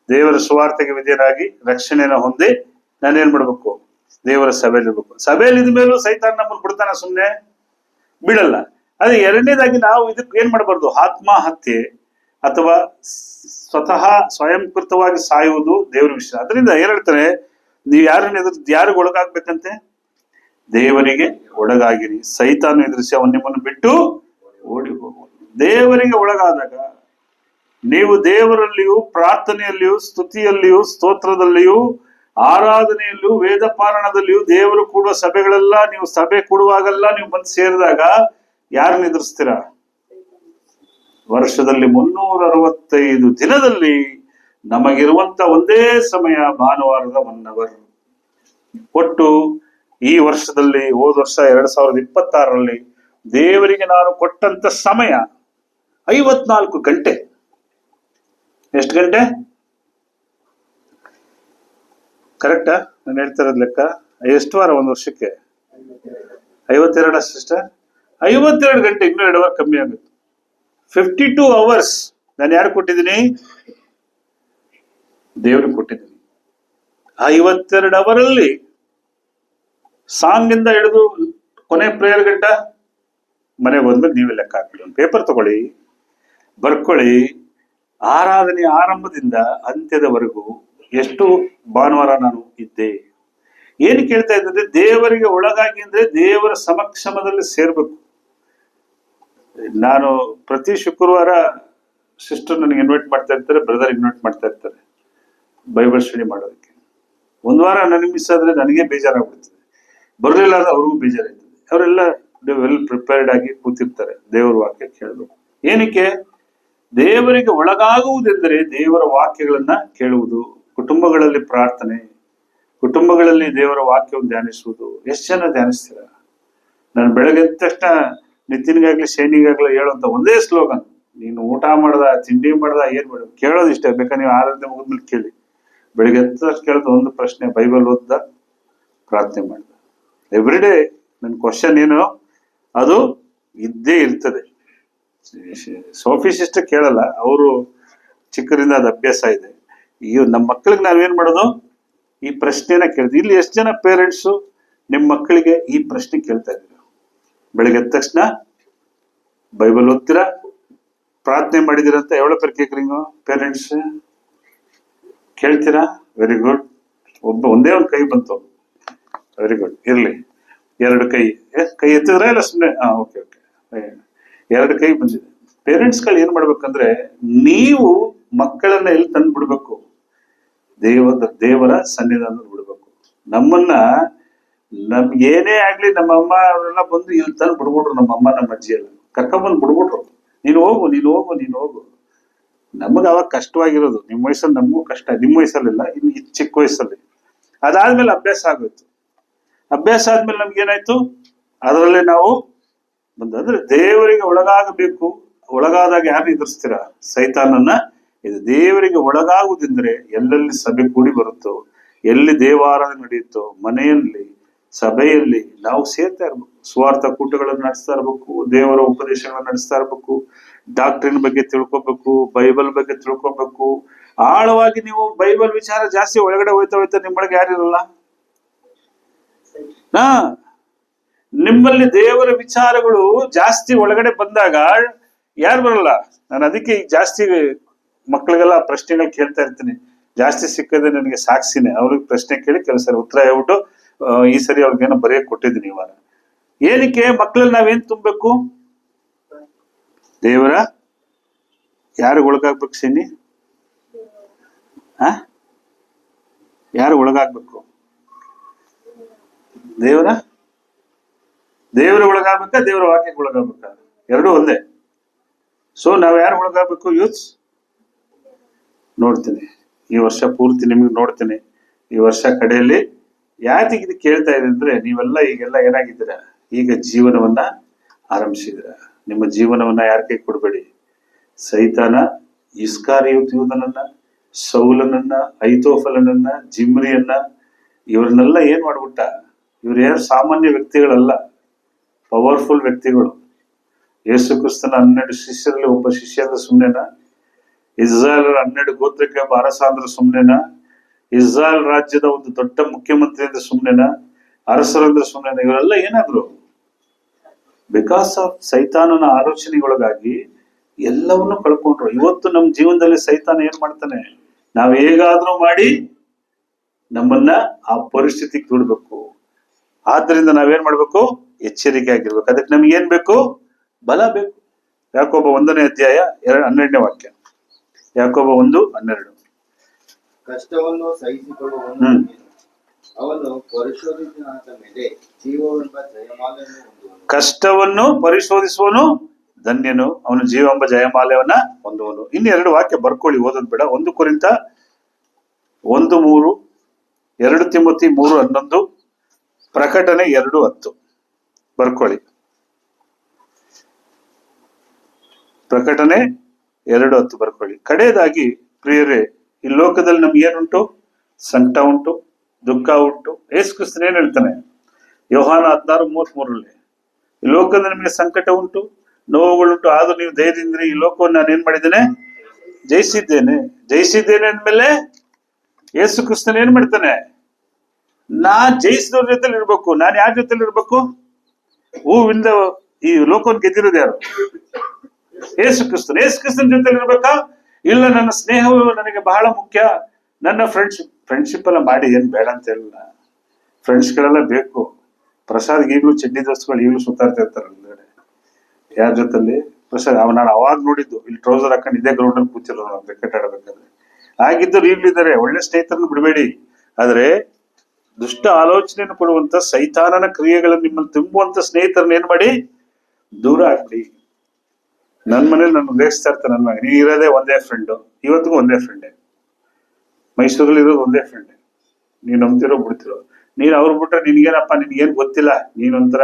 ದೇವರ ಸುವಾರ್ತೆಗೆ ವಿಧೇಯರಾಗಿ ರಕ್ಷಣೆನ ಹೊಂದಿ ನಾನೇನ್ ಮಾಡ್ಬೇಕು? ದೇವರ ಸಭೆಯಲ್ಲಿ ಇರ್ಬೇಕು. ಸಭೆಯಲ್ಲಿ ಇದ್ಮೇಲೂ ಸೈತಾನ ನಮ್ಮನ್ನು ಬಿಡ್ತಾನ? ಸುಮ್ನೆ ಬಿಡಲ್ಲ. ಅದೇ ಎರಡನೇದಾಗಿ ನಾವು ಇದಕ್ಕೆ ಏನ್ ಮಾಡಬಾರ್ದು? ಆತ್ಮಹತ್ಯೆ ಅಥವಾ ಸ್ವತಃ ಸ್ವಯಂಕೃತವಾಗಿ ಸಾಯುವುದು ದೇವರ ವಿಷಯ. ಅದರಿಂದ ಏನ್ ಹೇಳ್ತಾರೆ? ನೀವು ಯಾರಿಗೆ ಒಳಗಾಗ್ಬೇಕಂತೆ? ದೇವರಿಗೆ ಒಳಗಾಗಿರಿ, ಸೈತಾನ ಎದುರಿಸಿ ಅವನ್ ನಿಮ್ಮನ್ನು ಬಿಟ್ಟು ಓಡಿ ಹೋಗುವುದು. ದೇವರಿಗೆ ಒಳಗಾದಾಗ ನೀವು ದೇವರಲ್ಲಿಯೂ, ಪ್ರಾರ್ಥನೆಯಲ್ಲಿಯೂ, ಸ್ತುತಿಯಲ್ಲಿಯೂ, ಸ್ತೋತ್ರದಲ್ಲಿಯೂ, ಆರಾಧನೆಯಲ್ಲಿಯೂ, ವೇದ ಪಾರಾಯಣದಲ್ಲಿಯೂ, ದೇವರು ಕೂಡುವ ಸಭೆಗಳೆಲ್ಲ, ನೀವು ಸಭೆ ಕೂಡುವಾಗೆಲ್ಲ ನೀವು ಬಂದು ಸೇರಿದಾಗ ಯಾರನ್ನ ಎದುರಿಸ್ತೀರಾ? ವರ್ಷದಲ್ಲಿ 365 ದಿನದಲ್ಲಿ ನಮಗಿರುವಂತ ಒಂದೇ ಸಮಯ ಭಾನುವಾರದ 1 ಅವರ್. ಒಟ್ಟು ಈ ವರ್ಷದಲ್ಲಿ, ಹೋದ ವರ್ಷ 2026ರಲ್ಲಿ ದೇವರಿಗೆ ನಾನು ಕೊಟ್ಟಂತ ಸಮಯ 54 ಗಂಟೆ. ಎಷ್ಟು ಗಂಟೆ? ಕರೆಕ್ಟಾ ನಾನು ಹೇಳ್ತಾ ಇರೋದ್ ಲೆಕ್ಕ? ಎಷ್ಟು ವಾರ ಒಂದು ವರ್ಷಕ್ಕೆ? 52 ಅಷ್ಟ. 52 ಗಂಟೆ, ಇನ್ನೂ 2 ಅವರ್ ಕಮ್ಮಿ ಆಗುತ್ತೆ. 52 ಅವರ್ಸ್ ನಾನು ಯಾರು ಕೊಟ್ಟಿದ್ದೀನಿ? ದೇವ್ರಿಗೆ ಕೊಟ್ಟಿದ್ದೀನಿ. 52 ಅವರಲ್ಲಿ ಸಾಂಗ್ ಇಂದ ಹಿಡಿದು ಕೊನೆ ಪ್ರೇಯರ್ ಗಂಟ ಮನೆಗೆ ಬಂದ್ಮೇಲೆ ನೀವೇ ಲೆಕ್ಕ ಹಾಕ್ಬಿಡಿ. ಒಂದು ಪೇಪರ್ ತಗೊಳ್ಳಿ, ಬರ್ಕೊಳ್ಳಿ. ಆರಾಧನೆ ಆರಂಭದಿಂದ ಅಂತ್ಯದವರೆಗೂ ಎಷ್ಟು ಭಾನುವಾರ ನಾನು ಇದ್ದೆ. ಏನು ಕೇಳ್ತಾ ಇದ್ದಂದ್ರೆ, ದೇವರಿಗೆ ಒಳಗಾಗಿ ಅಂದ್ರೆ ದೇವರ ಸಮಕ್ಷಮದಲ್ಲಿ ಸೇರ್ಬೇಕು. ನಾನು ಪ್ರತಿ ಶುಕ್ರವಾರ ಸಿಸ್ಟರ್ ನನಗೆ ಇನ್ವೈಟ್ ಮಾಡ್ತಾ ಇರ್ತಾರೆ, ಬ್ರದರ್ ಇನ್ವೈಟ್ ಮಾಡ್ತಾ ಇರ್ತಾರೆ ಬೈಬಲ್ ಸ್ಟಡಿ ಮಾಡೋದಕ್ಕೆ. 1 ವಾರ ನನಗೆ ಮಿಸ್ ಆದ್ರೆ ನನಗೆ ಬೇಜಾರಾಗ್ಬಿಡ್ತದೆ, ಬರಲಿಲ್ಲ ಅಂದ್ರೆ ಅವ್ರಿಗೂ ಬೇಜಾರಾಗ್ತದೆ. ಅವರೆಲ್ಲ ವೆಲ್ ಪ್ರಿಪೇರ್ಡ್ ಆಗಿ ಕೂತಿರ್ತಾರೆ ದೇವರ ವಾಕ್ಯ ಕೇಳಬೇಕು. ಏನಕ್ಕೆ? ದೇವರಿಗೆ ಒಳಗಾಗುವುದೆಂದರೆ ದೇವರ ವಾಕ್ಯಗಳನ್ನ ಕೇಳುವುದು, ಕುಟುಂಬಗಳಲ್ಲಿ ಪ್ರಾರ್ಥನೆ, ಕುಟುಂಬಗಳಲ್ಲಿ ದೇವರ ವಾಕ್ಯವನ್ನು ಧ್ಯಾನಿಸುವುದು. ಎಷ್ಟು ಜನ ಧ್ಯಾನಿಸ್ತೀರ? ನಾನು ಬೆಳಗ್ಗೆ ಎದ್ದ ತಕ್ಷಣ ನಿತಿನ್ಗಾಗ್ಲಿ ಶೈನಿಗಾಗ್ಲಿ ಹೇಳುವಂತ ಒಂದೇ ಸ್ಲೋಗನ್, ನೀನು ಊಟ ಮಾಡ್ದ, ತಿಂಡಿ ಮಾಡ್ದ, ಏನ್ ಮಾಡ ಕೇಳೋದು ಇಷ್ಟೇ. ಬೇಕಾದ್ರೆ ನೀವು ಆರಾಧನೆ ಮುಗಿದ್ಮೇಲೆ ಕೇಳಿ. ಬೆಳಿಗ್ಗೆ ಎದ್ದ ತಕ್ಷಣ ಕೇಳೋದು ಒಂದು ಪ್ರಶ್ನೆ, ಬೈಬಲ್ ಓದ್ದ, ಪ್ರಾರ್ಥನೆ ಮಾಡ್ದ. ಎವ್ರಿ ಡೇ ನನ್ನ ಕ್ವಶನ್ ಏನು, ಅದು ಇದ್ದೇ ಇರ್ತದೆ. ಸೋಫಿ ಸಿಸ್ಟರ್ ಕೇಳಲ್ಲ, ಅವರು ಚಿಕ್ಕರಿಂದ ಅದು ಅಭ್ಯಾಸ ಇದೆ. ಈ ನಮ್ಮ ಮಕ್ಕಳಿಗೆ ನಾವೇನ್ ಮಾಡೋದು? ಈ ಪ್ರಶ್ನೆನ ಕೇಳ್ತೀವಿ. ಇಲ್ಲಿ ಎಷ್ಟು ಜನ ಪೇರೆಂಟ್ಸು ನಿಮ್ಮ ಮಕ್ಕಳಿಗೆ ಈ ಪ್ರಶ್ನೆ ಕೇಳ್ತಾ ಇದ್ದೀರಾ? ಬೆಳಿಗ್ಗೆ ಎದ್ದ ತಕ್ಷಣ ಬೈಬಲ್ ಓದ್ತೀರಾ, ಪ್ರಾರ್ಥನೆ ಮಾಡಿದಿರಂತ ಎವಳ ಪೇರ್ ಕೇಕ್ರಿಂಗು ಪೇರೆಂಟ್ಸ್ ಕೇಳ್ತೀರಾ? Very good. ಒಂದೇ ಒಂದು ಕೈ ಬಂತು, ವೆರಿ ಗುಡ್. ಇರ್ಲಿ, 2 ಕೈ ಎತ್ತಿದ್ರೆ ಇಲ್ಲ ಸುಮ್ಮನೆ? ಓಕೆ ಓಕೆ, 2 ಕೈ ಬಂದಿದೆ. ಪೇರೆಂಟ್ಸ್ಗಳು ಏನ್ ಮಾಡ್ಬೇಕಂದ್ರೆ, ನೀವು ಮಕ್ಕಳನ್ನ ಎಲ್ಲಿ ತಂದು ಬಿಡ್ಬೇಕು? ದೇವರ ಸನ್ನಿಧಾನ ಬಿಡ್ಬೇಕು. ನಮ್ಮನ್ನ ನಮ್ಗೆ ಏನೇ ಆಗ್ಲಿ, ನಮ್ಮ ಅಮ್ಮ ಅವರೆಲ್ಲ ಬಂದು ಇಲ್ಲಿ ತಂದು ಬಿಡ್ಬಿಟ್ರು. ನಮ್ಮ ಅಮ್ಮ ನಮ್ಮ ಅಜ್ಜಿ ಎಲ್ಲ ಕರ್ಕೊಂಡ್ಬಂದು ಬಿಡ್ಬಿಟ್ರು. ನೀನು ಹೋಗು, ನೀನು ಹೋಗು, ನೀನು ಹೋಗು. ನಮಗ ಅವಾಗ ಕಷ್ಟವಾಗಿರೋದು. ನಿಮ್ಮ ವಯಸ್ಸಲ್ಲಿ ನಮಗೂ ಕಷ್ಟ, ನಿಮ್ಮ ವಯಸ್ಸಲ್ಲಿಲ್ಲ, ಇನ್ನು ಚಿಕ್ಕ ವಯಸ್ಸಲ್ಲಿ. ಅದಾದ್ಮೇಲೆ ಅಭ್ಯಾಸ ಆಗೋಯ್ತು. ಅಭ್ಯಾಸ ಆದ್ಮೇಲೆ ನಮ್ಗೆ ಏನಾಯ್ತು? ಅದರಲ್ಲೇ ನಾವು ಅಂದ್ರೆ ದೇವರಿಗೆ ಒಳಗಾಗಬೇಕು. ಒಳಗಾದಾಗ ಯಾರು ಎದುರಿಸ್ತೀರಾ? ಸೈತಾನನ್ನ. ಇದು ದೇವರಿಗೆ ಒಳಗಾಗುವುದೆಂದರೆ ಎಲ್ಲೆಲ್ಲಿ ಸಭೆ ಕೂಡಿ ಬರುತ್ತೋ, ಎಲ್ಲಿ ದೇವಾರಾಧನೆ ನಡೆಯುತ್ತೋ ಮನೆಯಲ್ಲಿ, ಸಭೆಯಲ್ಲಿ ನಾವು ಸೇರ್ತಾ ಇರ್ಬೇಕು. ಸ್ವಾರ್ಥ ಕೂಟಗಳನ್ನು ನಡೆಸ್ತಾ ಇರ್ಬೇಕು, ದೇವರ ಉಪದೇಶಗಳನ್ನು ನಡೆಸ್ತಾ ಇರ್ಬೇಕು, ಡಾಕ್ಟ್ರಿನ್ ಬಗ್ಗೆ ತಿಳ್ಕೊಬೇಕು, ಬೈಬಲ್ ಬಗ್ಗೆ ತಿಳ್ಕೊಬೇಕು. ಆಳವಾಗಿ ನೀವು ಬೈಬಲ್ ವಿಚಾರ ಜಾಸ್ತಿ ಒಳಗಡೆ ಹೋಯ್ತಾ ನಿಮ್ಮೊಳಗೆ ಯಾರಿರಲ್ಲ. ಹಾ, ನಿಮ್ಮಲ್ಲಿ ದೇವರ ವಿಚಾರಗಳು ಜಾಸ್ತಿ ಒಳಗಡೆ ಬಂದಾಗ ಯಾರು ಬರಲ್ಲ. ನಾನು ಅದಕ್ಕೆ ಈಗ ಜಾಸ್ತಿ ಮಕ್ಕಳಿಗೆಲ್ಲ ಪ್ರಶ್ನೆಗಳು ಕೇಳ್ತಾ ಇರ್ತೀನಿ. ಜಾಸ್ತಿ ಸಿಕ್ಕದೆ ನನಗೆ ಸಾಕ್ಷಿನೇ. ಅವ್ರಿಗೆ ಪ್ರಶ್ನೆ ಕೇಳಿ ಕೆಲಸ ಉತ್ತರ ಹೇಳ್ಬಿಟ್ಟು ಈ ಸರಿ ಅವ್ರಿಗೇನೋ ಬರೆಯಕ್ ಕೊಟ್ಟಿದ್ದೀನಿ ಇವಾಗ. ಏನಕ್ಕೆ ಮಕ್ಕಳಲ್ಲಿ ನಾವೇನ್ ತುಂಬಬೇಕು? ದೇವರ ಯಾರು ಒಳಗಾಗ್ಬೇಕು ಶನಿ? ಯಾರು ಒಳಗಾಗ್ಬೇಕು? ದೇವರ ಒಳಗಾಗ್ಬೇಕಾ, ದೇವರ ವಾಕ್ಯಕ್ಕೆ ಒಳಗಾಗ್ಬೇಕಾ? ಎರಡೂ ಒಂದೇ. ಸೊ ನಾವ್ ಯಾರು ಒಳಗಾಗ್ಬೇಕು? ಯೂತ್ಸ್ ನೋಡ್ತೀನಿ ಈ ವರ್ಷ ಪೂರ್ತಿ ನಿಮ್ಗೆ ನೋಡ್ತೀನಿ. ಈ ವರ್ಷ ಕಡೆಯಲ್ಲಿ ಯಾತಿಗೆ ಇದು ಕೇಳ್ತಾ ಇದೆ ಅಂದ್ರೆ, ನೀವೆಲ್ಲ ಈಗೆಲ್ಲ ಏನಾಗಿದ್ದೀರಾ? ಈಗ ಜೀವನವನ್ನ ಆರಂಭಿಸಿದಿರ. ನಿಮ್ಮ ಜೀವನವನ್ನ ಯಾರ ಕೈ ಕೊಡ್ಬೇಡಿ. ಸೈತಾನ ಇಸ್ಕಾರಿಯೋತ್ ಯೂದನನ್ನ, ಸೌಲನನ್ನ, ಐತೋಫಲನನ್ನ, ಜಿಮ್ರಿಯನ್ನ, ಇವ್ರನ್ನೆಲ್ಲ ಏನ್ ಮಾಡ್ಬಿಟ್ಟ? ಇವ್ರು ಯಾರು ಸಾಮಾನ್ಯ ವ್ಯಕ್ತಿಗಳಲ್ಲ, ಪವರ್ಫುಲ್ ವ್ಯಕ್ತಿಗಳು. ಯೇಸು ಕ್ರಿಸ್ತನ 12 ಶಿಷ್ಯರಲ್ಲಿ ಒಬ್ಬ ಶಿಷ್ಯ ಅಂದ್ರೆ ಸುಮ್ನೆನಾ? ಇಸ್ರಾಯೇಲ್ 12 ಗೋತ್ರಕ್ಕೆ ಒಬ್ಬ ಅರಸ ಅಂದ್ರೆ ಸುಮ್ನೆನಾ? ಇಸ್ರಾಯೇಲ್ ರಾಜ್ಯದ ಒಂದು ದೊಡ್ಡ ಮುಖ್ಯಮಂತ್ರಿ ಅಂದ್ರೆ ಸುಮ್ನೆನಾ? ಅರಸರಂದ್ರೆ ಸುಮ್ನೆನಾ? ಇವರೆಲ್ಲ ಏನಾದ್ರು ಬಿಕಾಸ್ ಆಫ್ ಸೈತಾನನ ಆಲೋಚನೆಗೊಳಗಾಗಿ ಎಲ್ಲವನ್ನೂ ಕಳ್ಕೊಂಡ್ರು. ಇವತ್ತು ನಮ್ಮ ಜೀವನದಲ್ಲಿ ಸೈತಾನ ಏನ್ ಮಾಡ್ತಾನೆ? ನಾವ್ ಹೇಗಾದ್ರೂ ಮಾಡಿ ನಮ್ಮನ್ನ ಆ ಪರಿಸ್ಥಿತಿಗೆ ದೂಡ್ಬೇಕು. ಆದ್ರಿಂದ ನಾವೇನ್ ಮಾಡ್ಬೇಕು? ಎಚ್ಚರಿಕೆ ಆಗಿರ್ಬೇಕು. ಅದಕ್ಕೆ ನಮ್ಗೆ ಏನ್ ಬೇಕು? ಬಲ ಬೇಕು. ಯಾಕೋಬ 1ನೇ ಅಧ್ಯಾಯ 12ನೇ ವಾಕ್ಯ. ಯಾಕೋಬ 1:12. ಕಷ್ಟವನ್ನು ಸಹಿಸಿಕೊಳ್ಳುವವನು ಅವನು ಪರಿಶೋಧಿಸಿದ ಮೇಲೆ ಜೀವವೆಂಬ ಜಯಮಾಲೆಯನ್ನು ಹೊಂದುವನು. ಕಷ್ಟವನ್ನು ಪರಿಶೋಧಿಸುವನು ಧನ್ಯನು, ಅವನು ಜೀವವೆಂಬ ಜಯಮಾಲೆಯನ್ನ ಹೊಂದುವನು. 2 ವಾಕ್ಯ ಬರ್ಕೊಳ್ಳಿ, ಓದೋದ್ ಬೇಡ. 1 ಕೊರಿಂಥ 1:3, 2 ತಿಮೋತಿ 3:11, ಪ್ರಕಟಣೆ 2:10 ಬರ್ಕೊಳ್ಳಿ. ಪ್ರಕಟಣೆ 2:10 ಬರ್ಕೊಳ್ಳಿ. ಕಡೆಯದಾಗಿ ಪ್ರಿಯರೇ, ಈ ಲೋಕದಲ್ಲಿ ನಮ್ಗೆ ಏನುಂಟು? ಸಂಕಟ ಉಂಟು, ದುಃಖ ಉಂಟು. ಯೇಸು ಕ್ರಿಸ್ತನು ಏನ್ ಹೇಳ್ತಾನೆ? ಯೋಹಾನ 16:33, ಈ ಲೋಕದಲ್ಲಿ ನಿಮಗೆ ಸಂಕಟ ಉಂಟು, ನೋವುಗಳುಂಟು, ಆದ್ರೂ ನೀವು ಧೈರ್ಯದಿಂದ್ರಿ, ಈ ಲೋಕವನ್ನು ನಾನು ಏನ್ ಮಾಡಿದ್ದೇನೆ? ಜಯಿಸಿದ್ದೇನೆ ಅಂದ್ಮೇಲೆ ಯೇಸು ಕ್ರಿಸ್ತನು ಏನ್ ಮಾಡ್ತಾನೆ? ನಾನ್ ಜಯಿಸಿದವ್ರ ಜೊತೆಲಿ ಇರ್ಬೇಕು. ನಾನು ಯಾರ ಜೊತೆಲಿ ಇರ್ಬೇಕು? ಹೂವಿಂದ ಈ ಲೋಕವನ್ನು ಗೆದ್ದಿರೋದು ಯಾರು? ಯೇಸು ಕ್ರಿಸ್ತನ ಜೊತೆಲಿ ಇರ್ಬೇಕಾ? ಇಲ್ಲ ನನ್ನ ಸ್ನೇಹವು ನನಗೆ ಬಹಳ ಮುಖ್ಯ, ನನ್ನ ಫ್ರೆಂಡ್ಶಿಪ್ ಎಲ್ಲ ಮಾಡಿ ಏನ್ ಬೇಡ ಅಂತ ಹೇಳಿಲ್ಲ. ಫ್ರೆಂಡ್ಸ್ಗಳೆಲ್ಲ ಬೇಕು. ಪ್ರಸಾದ್ ಈಗಲೂ ಚಡ್ಡಿ ದೋಸ್ತುಗಳು ಈಗಲೂ ಸುತ್ತಾಡ್ತಾ ಇರ್ತಾರೆ ಹೊರಗಡೆ. ಯಾರ ಜೊತೆಲಿ? ಪ್ರಸಾದ್ ನಾನು ಅವಾಗ ನೋಡಿದ್ದು, ಇಲ್ಲಿ ಟ್ರೌಸರ್ ಹಾಕೊಂಡು ಇದೇ ಗ್ರೌಂಡ್ ಅಲ್ಲಿ ಕೂತಿರೋ ನಾವು ಕ್ರಿಕೆಟ್ ಆಡಬೇಕಾದ್ರೆ. ಆಗಿದ್ದರು ಈಗಲಿದ್ದಾರೆ. ಒಳ್ಳೆ ಸ್ನೇಹಿತರನ್ನು ಬಿಡಬೇಡಿ. ಆದ್ರೆ ದುಷ್ಟ ಆಲೋಚನೆಯನ್ನು ಕೊಡುವಂತ ಸೈತಾನನ ಕ್ರಿಯೆಗಳನ್ನು ನಿಮ್ಮಲ್ಲಿ ತುಂಬುವಂತ ಸ್ನೇಹಿತರನ್ನ ಏನ್ ಮಾಡಿ? ದೂರ ಆಗ್ಬಿಡಿ. ನನ್ ಮನೇಲಿ ನಾನು ರೇಗಿಸ್ತಾ ಇರ್ತಾರೆ ನನ್ನ ಮಗ, ನೀನ್ ಇರೋದೇ ಒಂದೇ ಫ್ರೆಂಡು, ಇವತ್ತಿಗೂ ಒಂದೇ ಫ್ರೆಂಡೇ, ಮೈಸೂರಲ್ಲಿ ಇರೋದು ಒಂದೇ ಫ್ರೆಂಡೇ, ನೀನ್ ನಂಬ್ತಿರೋ ಬಿಡ್ತಿರೋ, ನೀನ್ ಅವ್ರು ಬಿಟ್ರೆ ನಿನ್ಗೇನಪ್ಪ, ನಿನ್ಗೇನ್ ಗೊತ್ತಿಲ್ಲ, ನೀನೊಂಥರ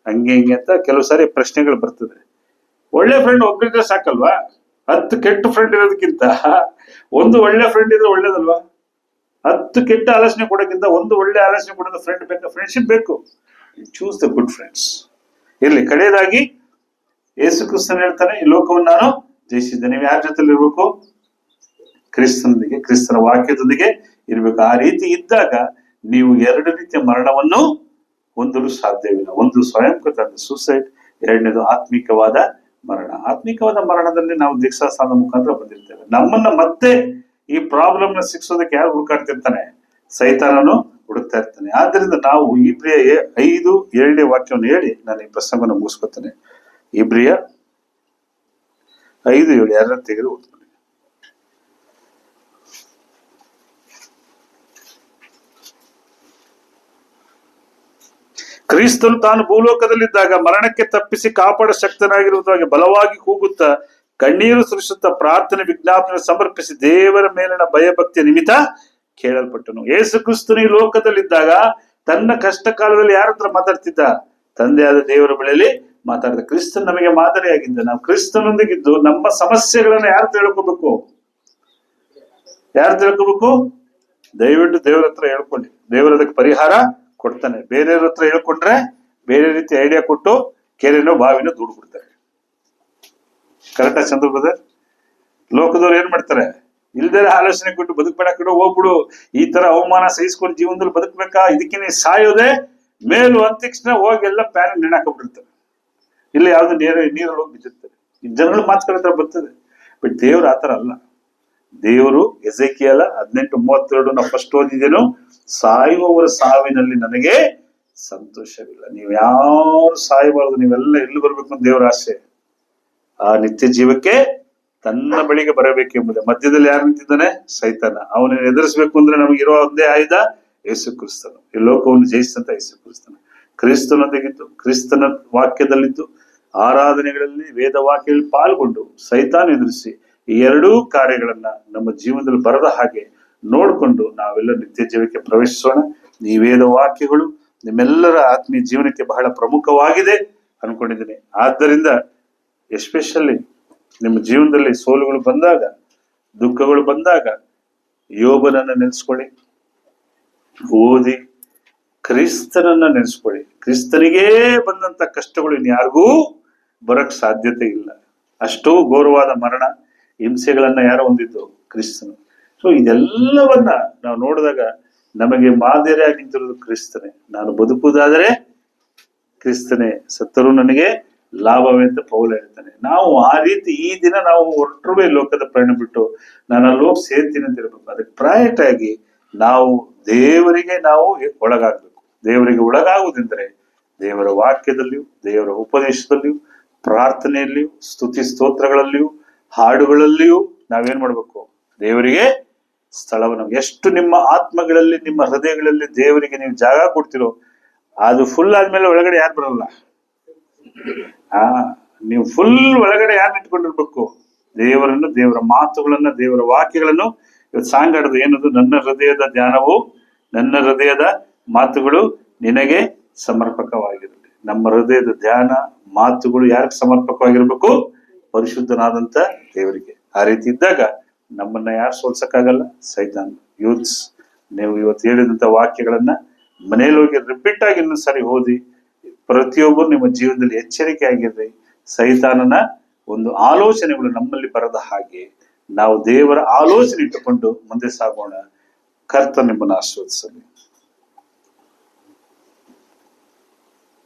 ಹಂಗೆ ಹಿಂಗೆ ಅಂತ ಕೆಲವು ಸಾರಿ ಪ್ರಶ್ನೆಗಳು ಬರ್ತದೆ. ಒಳ್ಳೆ ಫ್ರೆಂಡ್ ಒಬ್ಬರಿದ್ರೆ ಸಾಕಲ್ವಾ? 10 ಕೆಟ್ಟ ಫ್ರೆಂಡ್ ಇರೋದಕ್ಕಿಂತ ಒಂದು ಒಳ್ಳೆ ಫ್ರೆಂಡ್ ಇದ್ರೆ ಒಳ್ಳೇದಲ್ವಾ? 10 ಕೆಟ್ಟ ಆಲೋಚನೆ ಕೊಡೋಕ್ಕಿಂತ ಒಂದು ಒಳ್ಳೆ ಆಲೋಚನೆ ಕೊಡೋದು ಫ್ರೆಂಡ್ ಬೇಕು. ಫ್ರೆಂಡ್ಶಿಪ್ ಬೇಕು. Choose the good friends. ಇರ್ಲಿ. ಕಡೆಯದಾಗಿ ಯೇಸು ಕ್ರಿಸ್ತನು ಹೇಳ್ತಾನೆ, ಈ ಲೋಕವನ್ನು ನಾನು ಜಯಿಸಿದ್ದೇನೆ. ನೀವು ಯಾರ ಜೊತೆಲಿ ಇರ್ಬೇಕು? ಕ್ರಿಸ್ತನೊಂದಿಗೆ, ಕ್ರಿಸ್ತನ ವಾಕ್ಯದೊಂದಿಗೆ ಇರ್ಬೇಕು. ಆ ರೀತಿ ಇದ್ದಾಗ ನೀವು 2 ರೀತಿಯ ಮರಣವನ್ನು ಹೊಂದಲು ಸಾಧ್ಯವಿಲ್ಲ. ಒಂದು ಸ್ವಯಂಕೃತ ಸೂಸೈಡ್, 2ನೇದು ಆತ್ಮಿಕವಾದ ಮರಣ. ಆತ್ಮಿಕವಾದ ಮರಣದಲ್ಲಿ ನಾವು ದೀಕ್ಷಾಸ್ಥಾನದ ಮುಖಾಂತರ ಬಂದಿರ್ತೇವೆ. ನಮ್ಮನ್ನ ಮತ್ತೆ ಈ ಪ್ರಾಬ್ಲಮ್ ನ ಶಿಕ್ಷೋದಕ್ಕೆ ಯಾರು ಹುಡುಕಾಡ್ತಿರ್ತಾನೆ? ಸೈತಾನನು ಹುಡುಕ್ತಾ ಇರ್ತಾನೆ. ಆದ್ರಿಂದ ನಾವು ಇಬ್ರಿಯ 5:7ನೇ ವಾಕ್ಯವನ್ನು ಹೇಳಿ ನಾನು ಈ ಪ್ರಸಂಗವನ್ನು ಮುಗಿಸ್ಕೊತೇನೆ. ಇಬ್ರಿಯ 5:7 ಯಾರ ತೆಗೆದು ಓದ್ಕೊಳ್ಳಿ. ಕ್ರಿಸ್ತನು ತಾನು ಭೂಲೋಕದಲ್ಲಿದ್ದಾಗ ಮರಣಕ್ಕೆ ತಪ್ಪಿಸಿ ಕಾಪಾಡ ಶಕ್ತನಾಗಿರುವುದಾಗಿ ಬಲವಾಗಿ ಕೂಗುತ್ತಾ ಕಣ್ಣೀರು ಸುರಿಸುತ್ತಾ ಪ್ರಾರ್ಥನೆ ವಿಜ್ಞಾಪನೆ ಸಮರ್ಪಿಸಿ ದೇವರ ಮೇಲಿನ ಭಯಭಕ್ತಿಯ ನಿಮಿತ್ತ ಕೇಳಲ್ಪಟ್ಟನು. ಯೇಸು ಕ್ರಿಸ್ತನು ಈ ಲೋಕದಲ್ಲಿದ್ದಾಗ ತನ್ನ ಕಷ್ಟ ಕಾಲದಲ್ಲಿ ಯಾರ ಹತ್ರ ಮಾತಾಡ್ತಿದ್ದ? ತಂದೆಯಾದ ದೇವರ ಬಳಿಯಲ್ಲಿ ಮಾತಾಡಿದ. ಕ್ರಿಸ್ತನ್ ನಮಗೆ ಮಾದರಿಯಾಗಿದ್ದ. ನಾವು ಕ್ರಿಸ್ತನೊಂದಿಗಿದ್ದು ನಮ್ಮ ಸಮಸ್ಯೆಗಳನ್ನ ಯಾರು ತಿಳ್ಕೋಬೇಕು? ದಯವಿಟ್ಟು ದೇವರ ಹತ್ರ ಹೇಳ್ಕೊಳ್ಳಿ. ದೇವರ ಅದಕ್ಕೆ ಪರಿಹಾರ ಕೊಡ್ತಾನೆ. ಬೇರೆಯವ್ರ ಹತ್ರ ಹೇಳ್ಕೊಂಡ್ರೆ ಬೇರೆ ರೀತಿ ಐಡಿಯಾ ಕೊಟ್ಟು ಕೆರೆನೋ ಬಾವಿನೋ ದುಡ್ಡು ಬಿಡ್ತಾರೆ. ಕರೆಕ್ಟಾ ಚಂದ್ರ ಬ್ರದರ್? ಲೋಕದವ್ರು ಏನ್ ಮಾಡ್ತಾರೆ, ಇಲ್ದೇ ಆಲೋಚನೆ ಕೊಟ್ಟು ಬದುಕ್ಬೇಡ ಕಡೆ ಹೋಗ್ಬಿಡು, ಈ ತರ ಅವಮಾನ ಸಹಿಸ್ಕೊಂಡು ಜೀವನದಲ್ಲಿ ಬದುಕ್ಬೇಕಾ, ಇದಕ್ಕೆ ಸಾಯೋದೆ ಮೇಲು ಅಂದ ತಕ್ಷಣ ಹೋಗಿ ಎಲ್ಲ ಪ್ಯಾನ್ ನೆಣಾಕೊಂಡ್ಬಿಡ್ತಾರೆ. ಇಲ್ಲ ಯಾವ್ದು ನೀರಲ್ಲಿ ಹೋಗಿ ಬಿದ್ದಿರ್ತಾರೆ. ಈ ಜನಗಳು ಮಾತುಗಳ ಬರ್ತದೆ. ಬಟ್ ದೇವ್ರು ಆತರ ಅಲ್ಲ. ದೇವರು ಎಸೆಕಿಯಲ 18:32 ನಾವು ಫಸ್ಟ್ ಓದಿದ್ದೇನು, ಸಾಯುವವರ ಸಾವಿನಲ್ಲಿ ನನಗೆ ಸಂತೋಷವಿಲ್ಲ. ನೀವ್ ಯಾರು ಸಾಯಬಾರದು, ನೀವೆಲ್ಲ ಎಲ್ಲಿ ಬರ್ಬೇಕು ಅಂತ ದೇವರ ಆಸೆ. ಆ ನಿತ್ಯ ಜೀವಕ್ಕೆ ತನ್ನ ಬಳಿಗೆ ಬರಬೇಕೆಂಬುದೇ. ಮಧ್ಯದಲ್ಲಿ ಯಾರು ನಿಂತಿದ್ದಾನೆ? ಸೈತಾನ. ಅವನನ್ನು ಎದುರಿಸಬೇಕು ಅಂದ್ರೆ ನಮಗಿರೋ ಒಂದೇ ಆಯುಧ ಯೇಸು ಕ್ರಿಸ್ತನು. ಈ ಲೋಕವನ್ನು ಜಯಿಸಿದಂತ ಯೇಸು ಕ್ರಿಸ್ತನು. ಕ್ರಿಸ್ತನೊಂದಿಗಿದ್ದು, ಕ್ರಿಸ್ತನ ವಾಕ್ಯದಲ್ಲಿದ್ದು, ಆರಾಧನೆಗಳಲ್ಲಿ ವೇದ ವಾಕ್ಯದಲ್ಲಿ ಪಾಲ್ಗೊಂಡು ಸೈತಾನ ಎದುರಿಸಿ ಈ ಎರಡೂ ಕಾರ್ಯಗಳನ್ನ ನಮ್ಮ ಜೀವನದಲ್ಲಿ ಬರದ ಹಾಗೆ ನೋಡ್ಕೊಂಡು ನಾವೆಲ್ಲ ನಿತ್ಯ ಜೀವಕ್ಕೆ ಪ್ರವೇಶಿಸೋಣ. ಈ ವೇದ ವಾಕ್ಯಗಳು ನಿಮ್ಮೆಲ್ಲರ ಆತ್ಮೀಯ ಜೀವನಕ್ಕೆ ಬಹಳ ಪ್ರಮುಖವಾಗಿದೆ ಅನ್ಕೊಂಡಿದ್ದೀನಿ. ಆದ್ದರಿಂದ ಎಸ್ಪೆಷಲಿ ನಿಮ್ಮ ಜೀವನದಲ್ಲಿ ಸೋಲುಗಳು ಬಂದಾಗ, ದುಃಖಗಳು ಬಂದಾಗ ಯೋಬನನ್ನ ನೆನೆಸ್ಕೊಳ್ಳಿ, ಓದಿ ಕ್ರಿಸ್ತನನ್ನ ನೆನೆಸ್ಕೊಳ್ಳಿ. ಕ್ರಿಸ್ತನಿಗೇ ಬಂದಂತ ಕಷ್ಟಗಳು ಇನ್ಯಾರಿಗೂ ಬರಕ್ ಸಾಧ್ಯತೆ ಇಲ್ಲ. ಅಷ್ಟೋ ಘೋರವಾದ ಮರಣ ಹಿಂಸೆಗಳನ್ನ ಯಾರು ಹೊಂದಿದ್ದು? ಕ್ರಿಸ್ತನು. ಸೊ ಇದೆಲ್ಲವನ್ನ ನಾವು ನೋಡಿದಾಗ ನಮಗೆ ಮಾದರಿಯಾಗಿ ನಿಂತಿರೋದು ಕ್ರಿಸ್ತನೇ. ನಾನು ಬದುಕುವುದಾದರೆ ಕ್ರಿಸ್ತನೇ, ಸತ್ತರೂ ನನಗೆ ಲಾಭವೇ ಅಂತ ಪೌಲ ಹೇಳ್ತಾನೆ. ನಾವು ಆ ರೀತಿ ಈ ದಿನ ನಾವು ಹೊರಟರುವೆ ಲೋಕದ ಪ್ರಯಾಣ ಬಿಟ್ಟು ನಾನು ಅಲ್ಲಿ ಹೋಗಿ ಸೇರ್ತೀನಿ ಅಂತ ಇರ್ಬೇಕು. ಅದಕ್ಕೆ ಪ್ರಯಾರಿಟಿ ಆಗಿ ನಾವು ದೇವರಿಗೆ ನಾವು ಒಳಗಾಗ್ಬೇಕು. ದೇವರಿಗೆ ಒಳಗಾಗುವುದೆಂದರೆ ದೇವರ ವಾಕ್ಯದಲ್ಲಿಯೂ, ದೇವರ ಉಪದೇಶದಲ್ಲಿಯೂ, ಪ್ರಾರ್ಥನೆಯಲ್ಲಿಯೂ, ಸ್ತುತಿ ಸ್ತೋತ್ರಗಳಲ್ಲಿಯೂ, ಹಾಡುಗಳಲ್ಲಿಯೂ ನಾವೇನ್ ಮಾಡ್ಬೇಕು? ದೇವರಿಗೆ ಸ್ಥಳವನ್ನು, ಎಷ್ಟು ನಿಮ್ಮ ಆತ್ಮಗಳಲ್ಲಿ, ನಿಮ್ಮ ಹೃದಯಗಳಲ್ಲಿ ದೇವರಿಗೆ ನೀವು ಜಾಗ ಕೊಡ್ತಿರೋ ಅದು ಫುಲ್ ಆದ್ಮೇಲೆ ಒಳಗಡೆ ಯಾರು ಬರಲ್ಲ. ನೀವು ಫುಲ್ ಒಳಗಡೆ ಯಾರು ಇಟ್ಕೊಂಡಿರ್ಬೇಕು? ದೇವರನ್ನು, ದೇವರ ಮಾತುಗಳನ್ನ, ದೇವರ ವಾಕ್ಯಗಳನ್ನು. ಇವತ್ತು ಸಾಂಗ್ ಆಡೋದು ಏನದು? ನನ್ನ ಹೃದಯದ ಧ್ಯಾನವು, ನನ್ನ ಹೃದಯದ ಮಾತುಗಳು ನಿನಗೆ ಸಮರ್ಪಕವಾಗಿರಲಿ. ನಮ್ಮ ಹೃದಯದ ಧ್ಯಾನ ಮಾತುಗಳು ಯಾರಿಗೆ ಸಮರ್ಪಕವಾಗಿರ್ಬೇಕು? ಪರಿಶುದ್ಧನಾದಂತ ದೇವರಿಗೆ. ಆ ರೀತಿ ಇದ್ದಾಗ ನಮ್ಮನ್ನ ಯಾರು ಸೋಲ್ಸಕ್ಕಾಗಲ್ಲ? ಸೈತಾನ್. ಯೂತ್ಸ್, ನೀವು ಇವತ್ತು ಹೇಳಿದಂತ ವಾಕ್ಯಗಳನ್ನ ಮನೇಲಿ ಹೋಗಿ ರಿಪೀಟ್ ಆಗಿ ಇನ್ನೊಂದ್ಸರಿ ಓದಿ. ಪ್ರತಿಯೊಬ್ಬರು ನಿಮ್ಮ ಜೀವನದಲ್ಲಿ ಎಚ್ಚರಿಕೆ ಆಗಿರ್ರಿ. ಸೈತಾನನ ಒಂದು ಆಲೋಚನೆಗಳು ನಮ್ಮಲ್ಲಿ ಬರದ ಹಾಗೆ ನಾವು ದೇವರ ಆಲೋಚನೆ ಇಟ್ಟುಕೊಂಡು ಮುಂದೆ ಸಾಗೋಣ. ಕರ್ತನ ನಿಮ್ಮನ್ನು ಆಶೀರ್ವದಿಸಲಿ.